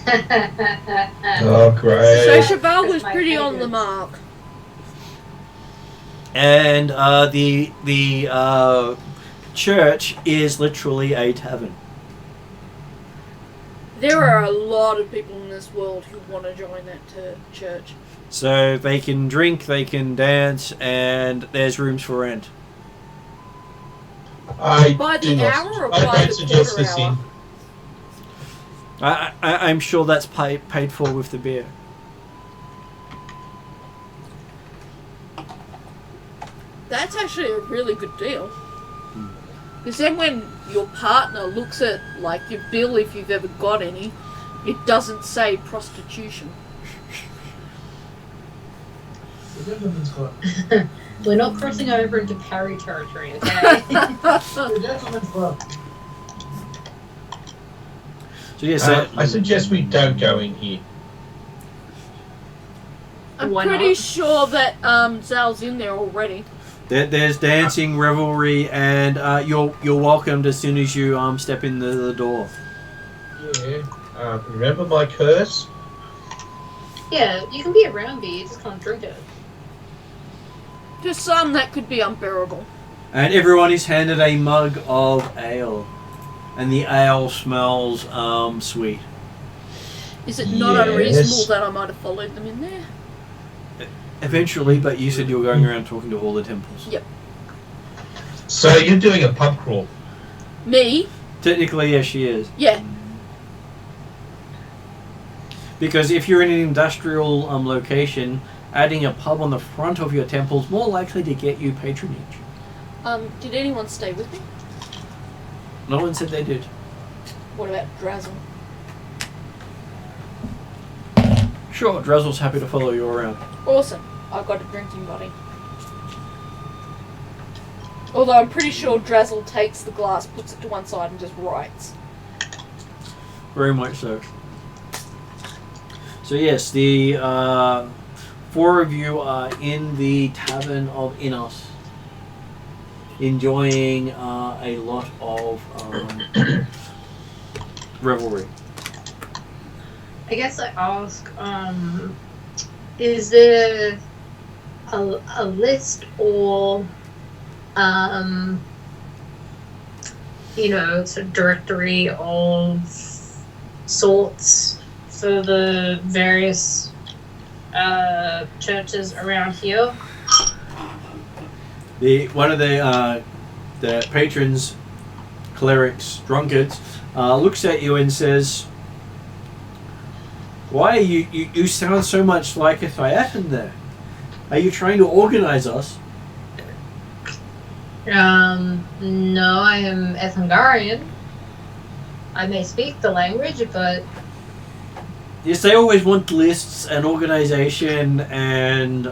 Oh, great. So Cheval was pretty on the mark. And the church is literally a tavern. There are a lot of people in this world who want to join that church. So they can drink, they can dance, and there's rooms for rent. I By do the not- hour or I by don't the suggest quarter this hour? in. I'm sure that's paid for with the beer. That's actually a really good deal. Because then when your partner looks at like your bill, if you've ever got any, it doesn't say prostitution. The gentleman's club. We're not crossing over into Parry territory, okay? The gentleman's club. So yes, I suggest we don't go in here. I'm Why pretty not? sure that Zal's in there already. there's dancing, revelry, and you're welcomed as soon as you step in the door. Yeah. Remember my curse? Yeah, you can be around beer, you just can't drink it. To some, that could be unbearable. And everyone is handed a mug of ale, and the ale smells sweet. Is it not Yes. unreasonable that I might have followed them in there? Eventually, but you said you were going around talking to all the temples. Yep. So you're doing a pub crawl. Me? Technically, yes, she is. Yeah. Because if you're in an industrial location, adding a pub on the front of your temple is more likely to get you patronage. Did anyone stay with me? No one said they did. What about Drazzle? Sure, Drazzle's happy to follow you around. Awesome. I've got a drinking buddy. Although I'm pretty sure Drazzle takes the glass, puts it to one side and just writes. Very much so. So yes, the four of you are in the Tavern of Inos, enjoying a lot of revelry. I guess I ask, is there a list or, sort of directory of sorts for the various churches around here? One of the patrons, clerics, drunkards, looks at you and says, "Why you sound so much like a Thiatan there? Are you trying to organize us?" No, I am Ethengarian. I may speak the language, but Yes, they always want lists and organization and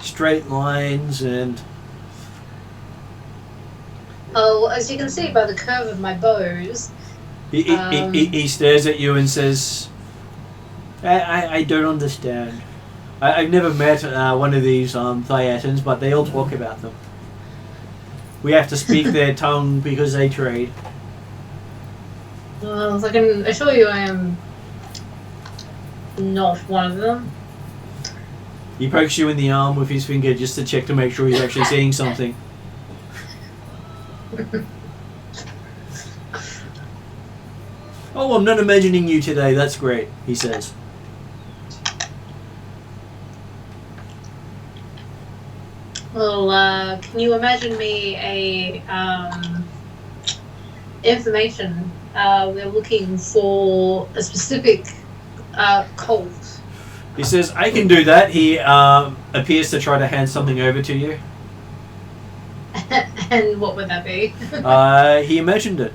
straight lines and... oh, as you can see by the curve of my bows, He stares at you and says, I don't understand. I've never met one of these Thiatans, but they all talk about them. We have to speak their tongue because they trade. well, I can assure you I am not one of them. He pokes you in the arm with his finger just to check to make sure he's actually seeing something. "Oh, I'm not imagining you today, that's great," he says. Well, can you imagine me a information? We're looking for a specific cult. He says, I can do that. He appears to try to hand something over to you. And what would that be? He imagined it.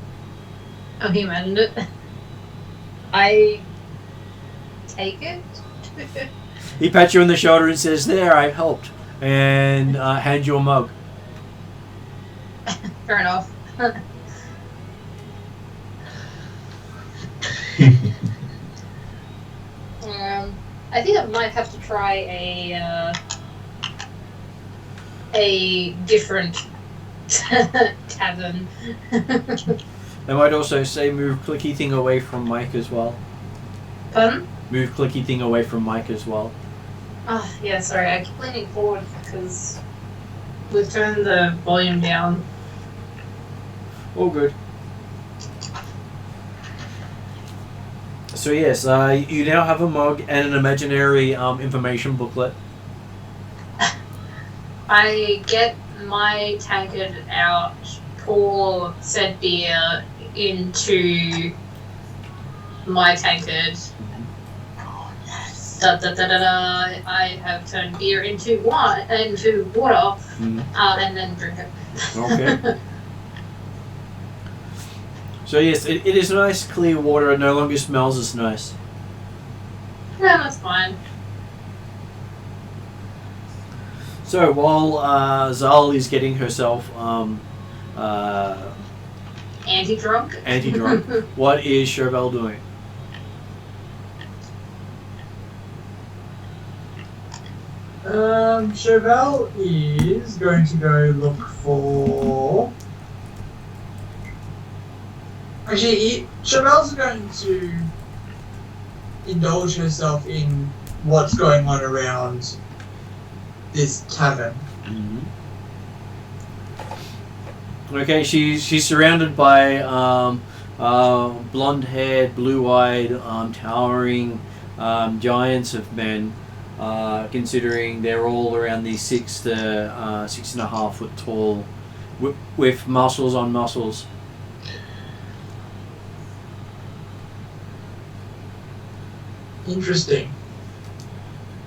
Oh, he imagined it. I take it. He pats you on the shoulder and says, there, I helped. And hands you a mug. Fair enough. I think I might have to try a different tavern. They might also say move clicky thing away from Mike as well. Pardon? Move clicky thing away from Mike as well. Oh, yeah, sorry, I keep leaning forward because we've turned the volume down. All good. So yes, you now have a mug and an imaginary information booklet. I get my tankard out, pour said beer into my tankard. Da, da, da, da, da. I have turned beer into water, and then drink it. Okay. So yes, it is nice clear water. It no longer smells as nice. Yeah, that's fine. So while Zal is getting herself Anti-drunk? anti-drunk, what is Chauvel doing? Chauvel is going to go look for. Actually, Chauvel's going to indulge herself in what's going on around this tavern. Mm-hmm. Okay, she's surrounded by blonde-haired, blue-eyed, towering giants of men. Considering they're all around the 6 to 6.5 foot tall, with muscles on muscles. Interesting.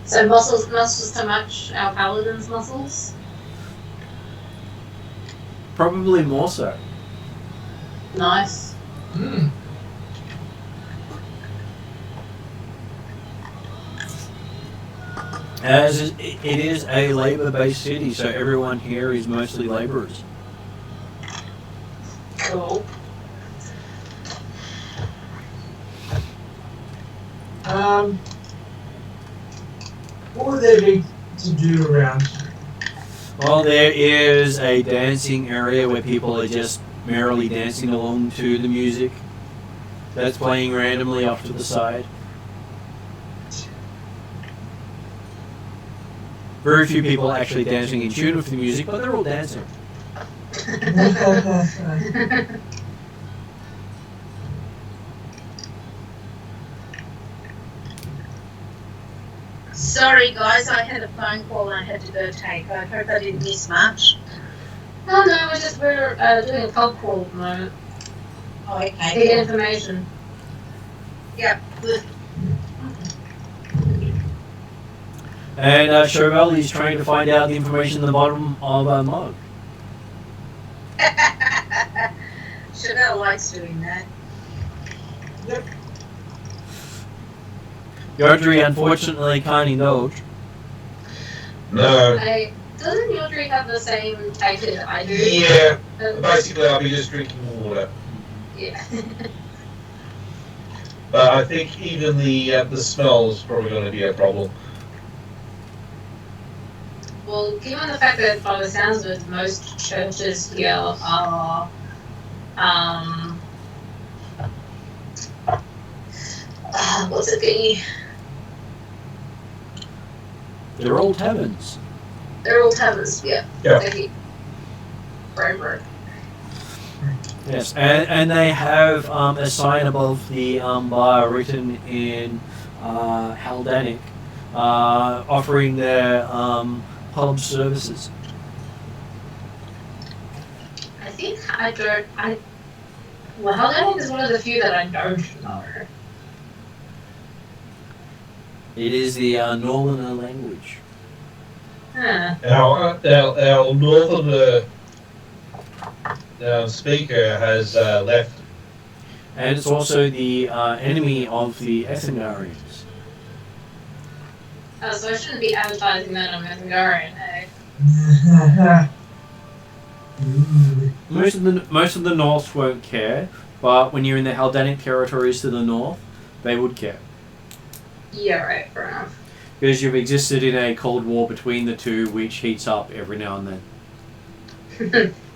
So muscles to match our paladin's muscles? Probably more so. Nice. Hmm. As it is a labour-based city, so everyone here is mostly labourers. Cool. What would there be to do around here? Well, there is a dancing area where people are just merrily dancing along to the music that's playing randomly off to the side. Very few people are actually dancing in tune with the music, but they're all dancing. Sorry, guys, I had a phone call and I had to go take. I hope I didn't miss much. Oh no, we're doing a pub crawl at the moment. Oh, To okay. get information. Yep, good. And Chauvel is trying to find out the information in the bottom of a mug. Chauvel likes doing that. Yep. Yardry unfortunately can't indulge. No. Doesn't Yodri have the same tankard I do? Yeah. Basically, I'll be just drinking water. Yeah. But I think even the smell is probably going to be a problem. Well, given the fact that by the sounds of it, most churches here are what's it be? They're all taverns. They're all taverns, yeah. Yeah. Thank you. Brainberg. Yes, and they have a sign above the bar written in Haldanic offering their pub services. think I don't. Well, Hellenic is one of the few that I don't know. It is the Northerner language. Huh. Our northern speaker has left. And it's also the enemy of the Ethengarians. Oh, so I shouldn't be advertising that on Ethengarian, eh? Most of the North won't care, but when you're in the Haldanic territories to the north, they would care. Yeah, right, fair enough. Because you've existed in a cold war between the two, which heats up every now and then.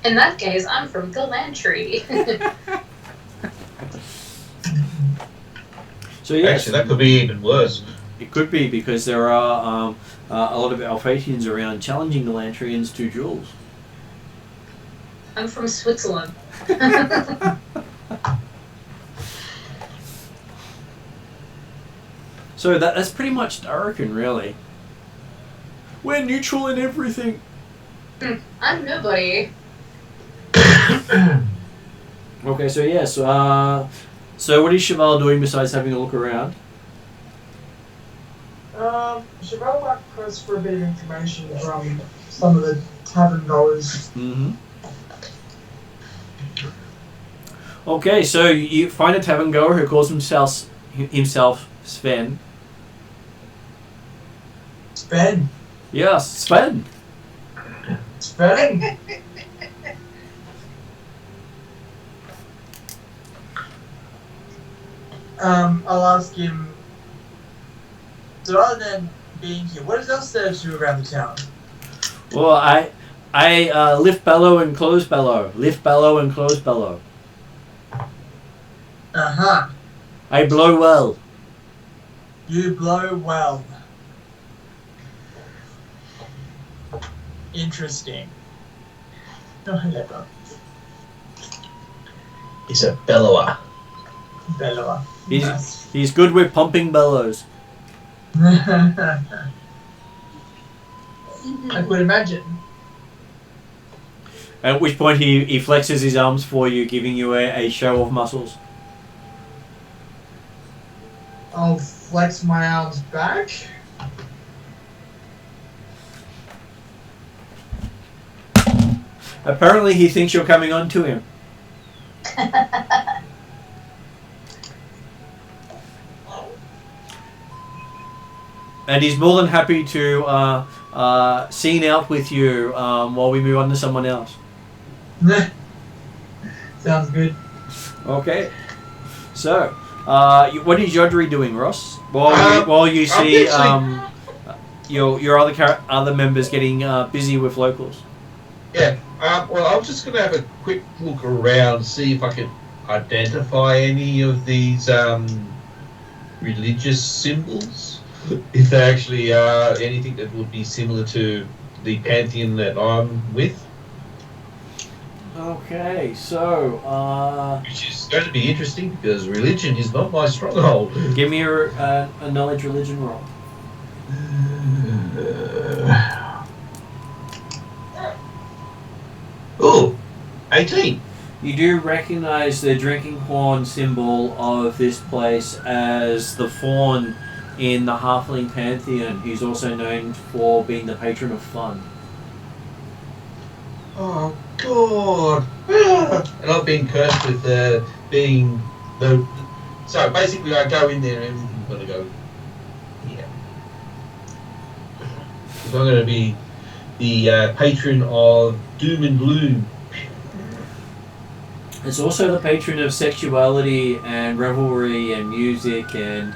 In that case, I'm from the land treaty. So yes, Actually, that could be even worse. it could be because there are a lot of Alphatians around challenging the Lantrians to duels. I'm from Switzerland. So that's pretty much Darkin, really. We're neutral in everything. I'm nobody. Okay, so yes. So what is Cheval doing besides having a look around? Cheval might press for a bit of information from some of the tavern goers. Mm-hmm. Okay, so you find a tavern goer who calls himself Sven. Sven. Yes, Sven. Sven. I'll ask him. So other than being here, what else there to do around the town? Well, I lift bellow and close bellow. Lift bellow and close bellow. Uh-huh. I blow well. You blow well. Interesting. No, He's a bellower. Bellower. He's good with pumping bellows. I could imagine. At which point he flexes his arms for you, giving you a show of muscles. I'll flex my arms back. Apparently he thinks you're coming on to him. And he's more than happy to scene out with you while we move on to someone else. Sounds good. Okay. So, what is Yodri doing, Ross? While you see your other members getting busy with locals. Yeah. Well, I'm just going to have a quick look around, see if I can identify any of these religious symbols. If they actually are anything that would be similar to the pantheon that I'm with. Okay, so Which is going to be interesting because religion is not my stronghold. give me a knowledge religion roll. Oh, 18. You do recognize the drinking horn symbol of this place as the fawn in the Halfling pantheon. He's also known for being the patron of fun. Oh, God. And I've been cursed with being the... So, basically, I go in there and everything's got to go here. Because I'm going to be the patron of doom and gloom. It's also the patron of sexuality and revelry and music and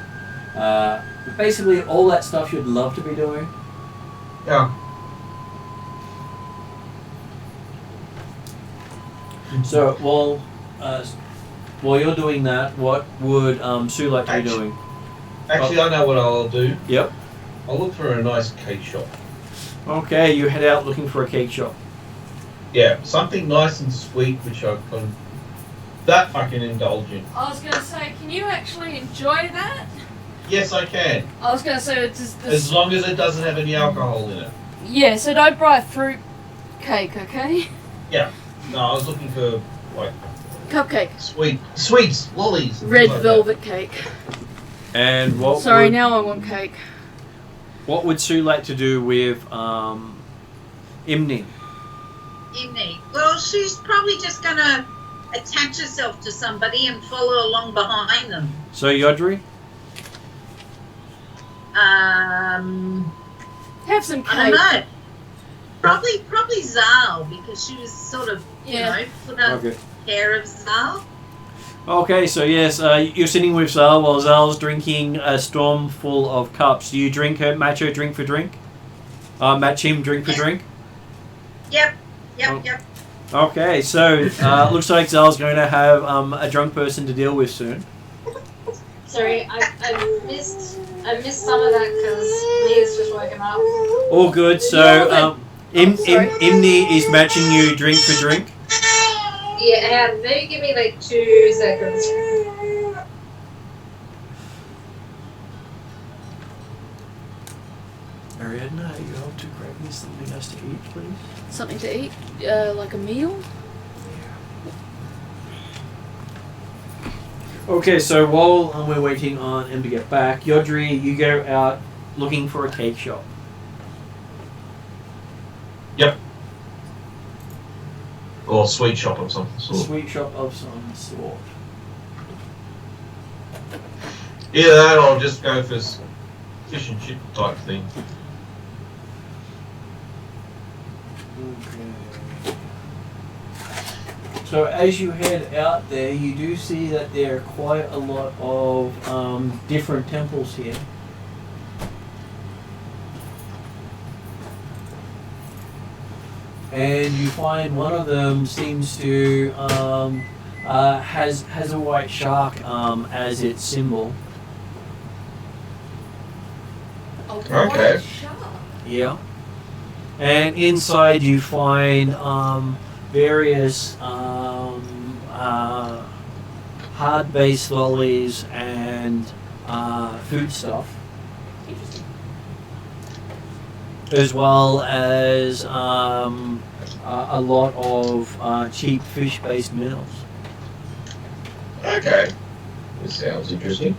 basically all that stuff you'd love to be doing. Yeah. So, while you're doing that, what would Sue like to be doing? Actually, I know what I'll do. Yep. I'll look for a nice cake shop. Okay, you head out looking for a cake shop. Yeah, something nice and sweet which I can indulge in. I was going to say, can you actually enjoy that? Yes, I can. I was going to say, it's just As long as it doesn't have any alcohol in it. Yeah, so don't buy a fruit cake, okay? Yeah. No, I was looking for like Cupcake. sweets, lollies. and Red things like velvet cake. And what Sorry, would, now I want cake. what would Sue like to do with Imni? Imni. Well, she's probably just going to attach herself to somebody and follow along behind them. So Yodri? Have some cake. I don't know. Probably Zal, because she was sort of, you know, put on Okay. care of Zal. Okay, so yes, you're sitting with Zal while Zal's drinking a storm full of cups. Do you match her drink for drink? Match him drink for drink? Yep. Oh. Okay, so looks like Zal's going to have a drunk person to deal with soon. Sorry, I missed some of that because Leah's just woken up. All good, so Imni is matching you drink for drink. Yeah, maybe give me like 2 seconds. Ariadna, are you able to grab me something else to eat, please? Something to eat? Like a meal? Okay, so while we're waiting on him to get back, Yodri, you go out looking for a cake shop. Yep. Or sweet shop of some sort. Sweet shop of some sort. Either that or just go for fish and chip type thing. Okay. So as you head out there, you do see that there are quite a lot of different temples here. And you find one of them seems to has a white shark as its symbol. Okay. Yeah. And inside you find various hard-based lollies and food stuff, as well as a lot of cheap fish-based meals. Okay. This sounds interesting.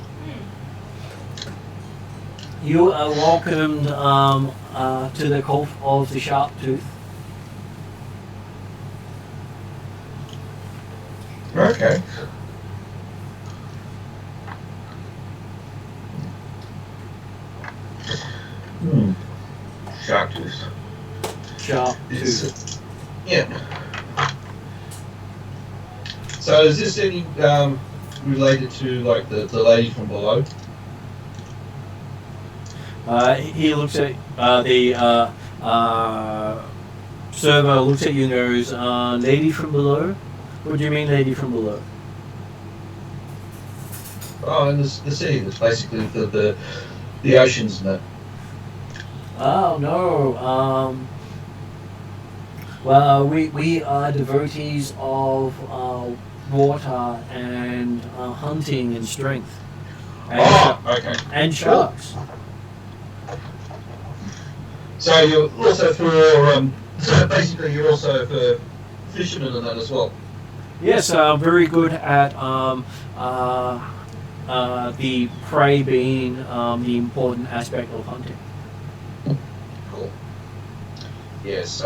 You are welcomed to the Cult of the Sharp Tooth. Okay. Shark tooth. Sharp Tooth. Yeah. So is this any related to like the lady from below? He looks at the server looks at you and goes, "Lady from below? What do you mean, lady from below?" Oh, and the sea. That's basically the oceans and that. Oh no. Well, we are devotees of water and hunting and strength. And Okay. and sharks. So you're also for so basically you're also for fishermen and that as well. Yes, very good at the prey being the important aspect of hunting. Cool. Yes.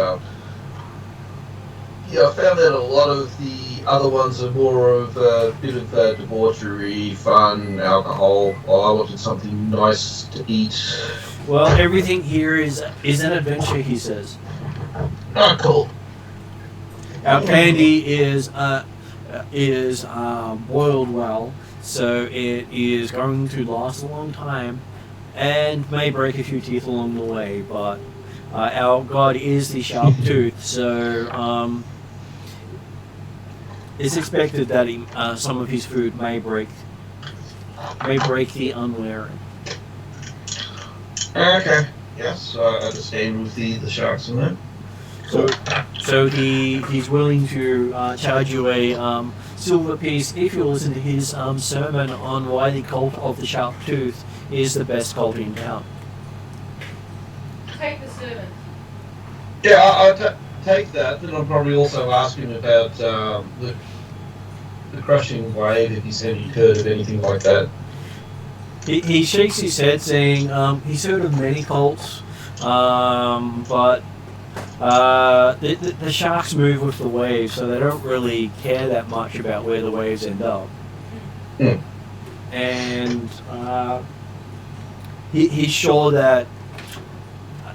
Yeah, I found that a lot of the other ones are more of a bit of debauchery, fun, alcohol. Oh, I wanted something nice to eat. Well, everything here is an adventure, he says. Oh, cool. Our candy is boiled well, so it is going to last a long time, and may break a few teeth along the way. But our god is the sharp tooth, so it's expected that some of his food may break the unwary. Okay. Yes, I understand with the sharks and that. So he's willing to charge you a silver piece if you listen to his sermon on why the Cult of the Sharp Tooth is the best cult in town. Take the sermon. Yeah, I'll take that, then I'll probably also ask him about the crushing wave, if he's heard of anything like that. He shakes his head, saying he's heard of many cults, but the sharks move with the waves, so they don't really care that much about where the waves end up. Hmm. And he's sure that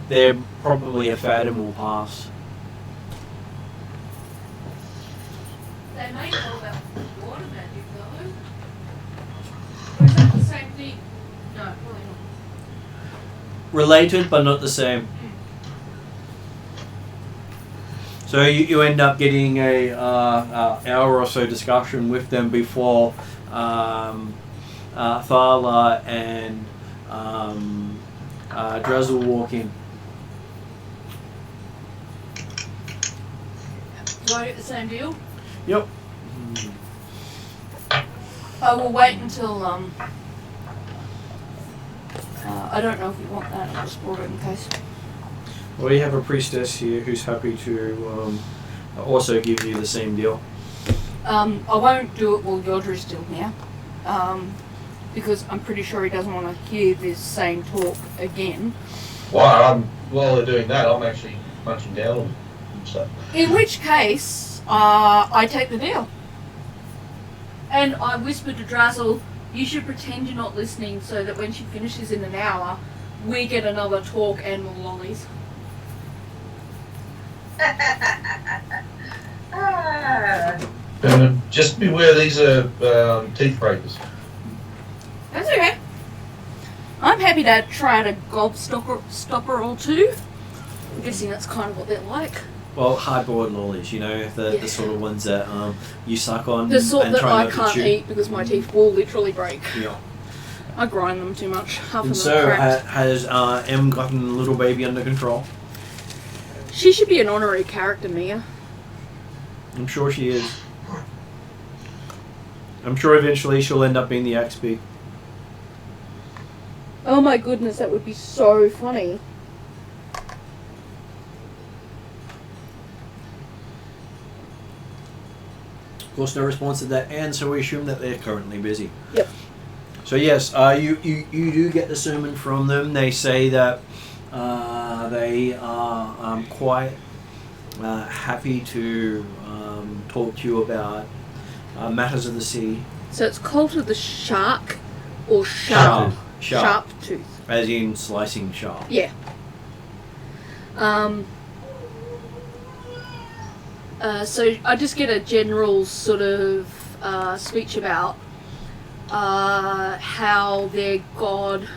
they're probably a fathom will pass. They may know about water magic, though. Or is that the same thing? No, probably not. Related, but not the same. So you end up getting a hour or so discussion with them before Thala and Drazzle walk in. Do I get the same deal? Yep. I will wait until I don't know if you want that. I'll just order it in case. Well, you have a priestess here who's happy to also give you the same deal. I won't do it while Yodra's still here, because I'm pretty sure he doesn't want to hear this same talk again. While they're doing that, I'm actually punching down on stuff. In which case, I take the deal. And I whisper to Drazzle, you should pretend you're not listening so that when she finishes in an hour, we get another talk and more lollies. Just beware, these are teeth breakers. That's okay. I'm happy to try out a gobstopper or two. I'm guessing that's kind of what they're like. Well, hard-boiled lollies, the sort of ones that you suck on The sort and that try I not to can't chew. eat because my teeth will literally break. Yeah. I grind them too much. Half And of them so, are cracked. has M gotten little baby under control? She should be an honorary character, Mia. I'm sure she is. I'm sure eventually she'll end up being the Axebeak. Oh my goodness, that would be so funny. Of course, no response to that, and so we assume that they're currently busy. Yep. So yes, you do get the sermon from them. They say that they are quite happy to talk to you about matters of the sea. So it's Cult of the Shark or Sharp? Sharp. Tooth. As in slicing sharp. Yeah. So I just get a general sort of speech about how their god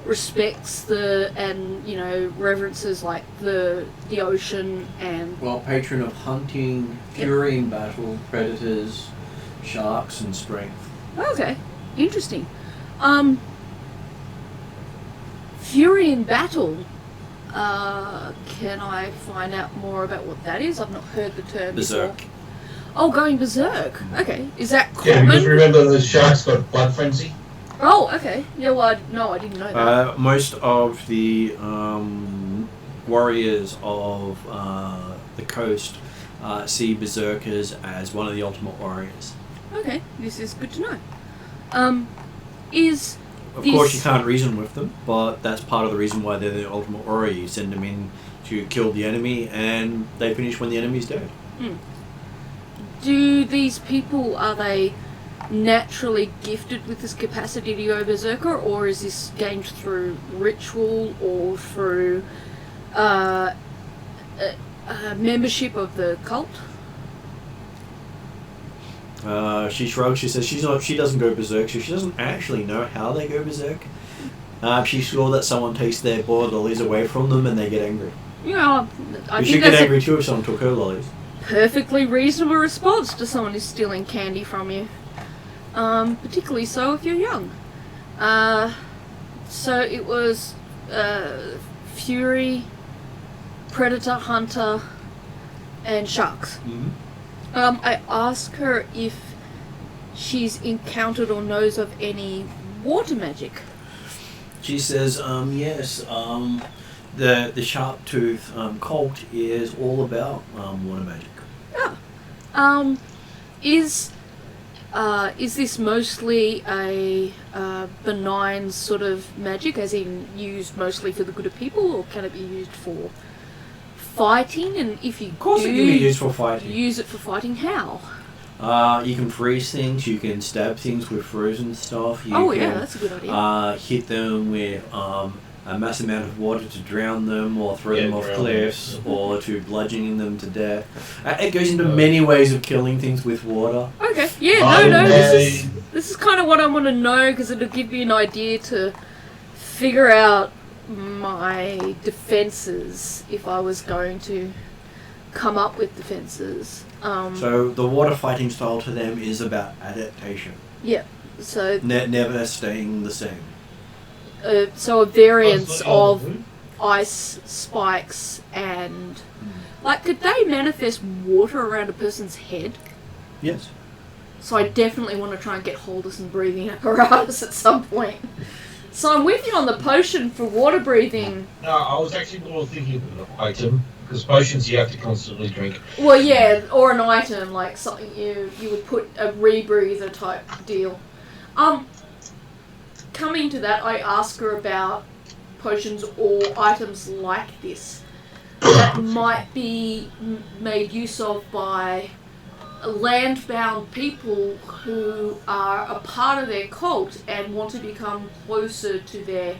respects reverences like the ocean and Well, patron of hunting, fury in battle, predators, sharks, and strength. okay, interesting. Fury in battle. Can I find out more about what that is? I've not heard the term Berserk. before. Oh, going berserk. Okay, is that Yeah, common? because remember the sharks got blood frenzy? Oh, okay. Yeah, well, I didn't know that. Most of the warriors of the coast see berserkers as one of the ultimate warriors. Okay, this is good to know. Is Of this... course, you can't reason with them, but that's part of the reason why they're the ultimate warrior. You send them in to kill the enemy, and they finish when the enemy's dead. Do these people, are they naturally gifted with this capacity to go berserker, or is this gained through ritual or through membership of the cult? She shrugs. She says she doesn't go berserk, so she doesn't actually know how they go berserk. She saw that someone takes their boiled lollies away from them and they get angry. I You think should get that's angry too if someone took her lollies. a perfectly reasonable response to someone who's stealing candy from you. Particularly so if you're young. So it was Fury, Predator, Hunter, and Sharks. Mm-hmm. I ask her if she's encountered or knows of any water magic. She says, yes, the Sharp Tooth cult is all about water magic. Is this mostly a benign sort of magic, as in used mostly for the good of people, or can it be used for fighting? And if you Of course, it can be used for fighting. Use it for fighting, how? You can freeze things. You can stab things with frozen stuff. You Yeah, that's a good idea. Hit them with a mass amount of water to drown them, or throw them off cliffs, or to bludgeoning them to death. It goes into many ways of killing things with water. Okay, yeah, this is kind of what I want to know, because it'll give me an idea to figure out my defenses if I was going to come up with defenses. So the water fighting style to them is about adaptation. Yeah, so Never staying the same. so a variance of ice spikes and like, could they manifest water around a person's head? Yes. So I definitely want to try and get hold of some breathing apparatus at some point. So I'm with you on the potion for water breathing. No, I was actually more thinking of an item, because potions you have to constantly drink. Well, yeah, or an item, like something you would put a rebreather type deal. Coming to that, I ask her about potions or items like this that might be made use of by land-bound people who are a part of their cult and want to become closer to their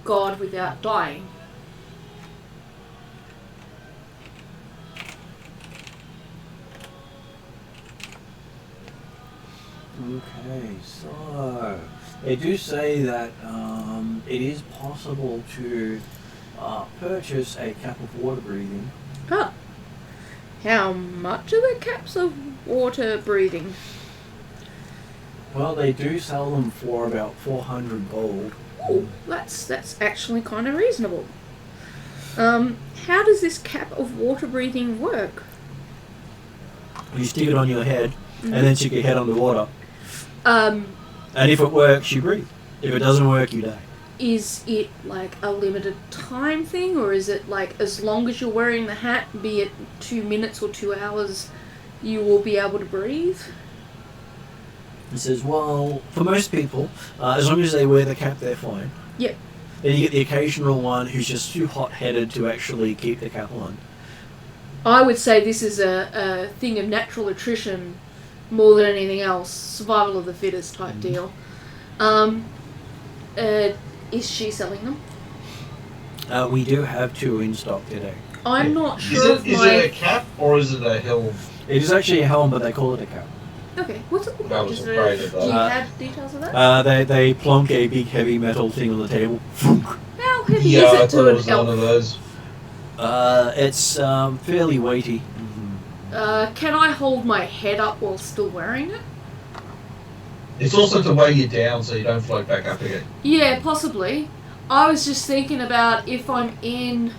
god without dying. Okay, so they do say that it is possible to purchase a cap of water breathing. Huh. How much are the caps of water breathing? Well, they do sell them for about 400 gold. Oh, that's actually kind of reasonable. How does this cap of water breathing work? You stick it on your head, and then stick your head underwater. Um, And if it works, you breathe. If it doesn't work, you die. Is it like a limited time thing, or is it like as long as you're wearing the hat, be it 2 minutes or 2 hours, you will be able to breathe? He says, well, for most people, as long as they wear the cap, they're fine. Yep. Then you get the occasional one who's just too hot-headed to actually keep the cap on. I would say this is a thing of natural attrition more than anything else. Survival of the fittest type deal. Is she selling them? We do have 2 in stock today. I'm not sure Is it a cap or is it a helm? It is actually a helm, but they call it a cap. Okay, what's it? I was Is afraid it of do you that. have details of that? They plonk a big heavy metal thing on the table. How heavy Yeah, is I it thought to it an was one of elf? those. It's fairly weighty. Can I hold my head up while still wearing it? It's also to weigh you down so you don't float back up again. Yeah, possibly. I was just thinking about if I'm in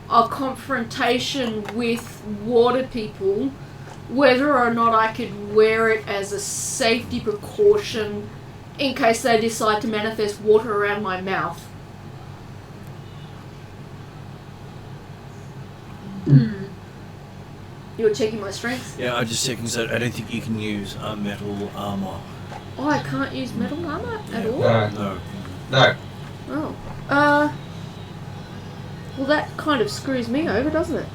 a confrontation with water people, whether or not I could wear it as a safety precaution in case they decide to manifest water around my mouth. You were checking my strength? Yeah, I just checking, so I don't think you can use metal armor. Oh, I can't use metal armor at all? No. No. Oh. Well, that kind of screws me over, doesn't it?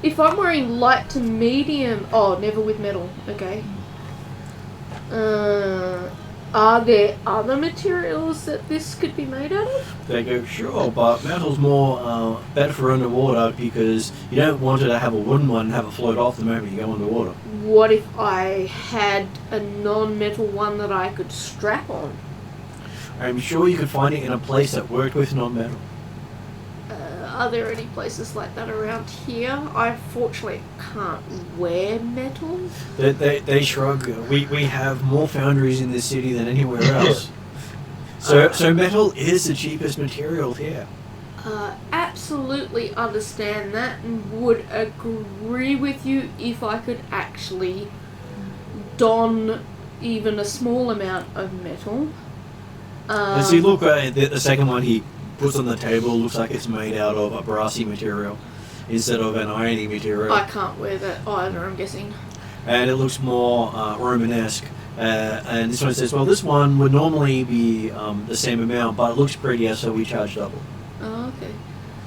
If I'm wearing light to medium... Oh, never with metal. Okay. Are there other materials that this could be made out of? They go, sure, but metal's more better for underwater because you don't want it to have a wooden one and have it float off the moment you go underwater. What if I had a non-metal one that I could strap on? I'm sure you could find it in a place that worked with non-metal. Are there any places like that around here? I fortunately can't wear metal. They shrug. We have more foundries in this city than anywhere else. So metal is the cheapest material here. Absolutely understand that and would agree with you if I could actually don even a small amount of metal. As you look at the second one, he puts on the table. Looks like it's made out of a brassy material instead of an irony material. I can't wear that either, I'm guessing. And it looks more Romanesque. And this one says, well, this one would normally be the same amount, but it looks prettier, so we charge double. Oh, okay.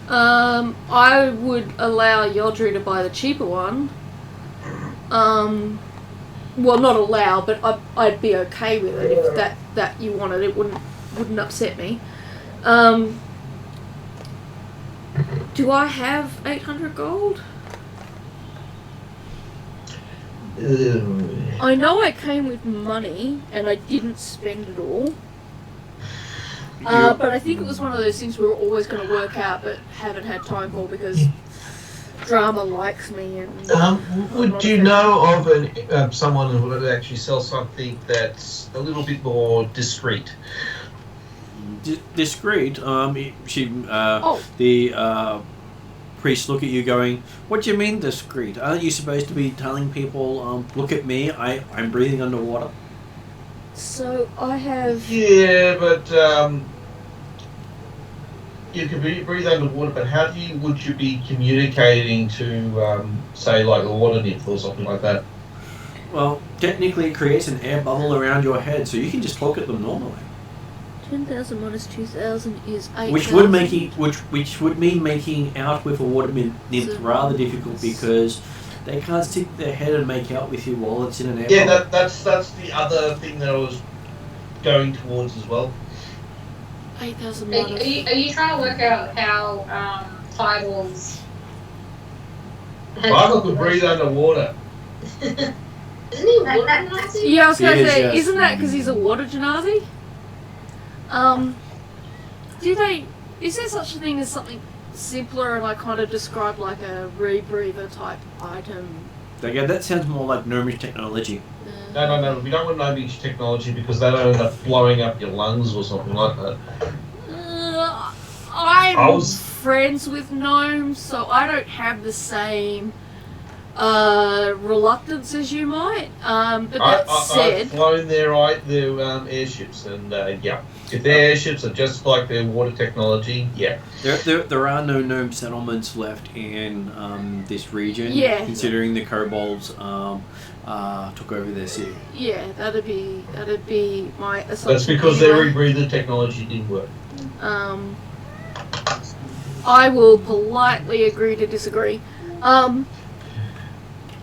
I would allow Yodri to buy the cheaper one. Well, not allow, but I'd be okay with it if that you wanted. It wouldn't upset me. Do I have 800 gold? I know I came with money and I didn't spend it all. But I think it was one of those things we were always going to work out but haven't had time for because drama likes me. And would you know of someone who would actually sell something that's a little bit more discreet? Discreet? The priests look at you going, what do you mean discreet? Aren't you supposed to be telling people, look at me, I'm breathing underwater? So I have... Yeah, but you can breathe underwater, but how would you be communicating to, say, like a water nymph or something like that? Well, technically it creates an air bubble around your head, so you can just talk at them normally. 10,000 minus 2,000 is 8,000. Which would mean making out with a water nymph rather difficult because they can't stick their head and make out with you while it's in an air bubble. Yeah, that's the other thing that I was going towards as well. 8,000 Are you trying to work out how titles... Michael could breathe underwater. Isn't he water Nazi? Yeah, I was going to say, yes. isn't that because he's a water Genasi? Is there such a thing as something simpler and I kind of describe like a rebreather type item? Yeah, that sounds more like gnomish technology. No, we don't want gnomish technology because that'll end up blowing up your lungs or something like that. I'm friends with gnomes, so I don't have the same reluctance as you might. But that said... I've flown their airships, and yeah. If their airships are just like their water technology, yeah. There are no gnome settlements left in this region, considering the kobolds took over their city. Yeah, that'd be my assumption. That's because their rebreather technology didn't work. I will politely agree to disagree.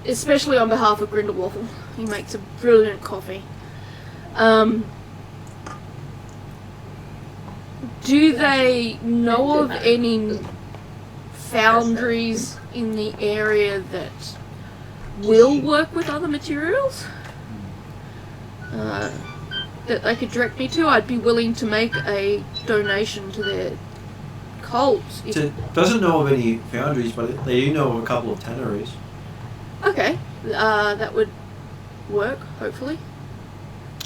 Especially on behalf of Grindelwald. He makes a brilliant coffee. Do they know of any foundries in the area that will work with other materials? That they could direct me to? I'd be willing to make a donation to their cult. It doesn't know of any foundries, but they do know of a couple of tanneries. Okay, that would work, hopefully.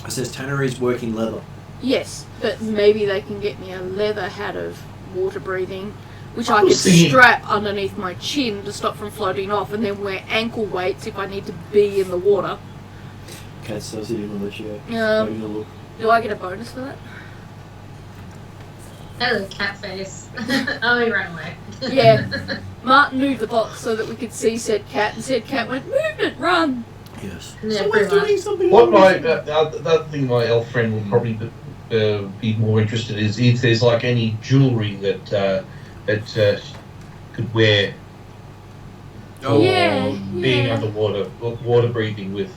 It says tanneries working leather. Yes, but maybe they can get me a leather hat of water breathing, which I could strap underneath my chin to stop from floating off, and then wear ankle weights if I need to be in the water. Cat's still sitting on the chair. Do I get a bonus for that? That was a cat face. Oh, he ran away. Yeah. Martin moved the box so that we could see said cat, and said cat went, movement, run! Yes. Yeah, Someone's doing something. The other thing my elf friend would probably be more interested in is if there's like any jewellery that could wear being underwater, water breathing with.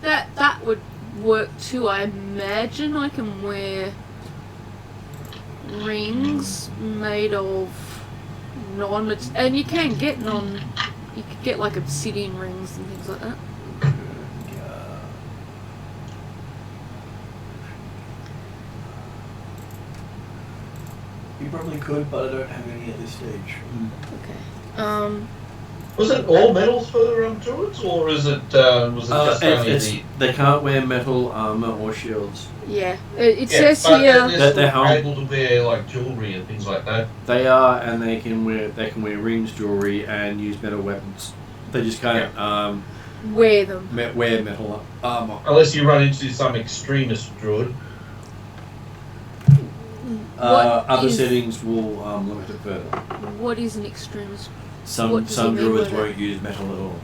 That would work too. I imagine I can wear rings made of and you can get you could get like obsidian rings and things like that. You probably could, but I don't have any at this stage. Okay. Was it all metals for druids, or is it just only they can't wear metal armor or shields. Yeah, it says here that they're able to wear like jewelry and things like that. They are, and they can wear rings, jewelry, and use metal weapons. They just can't wear them. Wear metal armor unless you run into some extremist druid. Other is- settings will limit it further. What is an extremist? Some What does it mean druids by won't use metal at all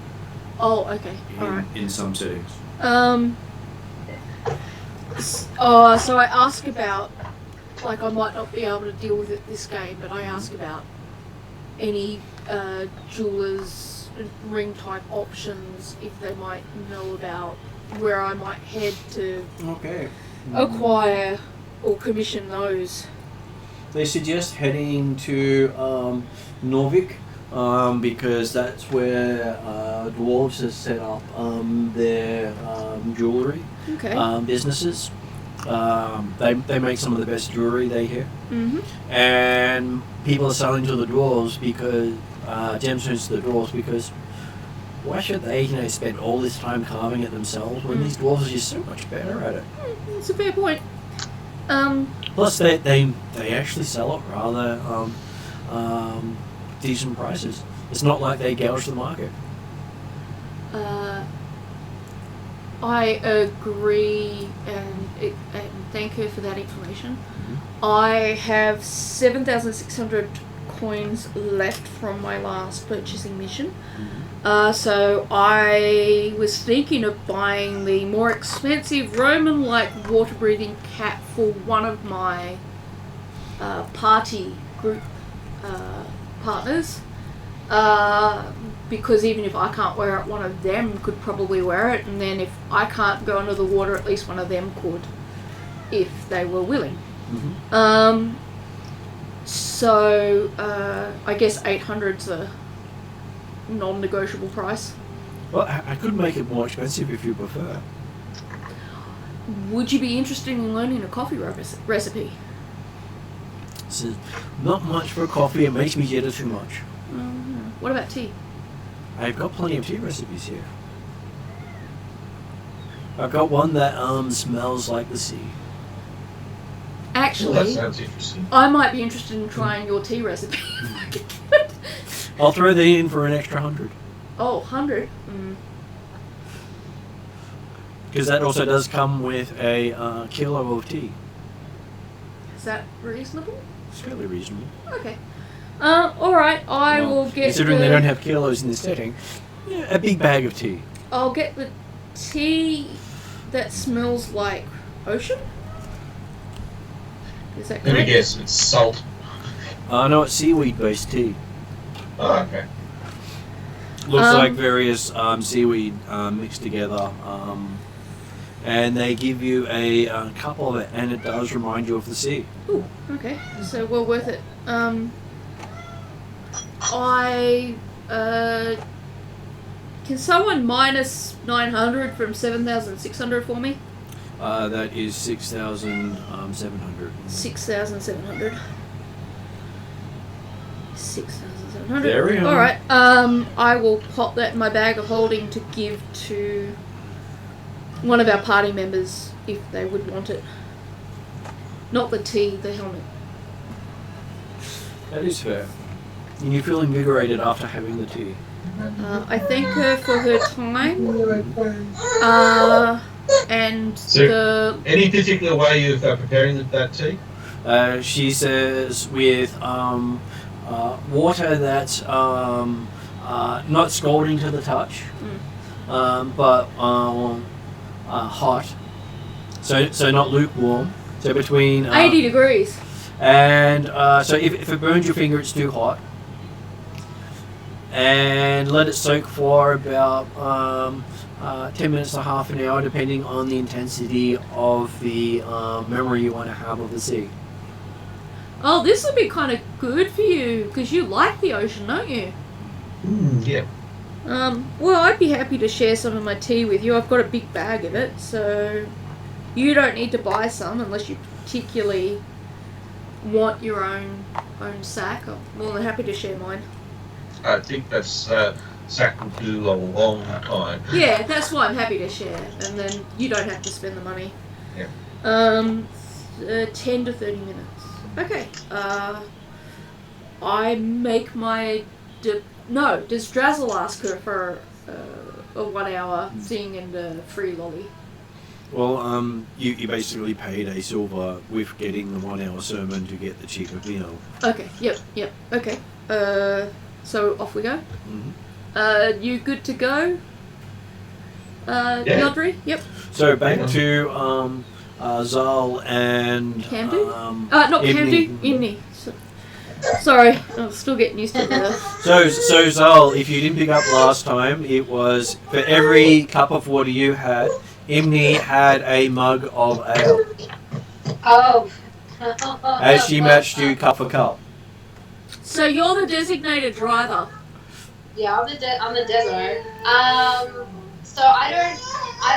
Oh, okay. Alright. in some settings. So I ask about, like, I might not be able to deal with it this game, but I ask about any jewelers, ring type options, if they might know about where I might head to Okay. acquire or commission those. They suggest heading to Norvik because that's where dwarves have set up their jewellery Okay. businesses. They make some of the best jewellery they hear. Mm-hmm. And people are selling to the dwarves because gemstones to the dwarves because why should they spend all this time carving it themselves when these dwarves are just so much better at it? It's a fair point. Plus they actually sell it rather decent prices. It's not like they gouge the market. I agree, and thank her for that information. I have 7,600 coins left from my last purchasing mission. So I was thinking of buying the more expensive Roman-like water-breathing cat for one of my party group partners. Because even if I can't wear it, one of them could probably wear it, and then if I can't go under the water, at least one of them could, if they were willing. So I guess 800's a non-negotiable price. Well, I could make it more expensive if you prefer. Would you be interested in learning a coffee recipe? So, not much for coffee, it makes me jitter too much. What about tea? I've got plenty of tea recipes here. I've got one that smells like the sea. Actually, Well, that sounds interesting. I might be interested in trying your tea recipe. I'll throw that in for an extra 100. Oh, 100? Because that also does come with a kilo of tea. Is that reasonable? It's fairly reasonable. Okay. Alright, I will get Considering they don't have kilos in this setting, yeah, a big bag of tea. I'll get the tea that smells like ocean? Is that Let me correct? guess, it's salt. No, it's seaweed-based tea. Oh, okay. Looks like various seaweed mixed together. And they give you a couple of it, and it does remind you of the sea. Ooh, okay. So well worth it. Can someone minus 900 from 7,600 for me? That is 6,700. 6,700. 6,700. There we are. Alright, I will pop that in my bag of holding to give to one of our party members if they would want it. Not the tea, the helmet. That is fair. And you feel invigorated after having the tea. I thank her for her time. And So, any particular way of preparing that tea? She says with water that's not scalding to the touch, but hot. So not lukewarm. So between 80 degrees. And so if it burns your finger, it's too hot. And let it soak for about 10 minutes to half an hour, depending on the intensity of the memory you want to have of the sea. Oh, this would be kind of good for you, because you like the ocean, don't you? Yeah. Well, I'd be happy to share some of my tea with you. I've got a big bag of it, so you don't need to buy some unless you particularly want your own sack. I'm more than happy to share mine. I think that's sack will do a long time. Yeah, that's why I'm happy to share, and then you don't have to spend the money. Yeah. 10 to 30 minutes. Okay. I make my... No, does Drazzle ask her for a 1 hour thing and a free lolly? Well, you basically paid a silver with getting the 1 hour sermon to get the cheaper meal. Okay, yep, okay. So off we go. Mm-hmm. You good to go? Yeah. Yodri? Yep. So back to Zal and Camdu? Not Imni. Camdu, Imni. Sorry, I'm still getting used to that. So Zal, if you didn't pick up last time, it was for every cup of water you had, Imni had a mug of ale. Oh. As she matched you cup for cup. So you're the designated driver. Yeah, I'm the deso. So I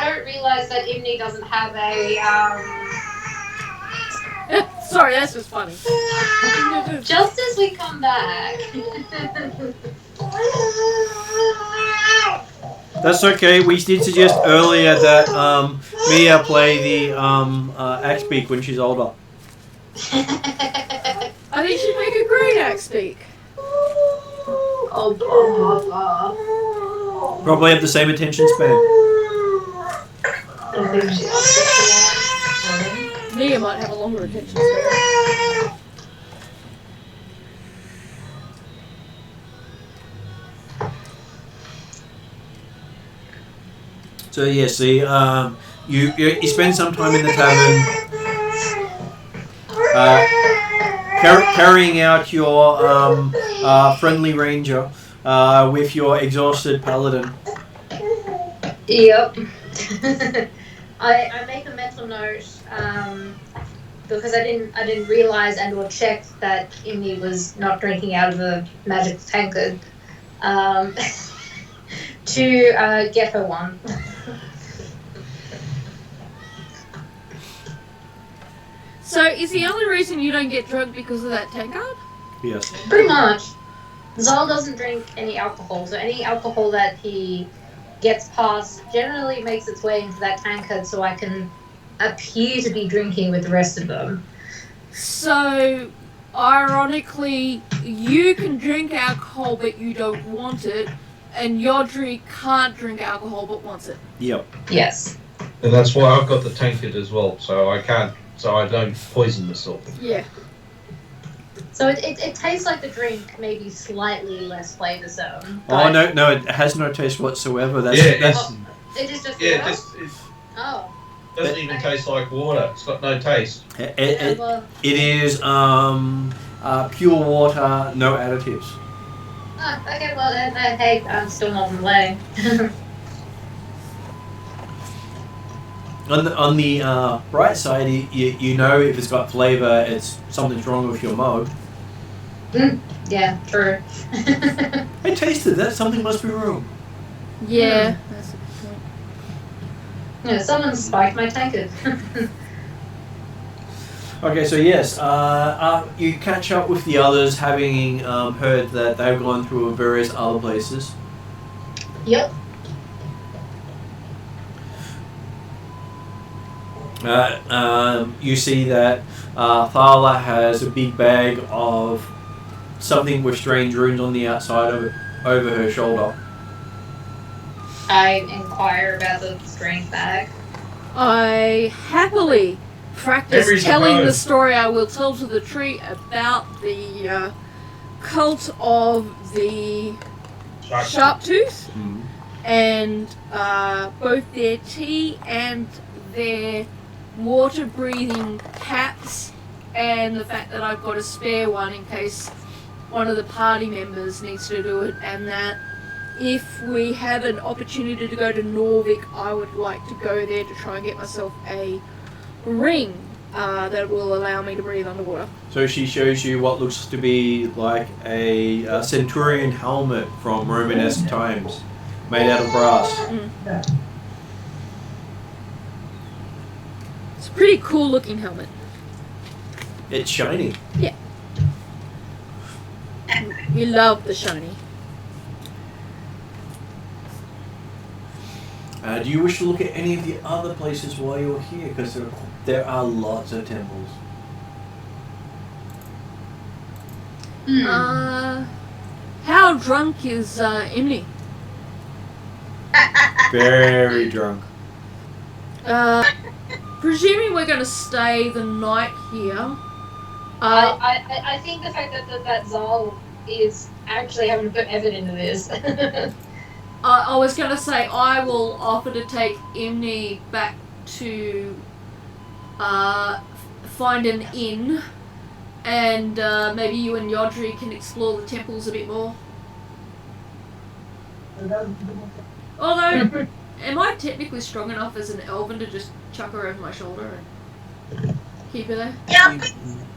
don't realize that Imni doesn't have a Sorry, that's just funny. Just as we come back. That's okay. We did suggest earlier that Mia play the axe beak when she's older. I think she'd make a great axe speak. Oh, Probably have the same attention span. I think she's Mia might have a longer attention span. So yeah, see, you spend some time in the tavern, carrying out your friendly ranger with your exhausted paladin. Yep. I make a mental note because I didn't realize and or check that Imni was not drinking out of a magical tankard to get her one. So is the only reason you don't get drunk because of that tankard? Yes. Pretty much. Zal doesn't drink any alcohol, so any alcohol that he gets past generally makes its way into that tankard so I can appear to be drinking with the rest of them. So, ironically, you can drink alcohol but you don't want it, and Yodri can't drink alcohol but wants it. Yep. Yes. And that's why I've got the tankard as well, so I don't poison myself. Yeah. So it tastes like the drink, maybe slightly less flavoursome. Oh no, it has no taste whatsoever. That's It is just yeah, water? it doesn't even taste like water. It's got no taste. It is pure water, no additives. Oh, okay, well then, hey, I'm still not complaining. On the bright side, you know if it's got flavour, it's something's wrong with your mug. Yeah, true. I tasted that. Something must be wrong. Yeah, that's a good point. Yeah, someone spiked my tankard. Okay, so yes, you catch up with the others, having heard that they've gone through various other places. Yep. You see that Thala has a big bag of something with strange runes on the outside of it, over her shoulder. I inquire about the strange bag. I happily practice telling the story I will tell to the tree about the cult of the Sharptooth and both their tea and their water-breathing cats, and the fact that I've got a spare one in case one of the party members needs to do it, and that if we have an opportunity to go to Norvik, I would like to go there to try and get myself a ring that will allow me to breathe underwater. So she shows you what looks to be like a Centurion helmet from Romanesque times, made out of brass. It's a pretty cool looking helmet. It's shiny. Yeah. We love the shiny. Do you wish to look at any of the other places while you're here? Because there are lots of temples. How drunk is Imni? Very drunk. presuming we're going to stay the night here. I think the fact that Zal is actually having to put effort into this. I was going to say I will offer to take Imni back to find an inn, and maybe you and Yodri can explore the temples a bit more. Although, am I technically strong enough as an Elven to just chuck her over my shoulder and keep her there? Yeah,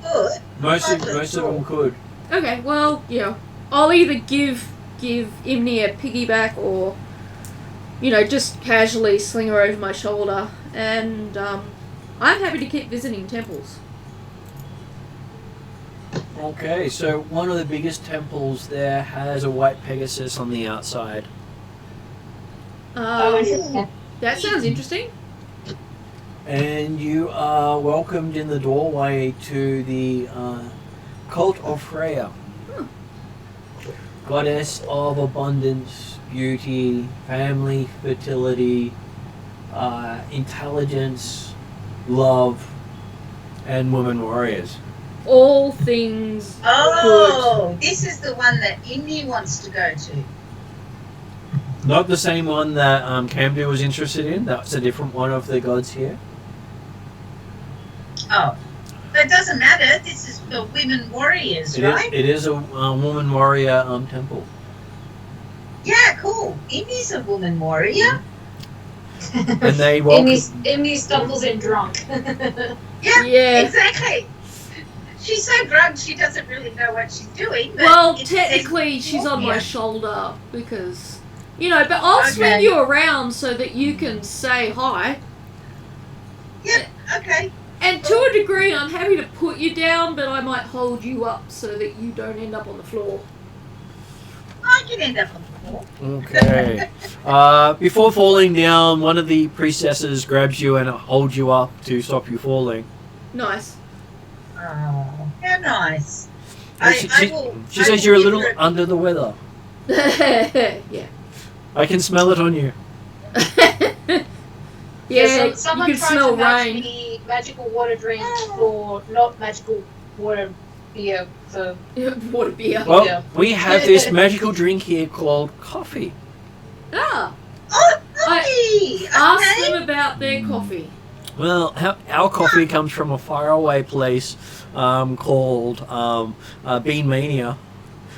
good. Most of them could. Okay, well, yeah. I'll either give Imni a piggyback or, just casually sling her over my shoulder. And I'm happy to keep visiting temples. Okay, so one of the biggest temples there has a white Pegasus on the outside. That sounds interesting. And you are welcomed in the doorway to the Cult of Freyja. Goddess of abundance, beauty, family, fertility, intelligence, love, and women warriors. All things Oh, this is the one that Indy wants to go to. Not the same one that Camden was interested in. That's a different one of the gods here. Oh, but it doesn't matter. This is for women warriors, right? It is a woman warrior temple. Yeah, cool. Indy's a woman warrior. And they welcome... Imni stumbles in drunk. Yeah, exactly. She's so drunk she doesn't really know what she's doing. But well, technically she's on my shoulder because, but I'll swing you around so that you can say hi. Yep, okay. And to a degree, I'm happy to put you down, but I might hold you up so that you don't end up on the floor. I can end up on the floor. Okay. Before falling down, one of the priestesses grabs you and holds you up to stop you falling. Nice. Oh, how nice. She says you're a little under the weather. Yeah. I can smell it on you. Yeah, so someone you can tried smell to match rain. me magical water drink for not magical water beer for Water beer. Well, Yeah. we have this magical drink here called coffee. Ah, Oh, coffee! ask them about their coffee. Well, our coffee comes from a faraway place called Bean Mania,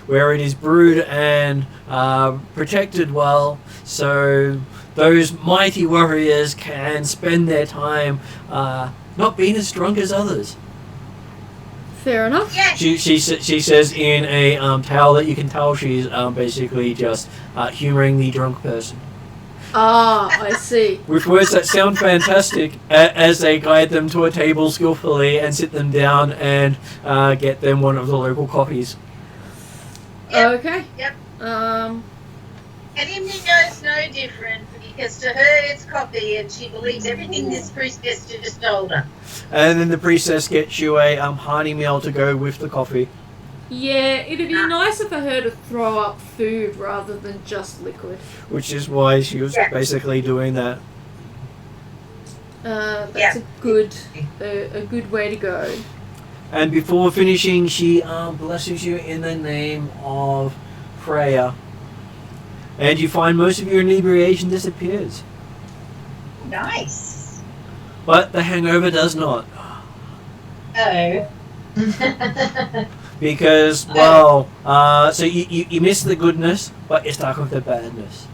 where it is brewed and protected well, so those mighty warriors can spend their time not being as strong as others. Fair enough. Yeah. She says in a towel that you can tell she's basically just humouring the drunk person. Ah, I see. With words that sound fantastic as they guide them to a table skillfully and sit them down and get them one of the local coffees. Yep. Okay. Yep. Um. And Indy knows no different because to her it's coffee and she believes everything this priestess just told her. And then the priestess gets you a hearty meal to go with the coffee. Yeah, it'd be nicer for her to throw up food rather than just liquid. Which is why she was basically doing that. That's a good way to go. And before finishing, she blesses you in the name of Freyja. And you find most of your inebriation disappears. Nice. But the hangover does not. Oh. Because, well, so you miss the goodness, but you're stuck with the badness.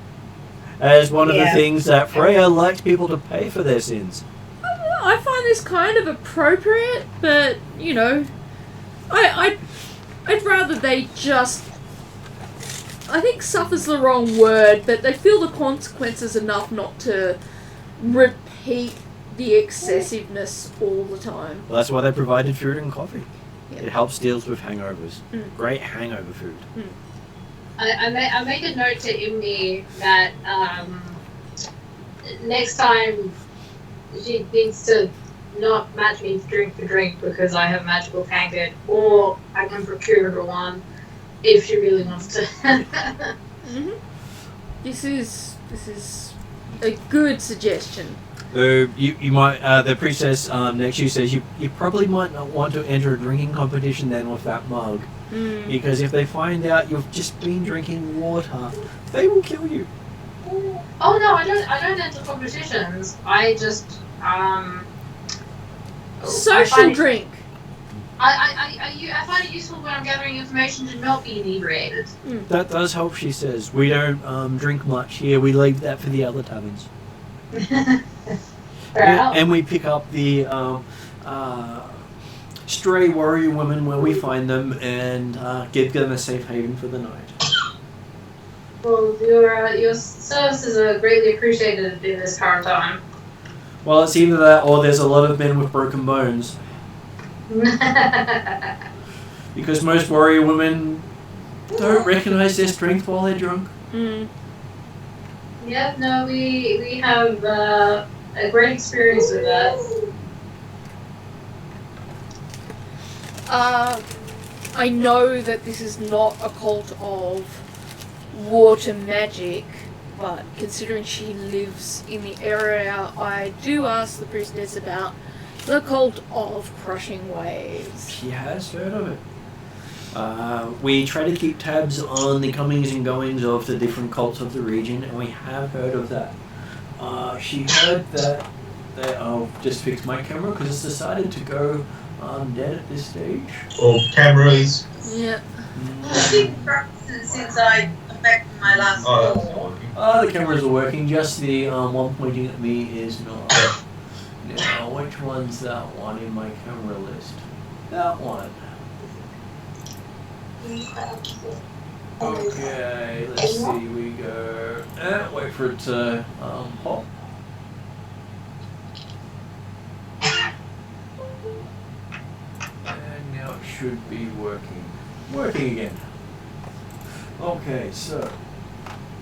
As one of the things that Freyja likes people to pay for their sins. I find this kind of appropriate, but I'd rather they just. I think suffer's the wrong word, but they feel the consequences enough not to repeat the excessiveness all the time. Well, that's why they provided food and coffee. Yeah. It helps deals with hangovers. Great hangover food. I made a note to Imni that next time she needs to not match me drink for drink because I have magical tankard, or I can procure her one if she really wants to. This is a good suggestion. You might. The priestess next to you says you probably might not want to enter a drinking competition then with that mug, because if they find out you've just been drinking water, they will kill you. Oh no, I don't enter competitions. I just Social drink. I find it useful when I'm gathering information to not be inebriated. That does help, she says. We don't drink much here. We leave that for the other taverns. And we pick up the stray warrior women where we find them and give them a safe haven for the night. Well, your services are greatly appreciated in this current time. Well, it's either that or there's a lot of men with broken bones. Because most warrior women don't recognize their strength while they're drunk. Yep, no, we have a great experience with that. I know that this is not a cult of water magic, but considering she lives in the area, I do ask the priestess about the cult of crushing waves. She has heard of it. We try to keep tabs on the comings and goings of the different cults of the region, and we have heard of that. She heard that I'll just fix my camera because it's decided to go dead at this stage. Or cameras. Yeah. Since I affected my last call. The cameras are working, just the one pointing at me is not. Now, which one's that one in my camera list? That one. Okay, let's see, we go, wait for it to pop. And now it should be working. Working again. Okay, so,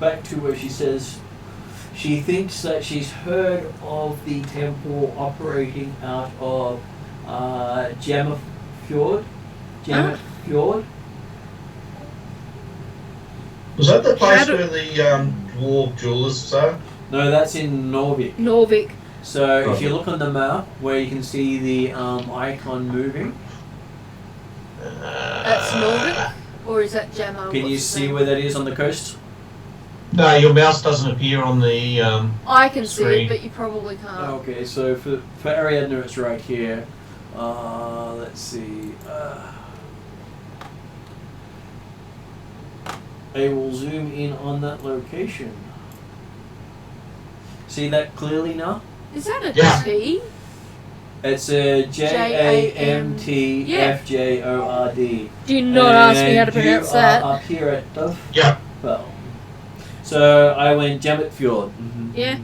back to where she says she thinks that she's heard of the temple operating out of Jammet Fjord. Was that the place where the dwarf jewelers are? No, that's in Norvik. So if you look on the map where you can see the icon moving. That's Norvik? Or is that Jammo? Can you see where that is on the coast? No, your mouse doesn't appear on the I can see screen. it, but you probably can't. Okay, so for Ariadne it's right here. Let's see. I will zoom in on that location. See that clearly now? Is that a Yeah. T? It's a JAMTFJORD. Do not ask me how to pronounce you that. Are up here at Dove. Yeah. Well, so I went Jammet Fjord. Yeah.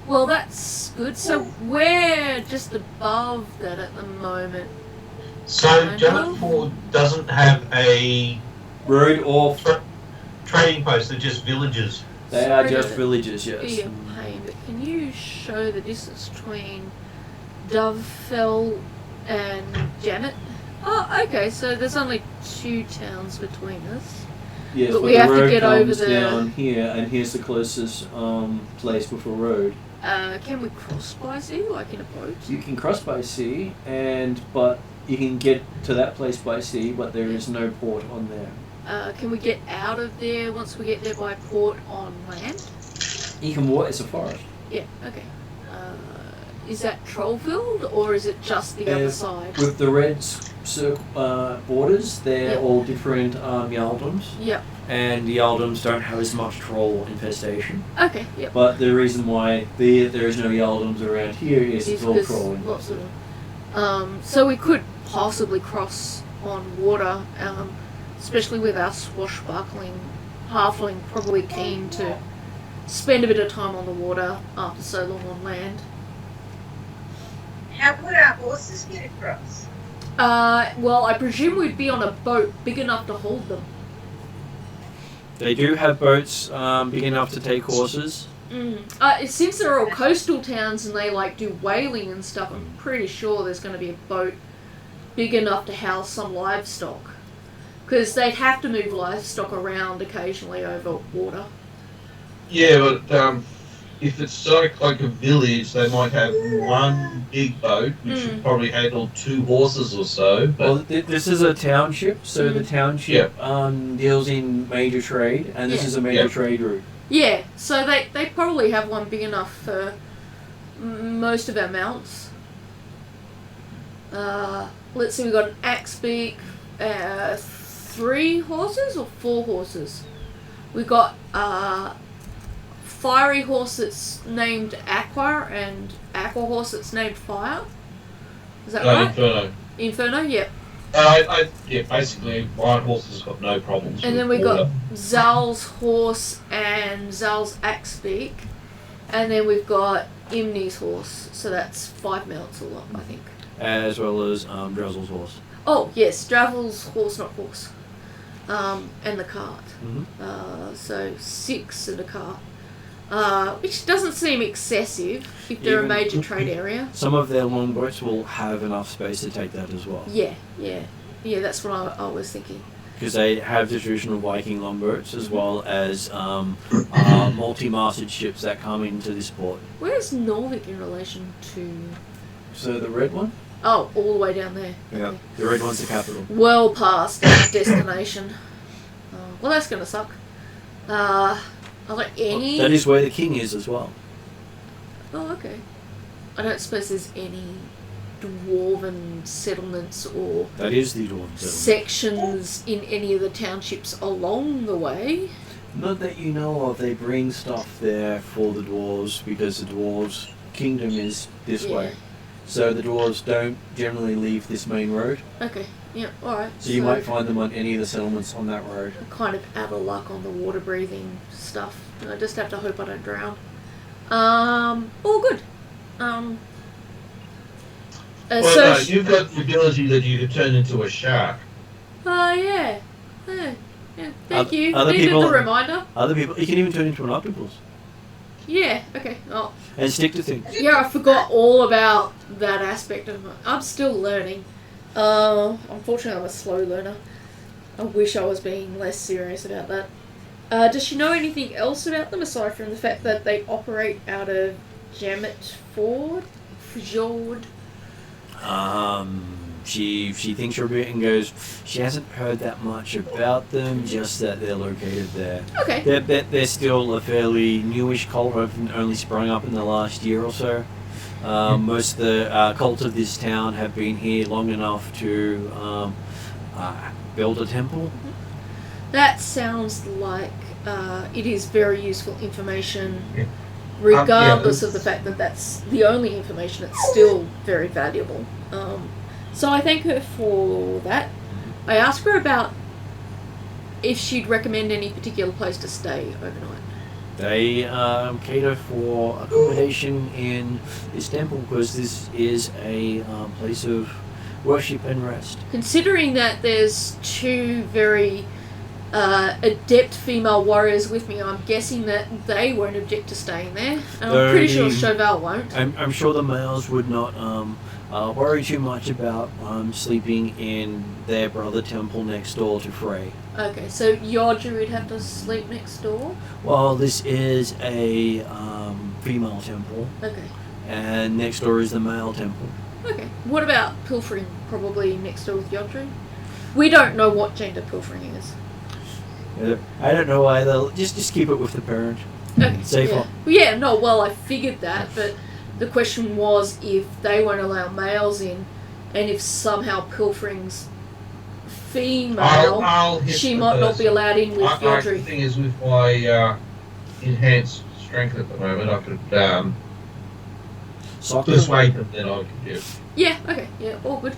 Well, that's good. So we're just above that at the moment. So Jammet Ford doesn't have a Road off. trading post, they're just villages. They are Sorry just to villages, Be yes. a pain, but can you show the distance between Dovefell and Janet? Oh, okay. So there's only 2 towns between us. Yes, But but we the have to road get over comes the- down here, and here's the closest place with a road. Can we cross by sea like in a boat? You can cross by sea, but you can get to that place by sea, but there is no port on there. Can we get out of there once we get there by port on land? You can walk. It's a forest. Yeah. Okay. Is that Trollfield or is it just the other side? With the red borders, they're Yep. all different Jarldoms, Yep. and the Jarldoms don't have as much troll infestation. Okay. Yep. But the reason why there is no Jarldoms around here is it's all Because troll lots infested. of so we could possibly cross on water, especially with our swashbuckling halfling probably keen to spend a bit of time on the water after so long on land. How would our horses get across? Well, I presume we'd be on a boat big enough to hold them. They do have boats big enough to take horses. Since they're all coastal towns and they like do whaling and stuff, I'm pretty sure there's going to be a boat big enough to house some livestock. Because they'd have to move livestock around occasionally over water. Yeah, but if it's like a village, they might have one big boat, which should probably handle 2 horses or so. But Well, this is a township, so the township deals in major trade, and this is a major trade route. Yeah, so they probably have one big enough for most of our mounts. Let's see, we've got an axe beak, 3 horses or 4 horses? We've got fiery horse that's named Aqua and Aqua horse that's named Fire. Is that right? Inferno. Inferno, yeah. Yeah, basically, my horse has got no problems. And with then we've water. got Zal's horse and Zal's axe beak. And then we've got Imni's horse. So that's 5 mounts all up, I think. As well as Drazel's horse. Oh, yes, Dravel's horse, not horse. And the cart. Mm-hmm. So 6 and a cart. Which doesn't seem excessive if they're a Even- major trade area. Some of their longboats will have enough space to take that as well. Yeah, that's what I was thinking. Because they have the traditional Viking longboats as well as multi-masted ships that come into this port. Where's Norvik in relation to... So the red one? Oh, all the way down there. Yeah. Okay. The red one's the capital. Well past our destination. Well, that's going to suck. Are there any... That is where the king is as well. Oh, okay. I don't suppose there's any dwarven settlements or That is the Dwarven Settlement. sections in any of the townships along the way. Not that you know of, they bring stuff there for the dwarves because the dwarves' kingdom is this way. So the dwarves don't generally leave this main road. Okay, yeah, alright. So you might find them on any of the settlements on that road. I'm kind of out of luck on the water breathing stuff. I just have to hope I don't drown. All good. Well, So no, you've got the ability that you can turn into a shark. yeah. Thank you. Other Needed people- the reminder. Other people, you can even turn into an octopus Yeah, okay. Oh, and stick to things. yeah, I forgot all about that aspect of it. I'm still learning. Unfortunately, I'm a slow learner. I wish I was being less serious about that. Does she know anything else about them aside from the fact that they operate out of Jamet Fjord? She thinks you're a bit and goes, she hasn't heard that much about them, just that they're located there. Okay. They're still a fairly newish cult, only sprung up in the last year or so. Most of the cults of this town have been here long enough to build a temple. That sounds like it is very useful information, regardless of the fact that that's the only information. It's still very valuable. So I thank her for that. I asked her about if she'd recommend any particular place to stay overnight. They cater for accommodation in this temple because this is a place of worship and rest. Considering that there's 2 very adept female warriors with me, I'm guessing that they won't object to staying there. And I'm pretty sure Chauvel won't. I'm sure the males would not worry too much about sleeping in their brother temple next door to Frey. Okay, so Yodri would have to sleep next door? Well, this is a female temple, Okay. and next door is the male temple. Okay. What about pilfering? Probably next door with Yodri? We don't know what gender pilfering is. I don't know either. Just keep it with the parent. Okay. Safer. Well, I figured that, but the question was if they won't allow males in, and if somehow pilfering's female, I'll hit she the might not be person. allowed in with The Yodri. thing is, with my enhanced strength at the moment, I could Soccer. persuade them that I could do it. Yeah, okay, yeah, all good.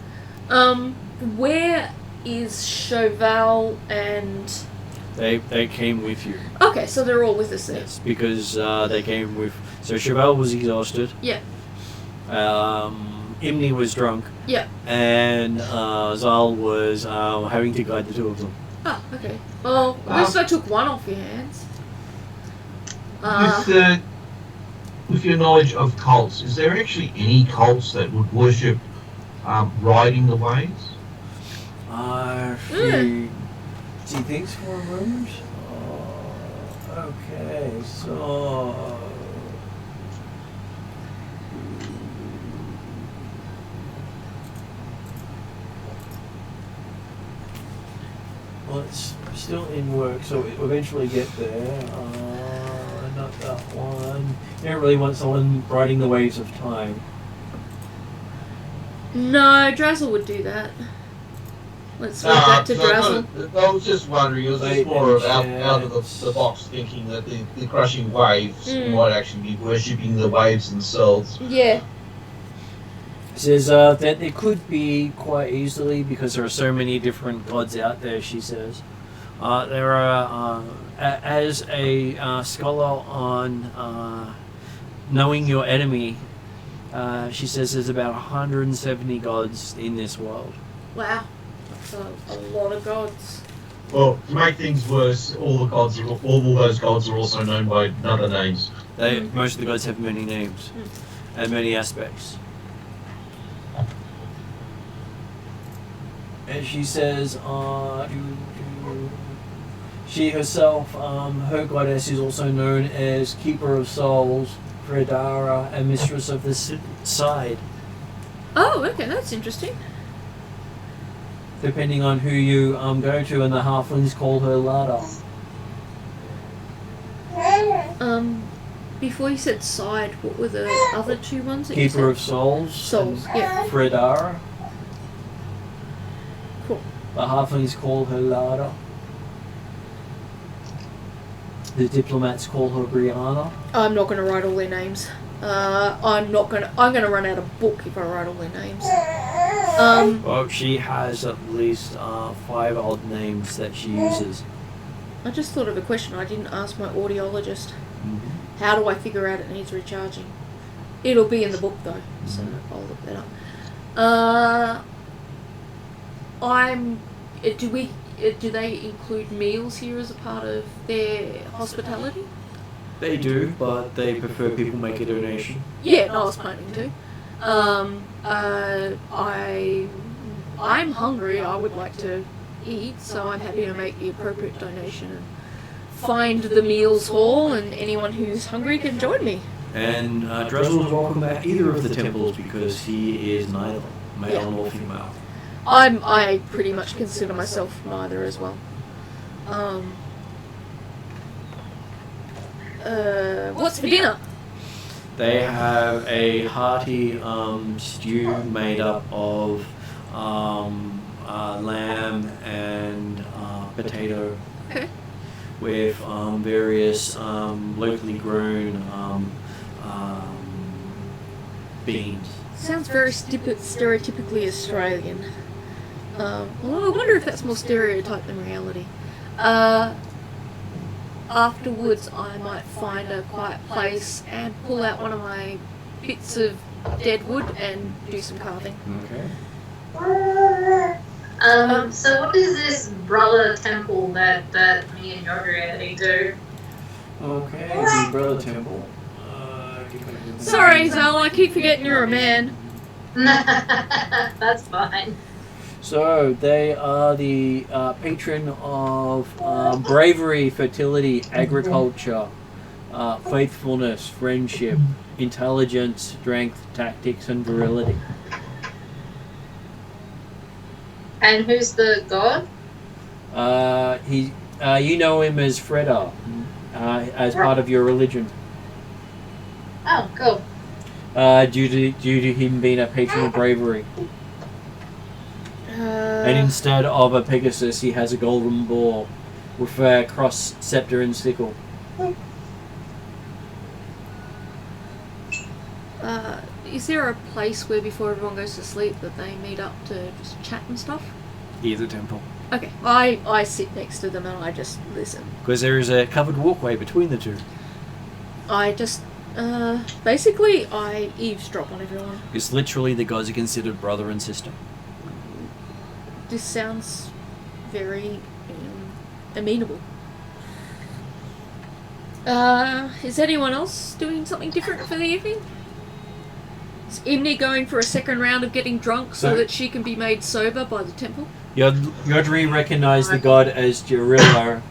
Where is Chauvel and... They came with you. Okay, so they're all with us there. Yes, because they came with. So Chauvel was exhausted. Yeah. Imni was drunk. Yeah. And Zal was having to guide the 2 of them. Oh, okay. Well, at least I took one off your hands. With your knowledge of cults, is there actually any cults that would worship riding the waves? She thinks for a moment. Okay, so Well, it's still in work, so it will eventually get there. Not that one. You don't really want someone riding the waves of time. No, Drazzle would do that. Let's leave that to Drazzle. I was just wondering, it was just more of out of the box thinking that the crushing waves might actually be worshipping the waves themselves. Yeah. It says that it could be quite easily because there are so many different gods out there, she says. There are, as a scholar on knowing your enemy, she says there's about 170 gods in this world. Wow. That's a lot of gods. Well, to make things worse, all those gods are also known by other names. Most of the gods have many names and many aspects. And she says, she herself, her goddess is also known as Keeper of Souls, Freyja, and Mistress of the Side. Oh, okay, that's interesting. Depending on who you go to, and the halflings call her Lada. Before you said side, what were the other two ones that Keeper you of Souls. Souls, yeah. Freyja. Cool. The halflings call her Lada. The diplomats call her Brianna. I'm not going to write all their names. I'm going to run out of book if I write all their names. Well, she has at least 5 odd names that she uses. I just thought of a question I didn't ask my audiologist. Mm-hmm. How do I figure out it needs recharging? It'll be in the book though, so I'll look that up. Do they include meals here as a part of their hospitality? They do, but they prefer people make a donation. Yeah, no, I was planning to. I'm hungry. I would like to eat, so I'm happy to make the appropriate donation and find the meals hall, and anyone who's hungry can join me. And Drazzle is welcome at either of the temples because he is neither male nor female. I pretty much consider myself neither as well. What's for dinner? They have a hearty stew made up of lamb and potato, with various locally grown beans. Sounds very stereotypically Australian. Well, I wonder if that's more stereotype than reality. Afterwards, I might find a quiet place and pull out one of my bits of dead wood and do some carving. Okay. So what is this brother temple that me and Yodri do? Okay, the brother temple. Sorry, Zal, I keep forgetting you're a man. That's fine. So they are the patron of bravery, fertility, agriculture, faithfulness, friendship, intelligence, strength, tactics, and virility. And who's the god? You know him as Freyja, as part of your religion. Oh, cool. Due to him being a patron of bravery. And instead of a Pegasus, he has a golden boar with a cross, scepter, and sickle. Is there a place where before everyone goes to sleep that they meet up to just chat and stuff? Either temple. Okay, I sit next to them and I just listen. Because there is a covered walkway between the two. I just, basically I eavesdrop on everyone. It's literally the gods are considered brother and sister. This sounds very amenable. Is anyone else doing something different for the evening? Is Imni going for a second round of getting drunk so that she can be made sober by the temple? Yodri recognized the god as Jirilla,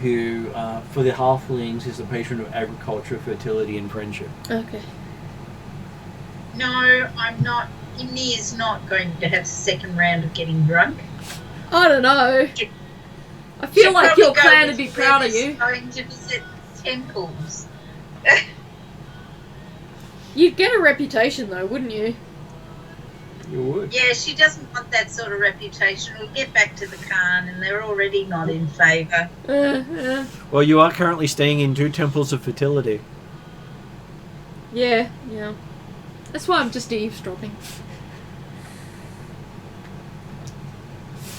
who, for the halflings, is the patron of agriculture, fertility, and friendship. Okay. No, I'm not. Imni is not going to have a second round of getting drunk. I don't know. I feel Should like probably your go clan with would be proud of whoever's you. Going to visit temples. You'd get a reputation though, wouldn't you? You would. Yeah, she doesn't want that sort of reputation. We'll get back to the Khan, and they're already not in favour. Well, you are currently staying in 2 temples of fertility. Yeah. That's why I'm just eavesdropping.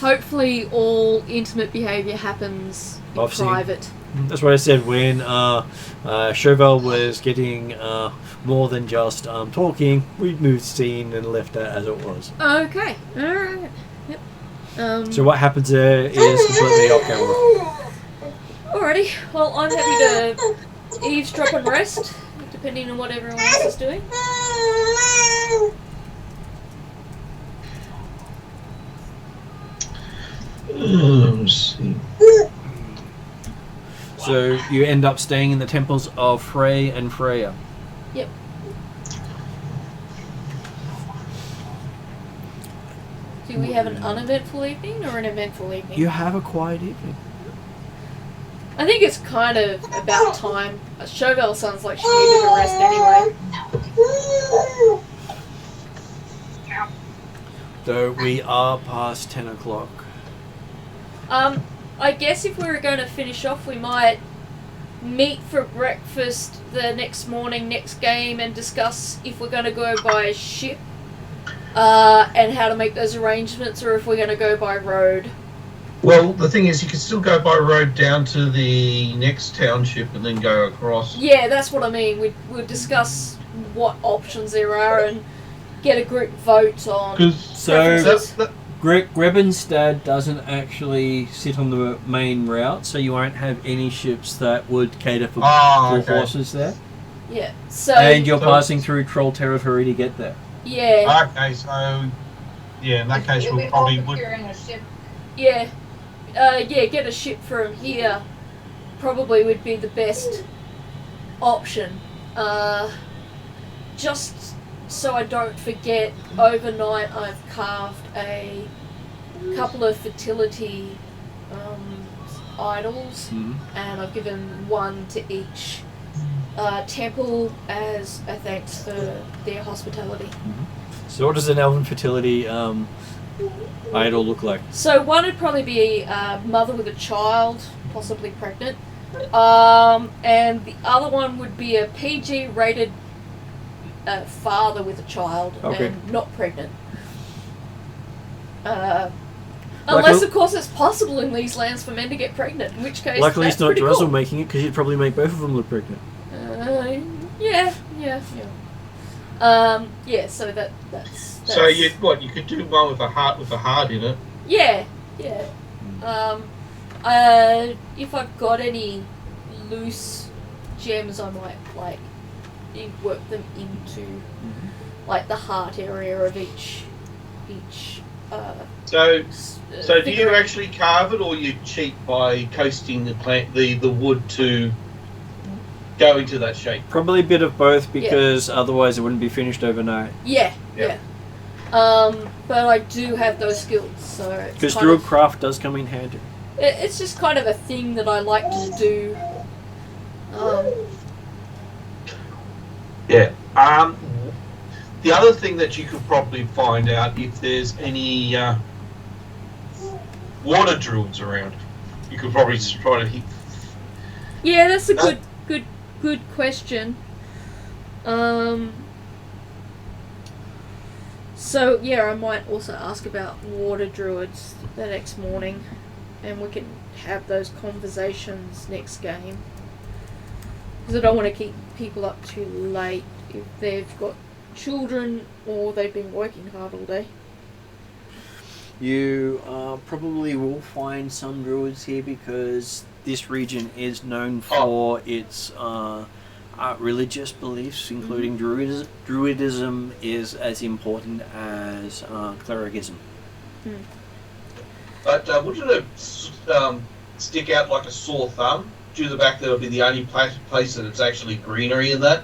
Hopefully all intimate behaviour happens in Obviously. private. That's what I said when Chauvel was getting more than just talking. We moved scene and left it as it was. Okay, alright. Yep. So what happens there is completely off camera. Alrighty, well I'm happy to eavesdrop and rest, depending on what everyone else is doing. Let's see. So you end up staying in the temples of Frey and Freyja. Yep. Do we have an uneventful evening or an eventful evening? You have a quiet evening. I think it's kind of about time. Chauvel sounds like she needed a rest anyway. Though we are past 10 o'clock. I guess if we were going to finish off, we might meet for breakfast the next morning, next game, and discuss if we're going to go by ship and how to make those arrangements, or if we're going to go by road. Well, the thing is, you can still go by road down to the next township and then go across. Yeah, that's what I mean. We'll discuss what options there are and get a group vote on. So Grebenstad doesn't actually sit on the main route, so you won't have any ships that would cater for horses there. Yeah. So and you're passing through troll territory to get there. Yeah. Okay, so yeah, in that case we'll probably would. A ship. Yeah. Get a ship from here probably would be the best option. Just so I don't forget, overnight I've carved a couple of fertility idols, and I've given one to each temple as a thanks for their hospitality. So what does an elven fertility idol look like? So one would probably be a mother with a child, possibly pregnant, and the other one would be a PG rated father with a child and not pregnant. Unless, of course, it's possible in these lands for men to get pregnant, in which case Luckily that's it's not pretty Drizzle cool. making it, because you'd probably make both of them look pregnant. Yeah. So that's So you could do one with a heart in it. Yeah. If I've got any loose gems, I might work them into the heart area of each. So do you actually carve it, or you cheat by coasting the wood to go into that shape? Probably a bit of both, because otherwise it wouldn't be finished overnight. Yeah. But I do have those skills, so because druid craft does come in handy. It's just kind of a thing that I like to do. The other thing that you could probably find out if there's any water druids around. You could probably try to hit. Yeah, that's a good question. So yeah, I might also ask about water druids the next morning, and we can have those conversations next game. Because I don't want to keep people up too late if they've got children or they've been working hard all day. You probably will find some druids here, because this region is known for its religious beliefs, including druidism. Druidism is as important as clericism. But wouldn't it stick out like a sore thumb due to the fact that it'll be the only place that it's actually greenery in that?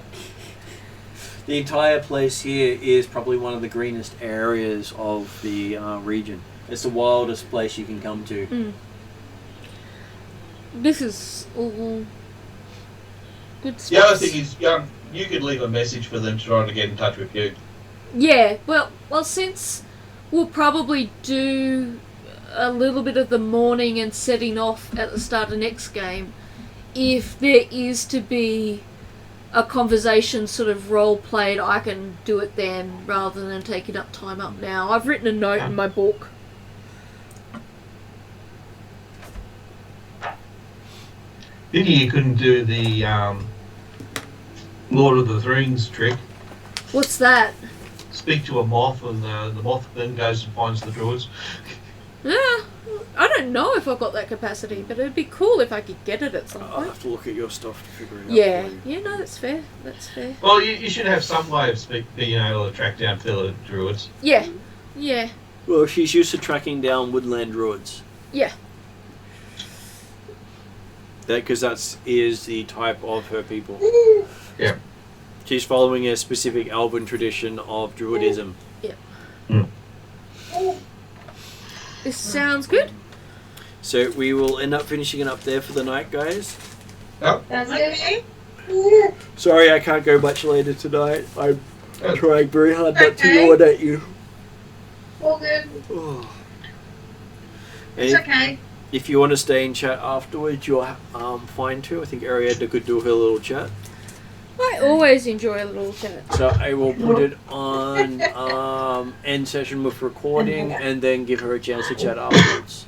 The entire place here is probably one of the greenest areas of the region. It's the wildest place you can come to. This is all good The other spots. thing is, you could leave a message for them trying to get in touch with you. Yeah, well, since we'll probably do a little bit of the morning and setting off at the start of next game, if there is to be a conversation sort of role played, I can do it then rather than taking up time up now. I've written a note in my book. Pity you couldn't do the Lord of the Rings trick. What's that? Speak to a moth, and the moth then goes and finds the druids. Yeah, I don't know if I've got that capacity, but it'd be cool if I could get it at some I'll point. have to look at your stuff to figure it out. Yeah, for you. yeah, no, that's fair. That's fair. Well, you should have some way of being able to track down fellow druids. Yeah, yeah, Well, she's used to tracking down woodland druids. yeah. Because that is the type of her people. Yeah. She's following a specific Elven tradition of druidism. This sounds good. So we will end up finishing it up there for the night, guys. Sounds good. Okay. Sorry I can't go much later tonight. I'm trying very hard not to Okay. yawn at you. All good. Oh. It's And okay. if you want to stay and chat afterwards, you're fine too. I think Ariadna could do her little chat. I always enjoy a little chat. So I will put it on end session with recording and then give her a chance to chat afterwards.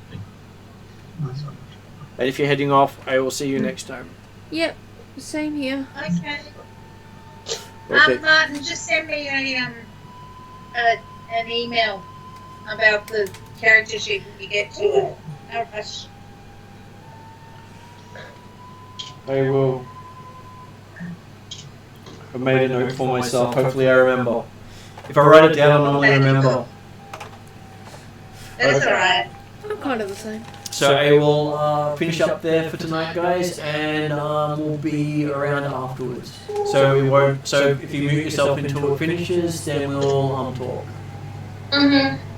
And if you're heading off, I will see you next time. Yep, same here. Okay. Okay. Martin, just send me an email about the character sheet when you get to it. No rush. I will. I made a note for myself. Hopefully I remember. If I write it down, I'll normally remember. That's alright. I'm kind of the same. So I will finish up there for tonight, guys, and we'll be around afterwards. So we won't. So if you mute yourself until it finishes, then we'll talk. Mm-hmm.